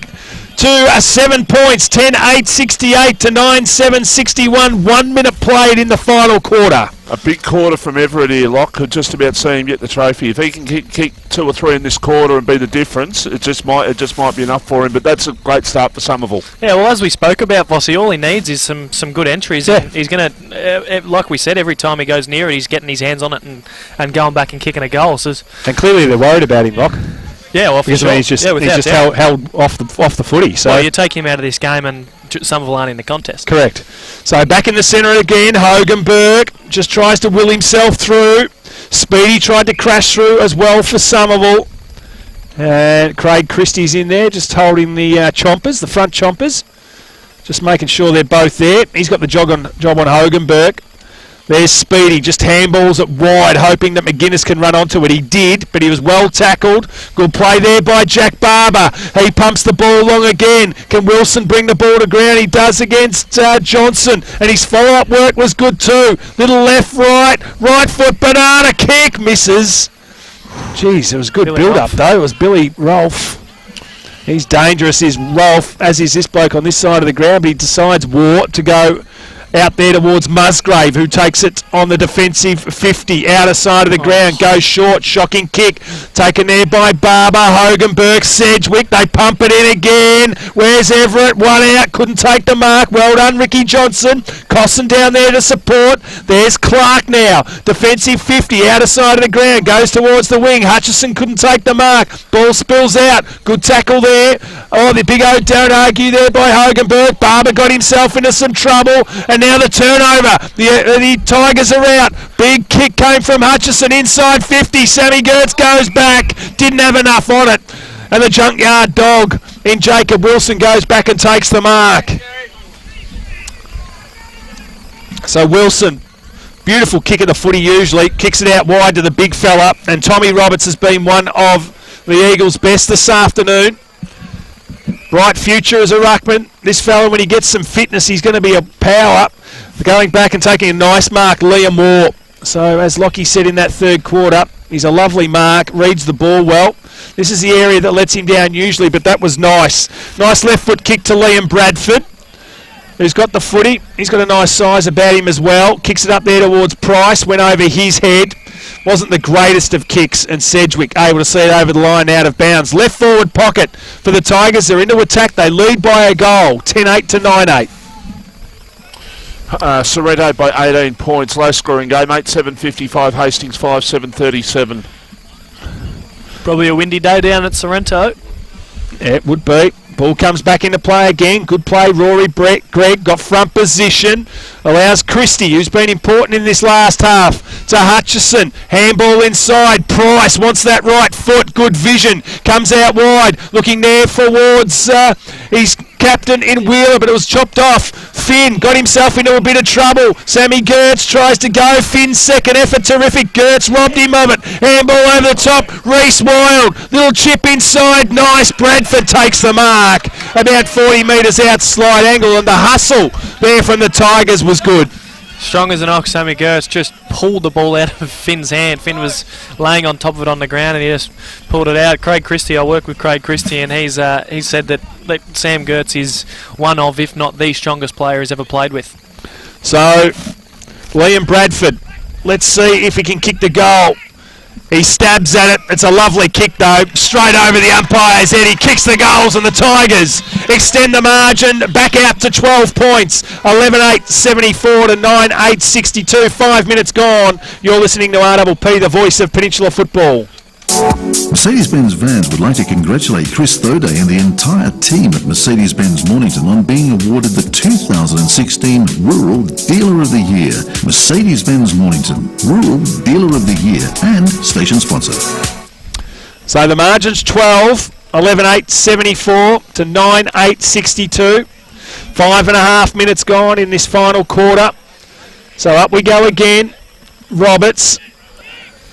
[SPEAKER 1] to 7 points. 10-8-68 to 9-7-61. 1 minute played in the final quarter.
[SPEAKER 3] A big quarter from Everett here, Locke. Could just about see him get the trophy. If he can kick 2 or 3 in this quarter and be the difference, it just might be enough for him. But that's a great start for Somerville.
[SPEAKER 2] Yeah, well, as we spoke about, Vossi, all he needs is some good entries.
[SPEAKER 1] Yeah.
[SPEAKER 2] And he's going to, like we said, every time he goes near it, he's getting his hands on it and going back and kicking a goal. So
[SPEAKER 1] and clearly they're worried about him, Locke.
[SPEAKER 2] Yeah, well, for
[SPEAKER 1] because
[SPEAKER 2] sure.
[SPEAKER 1] he's just held off the footy. So
[SPEAKER 2] well, you take him out of this game and Somerville aren't in the contest.
[SPEAKER 1] Correct. So back in the centre again, Hoganburg just tries to will himself through. Speedy tried to crash through as well for Somerville. And Craig Christie's in there, just holding the chompers, the front chompers. Just making sure they're both there. He's got the job on Hoganburg. There's Speedy, just handballs it wide, hoping that McGuinness can run onto it. He did, but he was well tackled. Good play there by Jack Barber. He pumps the ball long again. Can Wilson bring the ball to ground? He does against Johnson, and his follow-up work was good too. Little left, right foot, banana kick, misses. Jeez, it was good build-up though. It was Billy Rolfe. He's dangerous, is Rolfe, as is this bloke on this side of the ground, but he decides to go out there towards Musgrave, who takes it on the defensive 50, outer side of the ground, goes short, shocking kick, taken there by Barber, Hoganburg, Sedgwick, they pump it in again. Where's Everett? One out, couldn't take the mark. Well done, Ricky Johnson. Cosson down there to support. There's Clark now. Defensive 50 out of side of the ground. Goes towards the wing. Hutchison couldn't take the mark. Ball spills out. Good tackle there. Oh, the big O, don't argue there by Hogenberg. Barber got himself into some trouble. And now the turnover. The Tigers are out. Big kick came from Hutchison inside 50. Sammy Gertz goes back. Didn't have enough on it. And the junkyard dog in Jacob Wilson goes back and takes the mark. So Wilson, beautiful kick of the footy usually, kicks it out wide to the big fella, and Tommy Roberts has been one of the Eagles' best this afternoon. Bright future as a ruckman. This fella, when he gets some fitness, he's going to be a power. Going back and taking a nice mark, Liam Moore. So as Lockie said in that third quarter, he's a lovely mark, reads the ball well. This is the area that lets him down usually, but that was nice. Nice left foot kick to Liam Bradford, who's got the footy. He's got a nice size about him as well. Kicks it up there towards Price, went over his head. Wasn't the greatest of kicks, and Sedgwick able to see it over the line out of bounds. Left forward pocket for the Tigers. They're into attack. They lead by a goal, 10-8 to 9-8.
[SPEAKER 3] Sorrento by 18 points. Low scoring game, 8-7-55. Hastings 5-7-37.
[SPEAKER 2] Probably a windy day down at Sorrento.
[SPEAKER 1] It would be. Ball comes back into play again. Good play, Rory Gregg got front position. Allows Christie, who's been important in this last half, to Hutchison. Handball inside. Price wants that right foot. Good vision. Comes out wide. Looking there towards his captain in Wheeler, but it was chopped off. Finn got himself into a bit of trouble. Sammy Gertz tries to go. Finn's second effort, terrific. Gertz robbed him of it. Handball over the top. Reece Wild. Little chip inside. Nice. Bradford takes the mark. About 40 metres out, slide angle, and the hustle there from the Tigers was good.
[SPEAKER 2] Strong as an ox, Sammy Gertz just pulled the ball out of Finn's hand. Finn was laying on top of it on the ground and he just pulled it out. Craig Christie, I work with Craig Christie, and he said that Sam Gertz is one of, if not the strongest player he's ever played with.
[SPEAKER 1] So, Liam Bradford, let's see if he can kick the goal. He stabs at it. It's a lovely kick though. Straight over the umpire's head. He kicks the goals and the Tigers extend the margin back out to 12 points. 11-8-74 to 9-8-62. 5 minutes gone. You're listening to RPP, the voice of Peninsula football.
[SPEAKER 8] Mercedes-Benz Vans would like to congratulate Chris Thoday and the entire team at Mercedes-Benz Mornington on being awarded the 2016 Rural Dealer of the Year. Mercedes-Benz Mornington, Rural Dealer of the Year and station sponsor.
[SPEAKER 1] So the margin's 12, 11-8-74 to 9-8-62. 5.5 minutes gone in this final quarter. So up we go again. Roberts.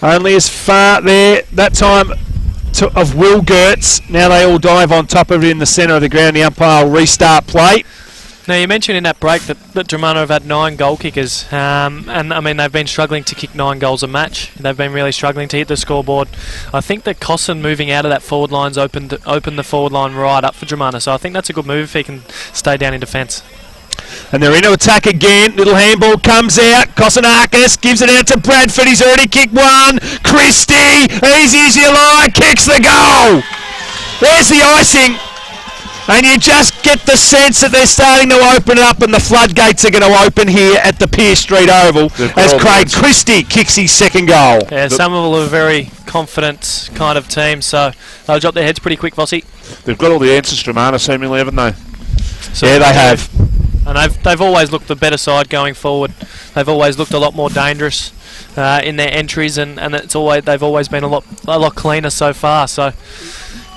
[SPEAKER 1] Only as far there, that time of Will Gertz. Now they all dive on top of it in the centre of the ground. The umpire will restart play.
[SPEAKER 2] Now, you mentioned in that break that Dramana have had 9 goal kickers, and I mean they've been struggling to kick 9 goals a match. They've been really struggling to hit the scoreboard. I think that Cosson moving out of that forward line's opened the forward line right up for Dramana, so I think that's a good move if he can stay down in defence.
[SPEAKER 1] And they're into attack again. Little handball comes out. Kosanakis gives it out to Bradford. He's already kicked one. Christie, easy as you like, kicks the goal. There's the icing. And you just get the sense that they're starting to open it up, and the floodgates are going to open here at the Pearce Street Oval as Craig Christie kicks his second goal.
[SPEAKER 2] Yeah, Somerville are a very confident kind of team, so they'll drop their heads pretty quick, Vossi.
[SPEAKER 3] They've got all the answers, Dramana, seemingly, haven't they?
[SPEAKER 2] So
[SPEAKER 1] yeah, they have.
[SPEAKER 2] And they've always looked the better side going forward. They've always looked a lot more dangerous in their entries, and they've always been a lot cleaner so far. So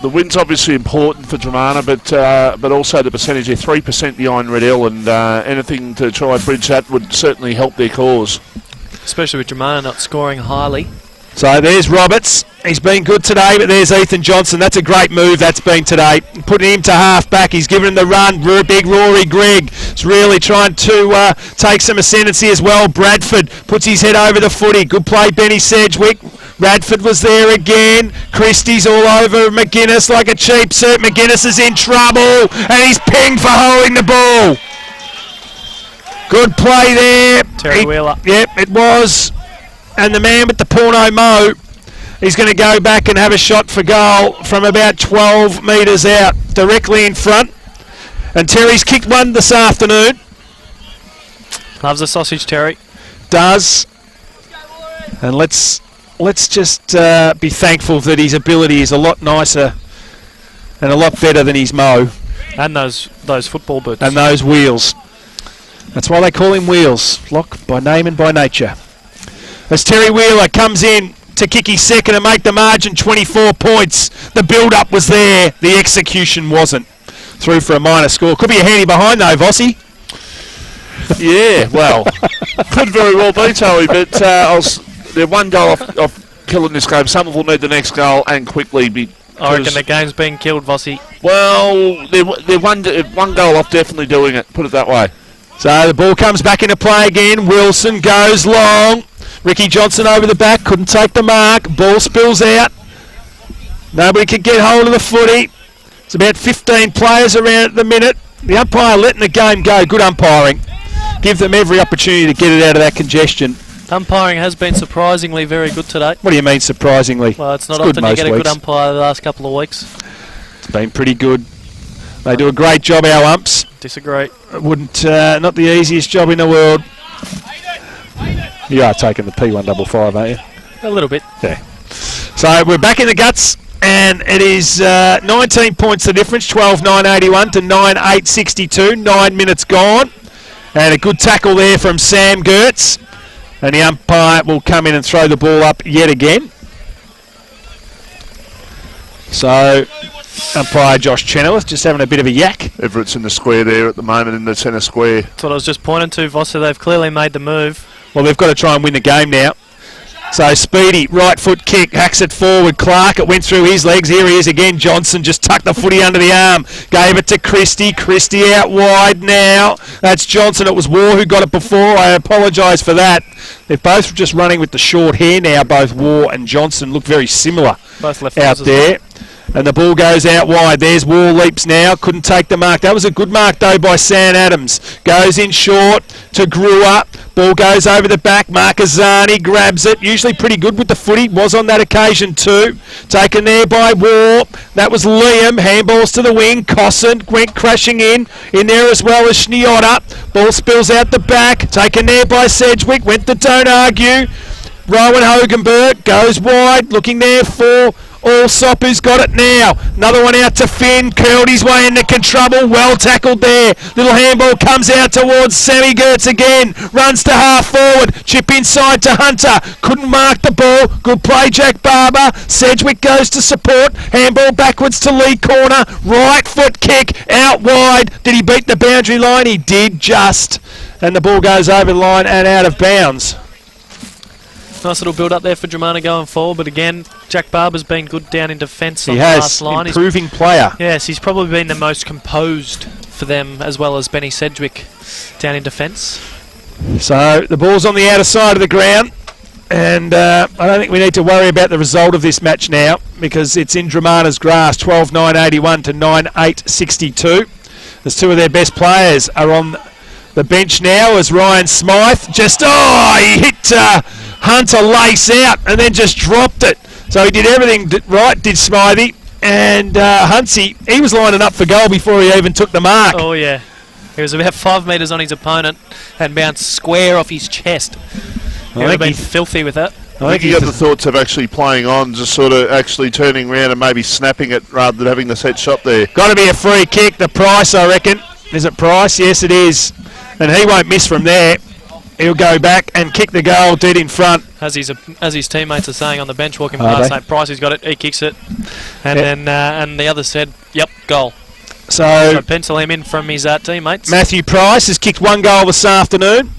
[SPEAKER 3] the win's obviously important for Dramana, but also the percentage. They're 3% behind Red Hill, and anything to try and bridge that would certainly help their cause.
[SPEAKER 2] Especially with Dramana not scoring highly.
[SPEAKER 1] So there's Roberts. He's been good today, but there's Ethan Johnson. That's a great move that's been today. Putting him to half back. He's given him the run. Big Rory Gregg is really trying to take some ascendancy as well. Bradford puts his head over the footy. Good play, Benny Sedgwick. Radford was there again. Christie's all over McGuinness like a cheap suit. McGuinness is in trouble, and he's pinged for holding the ball. Good play there.
[SPEAKER 2] Terry Wheeler.
[SPEAKER 1] Yep, it was. And the man with the porno mo, he's going to go back and have a shot for goal from about 12 metres out, directly in front. And Terry's kicked one this afternoon.
[SPEAKER 2] Loves a sausage, Terry.
[SPEAKER 1] Does. And let's just be thankful that his ability is a lot nicer and a lot better than his mo.
[SPEAKER 2] And those football boots.
[SPEAKER 1] And those wheels. That's why they call him Wheels. Lock by name and by nature. As Terry Wheeler comes in to kick his second and make the margin 24 points. The build-up was there. The execution wasn't. Through for a minor score. Could be a handy behind though, Vossi.
[SPEAKER 3] Yeah, well, could very well be, Toey, but they're one goal off killing this game. Somerville need the next goal and quickly be.
[SPEAKER 2] I reckon the game's being killed, Vossi.
[SPEAKER 3] Well, they're one goal off definitely doing it, put it that way.
[SPEAKER 1] So the ball comes back into play again. Wilson goes long. Ricky Johnson over the back, couldn't take the mark. Ball spills out. Nobody could get hold of the footy. It's about 15 players around at the minute. The umpire letting the game go. Good umpiring. Give them every opportunity to get it out of that congestion.
[SPEAKER 2] Umpiring has been surprisingly very good today.
[SPEAKER 1] What do you mean surprisingly?
[SPEAKER 2] Well, it's not often you get a good umpire the last couple of weeks.
[SPEAKER 1] It's been pretty good. They do a great job, our umps.
[SPEAKER 2] Disagree.
[SPEAKER 1] Wouldn't, not the easiest job in the world. You are taking the P155, aren't you?
[SPEAKER 2] A little bit.
[SPEAKER 1] Yeah. So we're back in the guts. And it is 19 points the difference, 12-9-81 to 9-8-62. 9 minutes gone. And a good tackle there from Sam Gertz. And the umpire will come in and throw the ball up yet again. So, umpire Josh Chenoweth just having a bit of a yak.
[SPEAKER 3] Everett's in the square there at the moment, in the centre square.
[SPEAKER 2] That's what I was just pointing to, Vossi. They've clearly made the move.
[SPEAKER 1] Well, they've got to try and win the game now. So Speedy, right foot kick, hacks it forward. Clark, it went through his legs. Here he is again. Johnson just tucked the footy under the arm. Gave it to Christie. Christie out wide now. That's Johnson. It was War who got it before. I apologise for that. They're both just running with the short hair now. Both War and Johnson look very similar
[SPEAKER 2] Both left
[SPEAKER 1] out there. And the ball goes out wide. There's War leaps now. Couldn't take the mark. That was a good mark, though, by Sam Adams. Goes in short to Brewer. Ball goes over the back. Marquezani grabs it. Usually pretty good with the footy. Was on that occasion, too. Taken there by War. That was Liam. Handballs to the wing. Cosson went crashing in. In there as well as Schniota. Ball spills out the back. Taken there by Sedgwick. Went to Don't Argue. Rowan Hogenberg goes wide. Looking there for Allsop, who's got it now. Another one out to Finn. Curled his way into trouble. Well tackled there. Little handball comes out towards Sammy Gertz again. Runs to half forward. Chip inside to Hunter. Couldn't mark the ball. Good play, Jack Barber. Sedgwick goes to support. Handball backwards to Lee corner. Right foot kick out wide. Did he beat the boundary line? He did just. And the ball goes over the line and out of bounds.
[SPEAKER 2] Nice little build up there for Dramana going forward, but again, Jack Barber's been good down in defence on
[SPEAKER 1] He
[SPEAKER 2] the
[SPEAKER 1] has,
[SPEAKER 2] last line.
[SPEAKER 1] improving player.
[SPEAKER 2] Yes, he's probably been the most composed for them, as well as Benny Sedgwick down in defence.
[SPEAKER 1] So the ball's on the outer side of the ground, and I don't think we need to worry about the result of this match now, because it's in Dramana's grass, 12-9-81 to 9-8-62. As two of their best players are on the bench now, as Ryan Smythe just, he hit Hunter lace out and then just dropped it. So he did everything right, did Smythe. And Huntsy, he was lining up for goal before he even took the mark.
[SPEAKER 2] Oh, yeah. He was about 5 metres on his opponent and bounced square off his chest. He would have been filthy with that.
[SPEAKER 3] I think he got the thoughts of actually playing on, just sort of actually turning around and maybe snapping it rather than having the set shot there.
[SPEAKER 1] Got to be a free kick. The Price, I reckon. Is it Price? Yes, it is. And he won't miss from there. He'll go back and kick the goal dead in front.
[SPEAKER 2] As his teammates are saying on the bench walking past, saying, Price, he's got it, he kicks it. And then and the other said, yep, goal. So pencil him in from his teammates.
[SPEAKER 1] Matthew Price has kicked 1 goal this afternoon.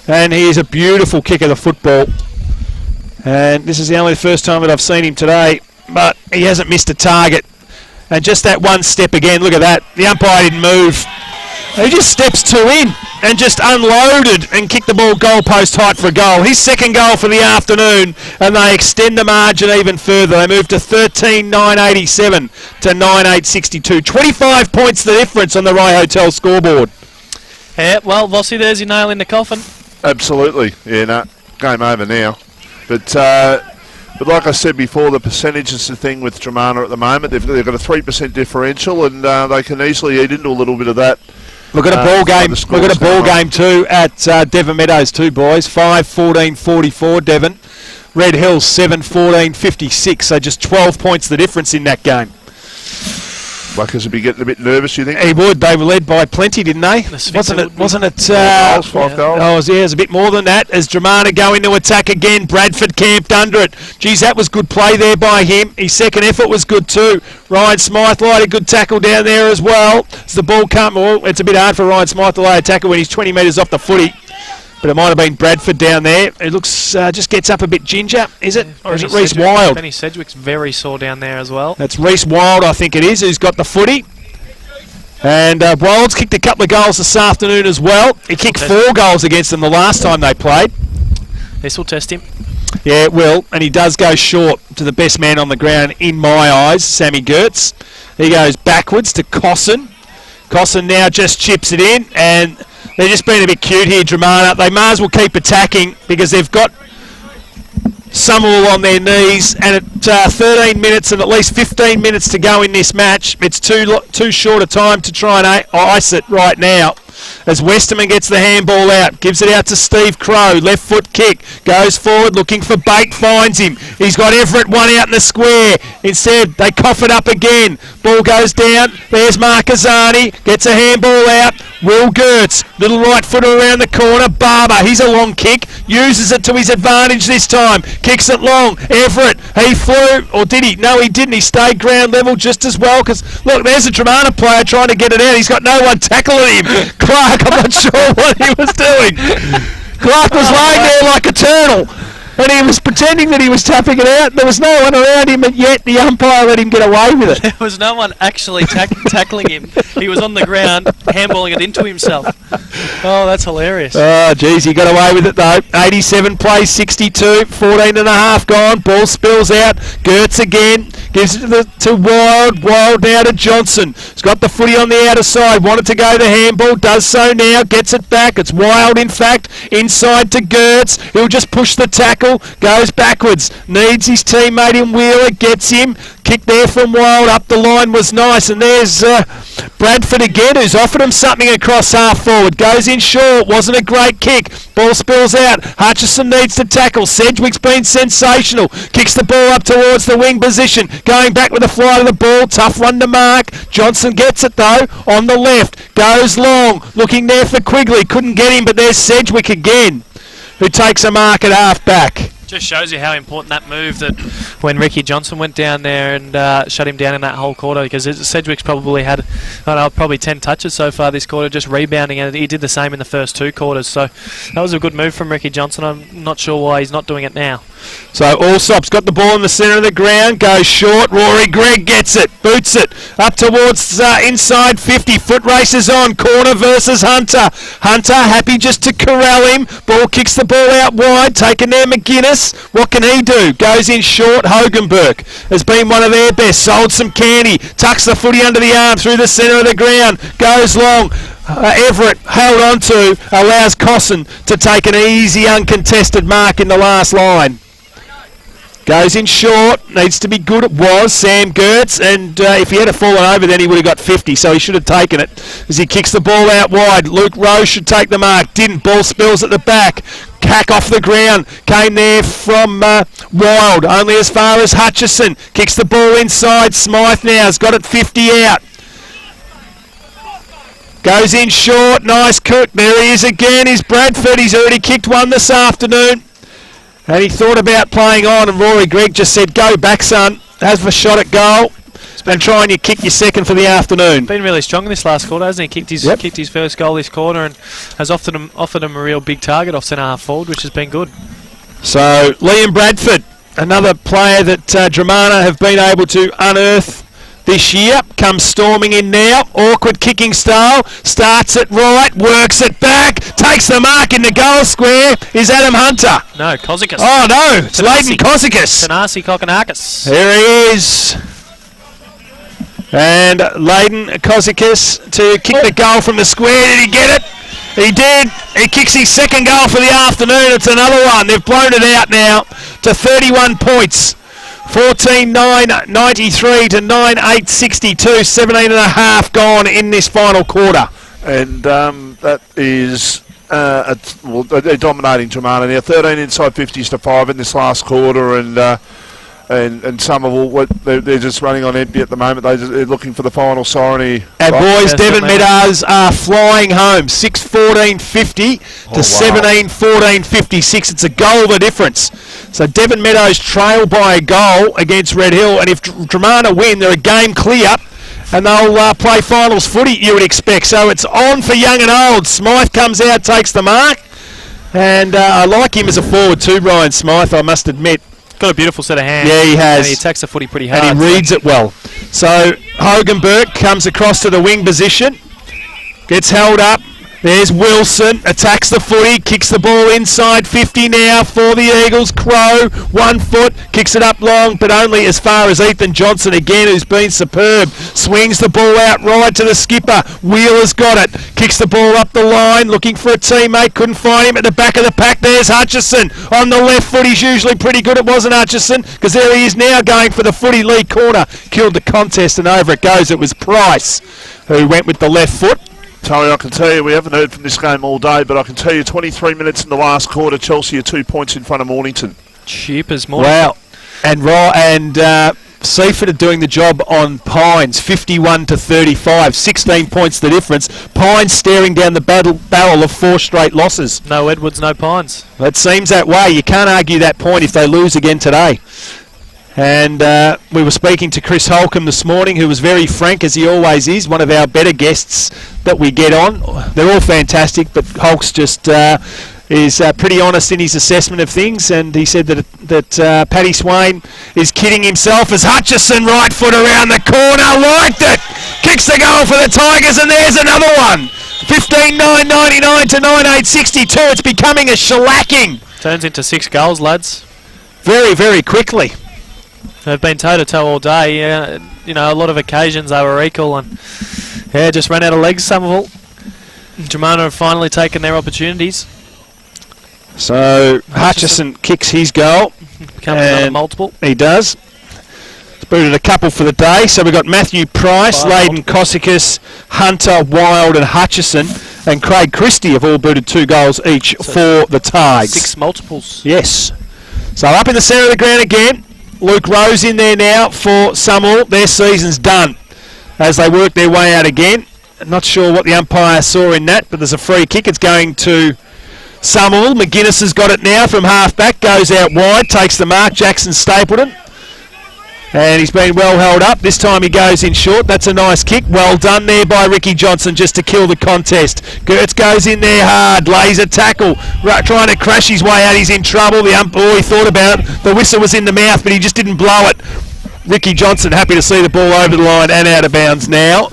[SPEAKER 1] And he is a beautiful kick of the football. And this is the only first time that I've seen him today. But he hasn't missed a target. And just that one step again, look at that. The umpire didn't move. He just steps 2 in and just unloaded and kicked the ball goalpost height for a goal. His second goal for the afternoon, and they extend the margin even further. They move to 13-9-87 to 9-8-62. 25 points the difference on the Rai Hotel scoreboard.
[SPEAKER 2] Yeah, well, Vossi, there's your nail in the coffin.
[SPEAKER 3] Absolutely. Yeah, no, game over now. But like I said before, the percentage is the thing with Dramana at the moment. They've got a 3% differential, and they can easily eat into a little bit of that
[SPEAKER 1] We've got a ball game.
[SPEAKER 3] the
[SPEAKER 1] We've got a
[SPEAKER 3] scores
[SPEAKER 1] ball game too at Devon Meadows too, boys. 5-14-44 Devon. Red Hills 7-14-56. So just 12 points the difference in that game.
[SPEAKER 3] Buckers would be getting a bit nervous, you think?
[SPEAKER 1] He would. They were led by plenty, didn't they?
[SPEAKER 2] Swiffer would be.
[SPEAKER 1] Wasn't it?
[SPEAKER 3] Five goals.
[SPEAKER 1] Oh, it was a bit more than that. As Dramana go into attack again, Bradford camped under it. Geez, that was good play there by him. His second effort was good too. Ryan Smythe laid a good tackle down there as well. As the ball come, well, it's a bit hard for Ryan Smythe to lay a tackle when he's 20 metres off the footy. But it might have been Bradford down there. It looks just gets up a bit ginger, is it? Or is it Reece Wild?
[SPEAKER 2] Benny Sedgwick's very sore down there as well.
[SPEAKER 1] That's Reece Wild, I think it is, who's got the footy. And Wild's kicked a couple of goals this afternoon as well. He kicked 4 goals against them the last time they played.
[SPEAKER 2] This will test him.
[SPEAKER 1] Yeah, it will. And he does go short to the best man on the ground in my eyes, Sammy Gertz. He goes backwards to Cosson. Cosson now just chips it in, and they're just being a bit cute here, Dramana. They may as well keep attacking because they've got Somerville on their knees, and at 13 minutes and at least 15 minutes to go in this match, it's too short a time to try and ice it right now. As Westerman gets the handball out, gives it out to Steve Crow, left foot kick, goes forward looking for bait, finds him. He's got Everett one out in the square. Instead, they cough it up again. Ball goes down, there's Marcazzani, gets a handball out. Will Gertz, little right footer around the corner. Barber, he's a long kick, uses it to his advantage this time. Kicks it long. Everett, he flew, or did he? No, he didn't. He stayed ground level just as well. Because look, there's a Dramana player trying to get it out. He's got no one tackling him. Clark, I'm not sure what he was doing. Clark was laying there like a turtle, and he was pretending that he was tapping it out. There was no one around him, and yet the umpire let him get away with it.
[SPEAKER 2] There was no one actually tackling him. He was on the ground, handballing it into himself. Oh, that's hilarious.
[SPEAKER 1] Oh, geez, he got away with it though. 87 plays, 62, 14 and a half gone. Ball spills out. Gertz again. Gives it to Wild. Wild now to Johnson. He's got the footy on the outer side. Wanted to go the handball. Does so now. Gets it back. It's Wild, in fact. Inside to Gertz. He'll just push the tackle. Goes backwards. Needs his teammate in Wheeler. Gets him. Kick there from Wild. Up the line was nice. And there's Bradford again, who's offered him something across half forward. Goes in short. Wasn't a great kick. Ball spills out. Hutchison needs to tackle. Sedgwick's been sensational. Kicks the ball up towards the wing position. Going back with a fly to the ball. Tough one to mark. Johnson gets it though. On the left. Goes long. Looking there for Quigley. Couldn't get him, but there's Sedgwick again, who takes a mark at half back.
[SPEAKER 2] Just shows you how important that move that when Ricky Johnson went down there and shut him down in that whole quarter, because Sedgwick's probably had probably 10 touches so far this quarter, just rebounding, and he did the same in the first 2 quarters. So that was a good move from Ricky Johnson. I'm not sure why he's not doing it now.
[SPEAKER 1] So Allsop's got the ball in the centre of the ground, goes short. Rory Gregg gets it, boots it up towards inside 50. Foot races on, corner versus Hunter. Hunter happy just to corral him. Ball kicks the ball out wide, taken there McGuinness. What can he do? Goes in short. Hoganberg has been one of their best. Sold some candy. Tucks the footy under the arm through the centre of the ground. Goes long. Everett held on to, allows Cosson to take an easy uncontested mark in the last line. Goes in short, needs to be good. It was Sam Gertz, and if he had fallen over, then he would have got 50, so he should have taken it as he kicks the ball out wide. Luke Rowe should take the mark. Didn't. Ball spills at the back. Hack off the ground. Came there from Wild, only as far as Hutchison. Kicks the ball inside. Smythe now has got it 50 out. Goes in short. Nice cook. There he is again. He's Bradford. He's already kicked one this afternoon. And he thought about playing on, and Rory Gregg just said, go back, son. Have a shot at goal. And try and you kick your second for the afternoon.
[SPEAKER 2] Been really strong in this last quarter, hasn't he? Kicked his first goal this quarter and has offered him a real big target off centre half forward, which has been good.
[SPEAKER 1] So Liam Bradford, another player that Dramana have been able to unearth this year, comes storming in now. Awkward kicking style. Starts it right, works it back, takes the mark in the goal square. Is Adam Hunter?
[SPEAKER 2] No, Kozikis.
[SPEAKER 1] Oh no, it's Leighton Kozikis.
[SPEAKER 2] Tanasi Kokonakis.
[SPEAKER 1] There he is. And Leighton Kozikis to kick the goal from the square. Did he get it? He did. He kicks his second goal for the afternoon. It's another one. They've blown it out now to 31 points. 14-9-93 to 9-8-62. 17 and a half gone in this final quarter.
[SPEAKER 3] And that is... they're dominating Germana now. 13 inside 50s to 5 in this last quarter, and Somerville, they're just running on empty at the moment. They're looking for the final siren here.
[SPEAKER 1] And boys, Devon Meadows are flying home, 6:14.50 to 17:14.56. It's a goal the difference. So Devon Meadows trail by a goal against Red Hill, and if Germana win, they're a game clear. And they'll play finals footy, you would expect. So it's on for young and old. Smythe comes out, takes the mark. And I like him as a forward too, Ryan Smythe, I must admit.
[SPEAKER 2] Got a beautiful set of hands.
[SPEAKER 1] Yeah, he has.
[SPEAKER 2] And he attacks the footy pretty hard.
[SPEAKER 1] And he reads it well. So Hogan Burke comes across to the wing position. Gets held up. There's Wilson, attacks the footy, kicks the ball inside 50 now for the Eagles. Crow, 1 foot, kicks it up long, but only as far as Ethan Johnson again, who's been superb. Swings the ball out right to the skipper. Wheeler's got it. Kicks the ball up the line, looking for a teammate. Couldn't find him at the back of the pack. There's Hutchison on the left foot. He's usually pretty good. It wasn't Hutchison, because there he is now going for the footy. Lee Corner killed the contest, and over it goes. It was Price who went with the left foot.
[SPEAKER 3] Tony, I can tell you, we haven't heard from this game all day, but I can tell you 23 minutes in the last quarter, Chelsea are 2 points in front of Mornington.
[SPEAKER 2] Cheap as Mornington.
[SPEAKER 1] Wow. And Seaford are doing the job on Pines, 51 to 35, 16 points the difference. Pines staring down the barrel of 4 straight losses.
[SPEAKER 2] No Edwards, no Pines.
[SPEAKER 1] Well, it seems that way. You can't argue that point if they lose again today. And we were speaking to Chris Holcomb this morning, who was very frank, as he always is, one of our better guests that we get on. They're all fantastic, but Holk's just is pretty honest in his assessment of things, and he said that Paddy Swain is kidding himself as Hutchison, right foot around the corner, liked it! Kicks the goal for the Tigers, and there's another one! 15-9.99 to 9.8.62. It's becoming a shellacking.
[SPEAKER 2] Turns into 6 goals, lads.
[SPEAKER 1] Very, very quickly.
[SPEAKER 2] They've been toe-to-toe all day. You know, a lot of occasions they were equal, and just ran out of legs, Somerville. Germana have finally taken their opportunities.
[SPEAKER 1] So Hutchison kicks his goal.
[SPEAKER 2] Becomes another multiple.
[SPEAKER 1] He does. It's booted a couple for the day. So we've got Matthew Price, Leighton Cossicus, Hunter, Wild and Hutchison, and Craig Christie have all booted 2 goals each for the Tigers.
[SPEAKER 2] 6 multiples.
[SPEAKER 1] Yes. So up in the centre of the ground again. Luke Rose in there now for Somerville. Their season's done as they work their way out again. Not sure what the umpire saw in that, but there's a free kick. It's going to Somerville. McGuinness has got it now from half-back. Goes out wide, takes the mark. Jackson Stapleton. And he's been well held up. This time he goes in short. That's a nice kick. Well done there by Ricky Johnson just to kill the contest. Gertz goes in there hard. Lays a tackle. Trying to crash his way out. He's in trouble. The umpire, he thought about it. The whistle was in the mouth, but he just didn't blow it. Ricky Johnson happy to see the ball over the line and out of bounds now.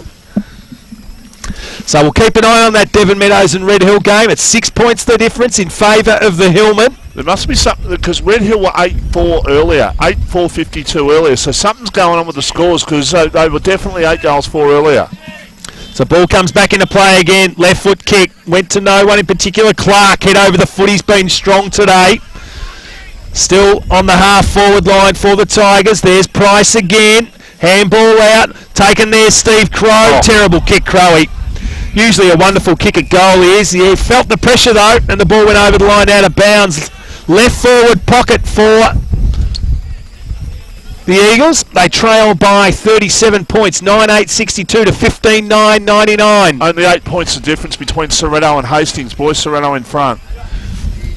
[SPEAKER 1] So we'll keep an eye on that Devon Meadows and Red Hill game. It's 6 points the difference in favour of the Hillmen.
[SPEAKER 3] There must be something, because Red Hill were 8-4 earlier, 8-4-52 earlier, so something's going on with the scores, because they were definitely 8 goals for earlier.
[SPEAKER 1] So ball comes back into play again, left foot kick, went to no one in particular. Clark head over the foot, he's been strong today. Still on the half forward line for the Tigers. There's Price again, handball out, taken there Steve Crow. Terrible kick, Crowe. Usually a wonderful kick at goal he is. He felt the pressure though, and the ball went over the line out of bounds. Left forward pocket for the Eagles. They trail by 37 points, 9.862 to 15.999.
[SPEAKER 3] Only 8 points the difference between Sereno and Hastings. Boys, Sereno in front.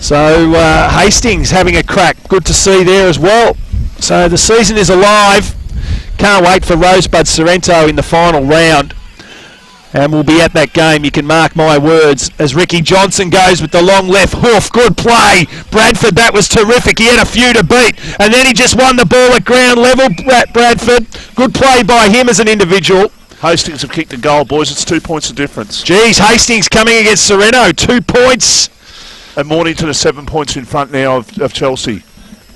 [SPEAKER 1] So Hastings having a crack. Good to see there as well. So the season is alive. Can't wait for Rosebud Sorrento in the final round. And we'll be at that game, you can mark my words, as Ricky Johnson goes with the long left hoof. Good play. Bradford, that was terrific. He had a few to beat. And then he just won the ball at ground level, Bradford. Good play by him as an individual.
[SPEAKER 3] Hastings have kicked a goal, boys. It's 2 points of difference.
[SPEAKER 1] Geez, Hastings coming against Sereno. 2 points.
[SPEAKER 3] And Mornington are 7 points in front now of Chelsea.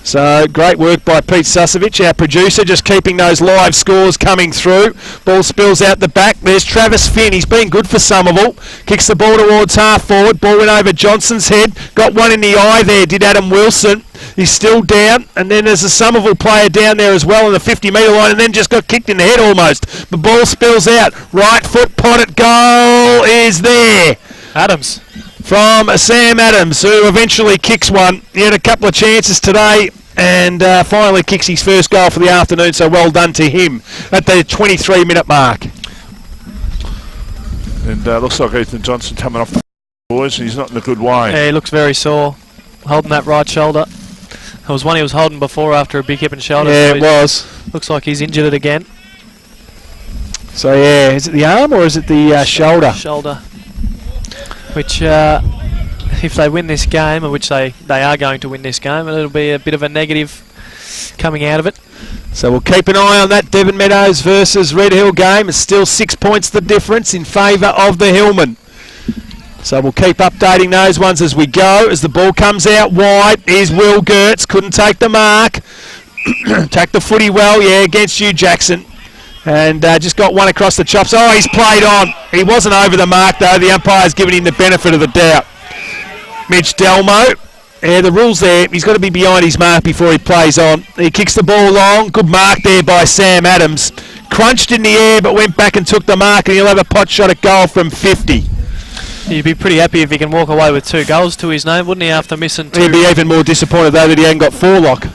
[SPEAKER 1] So great work by Pete Susevich, our producer, just keeping those live scores coming through. Ball spills out the back. There's Travis Finn. He's been good for Somerville. Kicks the ball towards half forward. Ball went over Johnson's head. Got one in the eye there, did Adam Wilson. He's still down. And then there's a Somerville player down there as well on the 50-metre line, and then just got kicked in the head almost. The ball spills out. Right foot potted. Goal is there.
[SPEAKER 2] Adams.
[SPEAKER 1] From Sam Adams, who eventually kicks one. He had a couple of chances today and finally kicks his first goal for the afternoon, so well done to him at the 23-minute mark.
[SPEAKER 3] And looks like Ethan Johnson coming off the boys, and he's not in a good way.
[SPEAKER 2] Yeah, he looks very sore, holding that right shoulder. There was one he was holding before after a big hip and shoulder.
[SPEAKER 1] Yeah,
[SPEAKER 2] so
[SPEAKER 1] it was.
[SPEAKER 2] Looks like he's injured it again.
[SPEAKER 1] So, yeah, is it the arm or is it the shoulder?
[SPEAKER 2] Shoulder. Which, if they win this game, or which they are going to win this game, it'll be a bit of a negative coming out of it.
[SPEAKER 1] So we'll keep an eye on that Devon Meadows versus Red Hill game. It's still 6 points the difference in favour of the Hillmen. So we'll keep updating those ones as we go. As the ball comes out wide, here's Will Gertz. Couldn't take the mark. Attacked the footy well, yeah, against you, Jackson. And just got one across the chops. Oh, he's played on. He wasn't over the mark, though. The umpire's given him the benefit of the doubt. Mitch Delmo. Yeah, the rules there. He's got to be behind his mark before he plays on. He kicks the ball long. Good mark there by Sam Adams. Crunched in the air, but went back and took the mark, and he'll have a pot shot at goal from 50.
[SPEAKER 2] He'd be pretty happy if he can walk away with 2 goals to his name, wouldn't he, after missing 2?
[SPEAKER 1] He'd be even more disappointed, though, that he hadn't got 4 lock.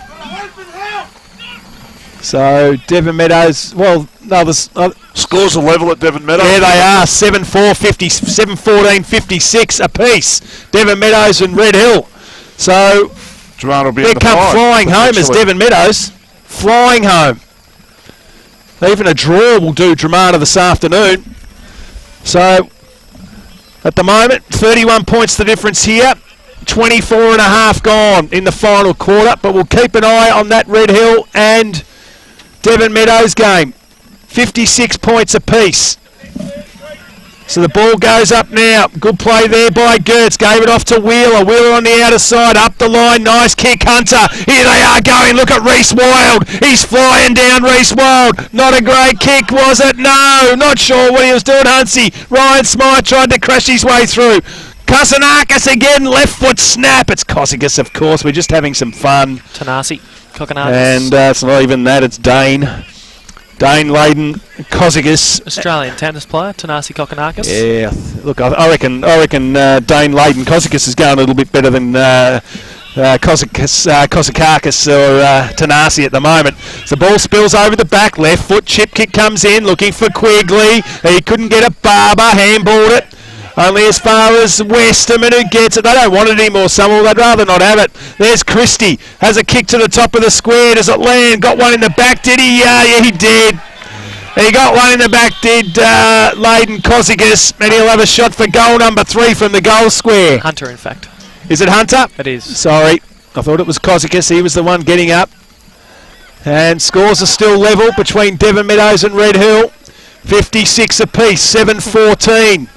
[SPEAKER 1] So, Devon Meadows, well, no,
[SPEAKER 3] Scores are level at Devon Meadows.
[SPEAKER 1] Yeah, they are. 7-14, 56 apiece. Devon Meadows and Red Hill. So,
[SPEAKER 3] Jermaine will be
[SPEAKER 1] they
[SPEAKER 3] in the
[SPEAKER 1] come
[SPEAKER 3] fight,
[SPEAKER 1] flying home as
[SPEAKER 3] potentially.
[SPEAKER 1] Devon Meadows. Flying home. Even a draw will do Dramana this afternoon. So, at the moment, 31 points the difference here. 24 and a half gone in the final quarter. But we'll keep an eye on that Red Hill and Devon Meadows game. 56 points apiece. So the ball goes up now. Good play there by Gertz. Gave it off to Wheeler. Wheeler on the outer side. Up the line. Nice kick, Hunter. Here they are going. Look at Reece Wild. He's flying down, Reece Wild. Not a great kick, was it? No. Not sure what he was doing, Hunsey. Ryan Smythe tried to crash his way through. Kosinakis again. Left foot snap. It's Kosinakis, of course. We're just having some fun.
[SPEAKER 2] Tanasi, Kokonakis.
[SPEAKER 1] And it's not even that. It's Dane. Dane Layden Kosinakis.
[SPEAKER 2] Australian tennis player, Tanasi Kokonakis.
[SPEAKER 1] Yeah, look, I reckon Dane Layden Kosinakis is going a little bit better than Kosinakis or Tanasi at the moment. So the ball spills over the back, left foot, chip kick comes in, looking for Quigley. He couldn't get it, Barber handballed it. Only as far as Westerman, who gets it. They don't want it anymore, Somerville. They'd rather not have it. There's Christie. Has a kick to the top of the square. Does it land? Got one in the back, did he? Yeah, he did. He got one in the back, did Layden Kosinakis. And he'll have a shot for goal number 3 from the goal square.
[SPEAKER 2] Hunter, in fact.
[SPEAKER 1] Is it Hunter?
[SPEAKER 2] It is.
[SPEAKER 1] Sorry. I thought it was Kosinakis. He was the one getting up. And scores are still level between Devon Meadows and Red Hill. 56 apiece, 7-14.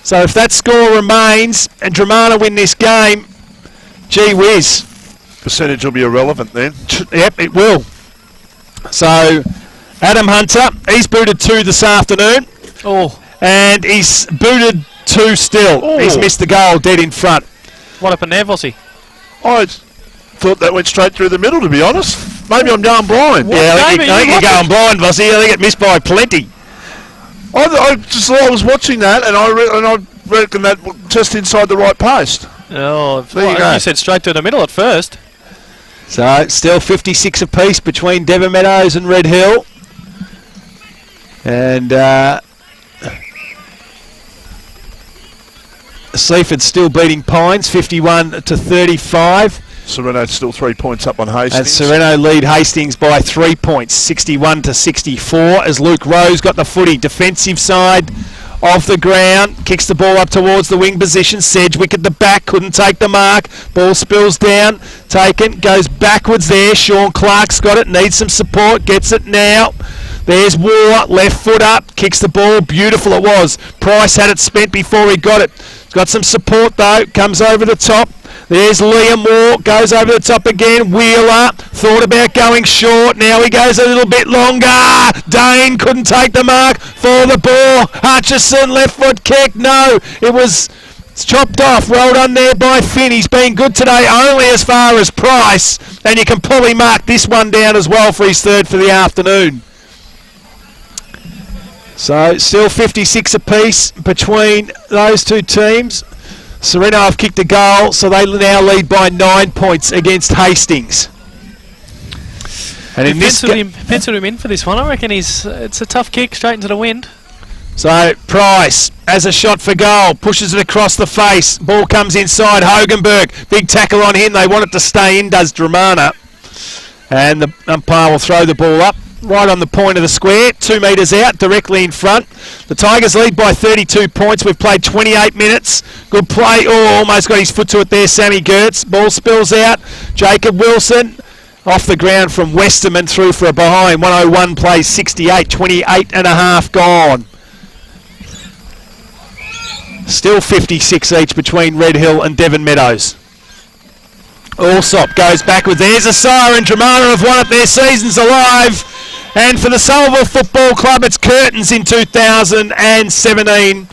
[SPEAKER 1] So if that score remains and Dramana win this game, gee whiz.
[SPEAKER 3] Percentage will be irrelevant then.
[SPEAKER 1] Yep, it will. So Adam Hunter, he's booted 2 this afternoon.
[SPEAKER 2] Oh.
[SPEAKER 1] And he's booted 2 still.
[SPEAKER 3] Oh.
[SPEAKER 1] He's missed the goal dead in front.
[SPEAKER 2] What happened there, Vossi?
[SPEAKER 3] I thought that went straight through the middle, to be honest. Maybe I'm going blind.
[SPEAKER 1] Yeah, I think you're going blind, Bossy. I think it missed by plenty.
[SPEAKER 3] I just thought I was watching that, and I reckon that just inside the right post.
[SPEAKER 2] Oh,
[SPEAKER 3] There you go.
[SPEAKER 2] you said straight to the middle at first.
[SPEAKER 1] So still 56 apiece between Devon Meadows and Red Hill. And Seaford still beating Pines 51-35.
[SPEAKER 3] Sereno's still 3 points up on
[SPEAKER 1] And
[SPEAKER 3] Hastings.
[SPEAKER 1] Sereno lead Hastings by 3 points, 61-64, as Luke Rose got the footy defensive side of the ground, kicks the ball up towards the wing position. Sedgwick at the back, couldn't take the mark. Ball spills down, taken, goes backwards there. Sean Clark's got it, needs some support, gets it now. There's War, left foot up, kicks the ball, beautiful it was. Price had it spent before he got it. Got some support though, comes over the top. There's Liam Moore, goes over the top again. Wheeler thought about going short. Now he goes a little bit longer. Dane couldn't take the mark for the ball. Hutchison, left foot kick. No, it was chopped off. Well done there by Finn. He's been good today, only as far as Price. And you can probably mark this one down as well for his third for the afternoon. So still 56 apiece between those two teams. Serena have kicked a goal, so they now lead by 9 points against Hastings. And in this
[SPEAKER 2] penciled him in for this one. I reckon it's a tough kick straight into the wind.
[SPEAKER 1] So Price has a shot for goal, pushes it across the face. Ball comes inside. Hogenberg, big tackle on him. They want it to stay in, does Dramana. And the umpire will throw the ball up. Right on the point of the square, 2 metres out, directly in front. The Tigers lead by 32 points. We've played 28 minutes. Good play. Oh, almost got his foot to it there, Sammy Gertz. Ball spills out. Jacob Wilson off the ground from Westerman through for a behind. 101 plays 68, 28 and a half gone. Still 56 each between Red Hill and Devon Meadows. Allsop goes backwards. There's a siren. Dramana have won it. Their season's alive. And for the Somerville Football Club, it's curtains in 2017.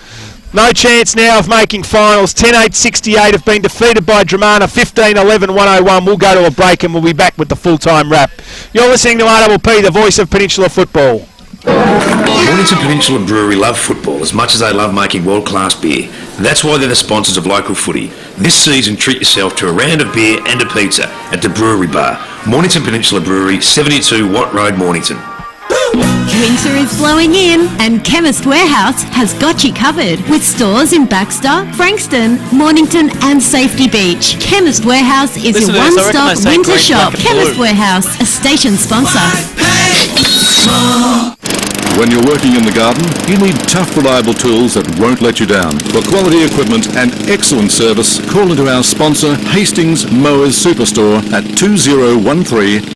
[SPEAKER 1] No chance now of making finals. 10-8-68 have been defeated by Dramana. 15-11-101. We'll go to a break and we'll be back with the full-time wrap. You're listening to RPP, the voice of Peninsula Football.
[SPEAKER 4] Mornington Peninsula Brewery love football as much as they love making world-class beer. That's why they're the sponsors of local footy. This season, treat yourself to a round of beer and a pizza at the Brewery Bar. Mornington Peninsula Brewery, 72 Watt Road, Mornington.
[SPEAKER 6] Winter is blowing in and Chemist Warehouse has got you covered with stores in Baxter, Frankston, Mornington and Safety Beach. Chemist Warehouse is your one-stop winter shop. Chemist Warehouse, a station sponsor.
[SPEAKER 5] When you're working in the garden, you need tough, reliable tools that won't let you down. For quality equipment and excellent service, call into our sponsor, Hastings Mowers Superstore at 2013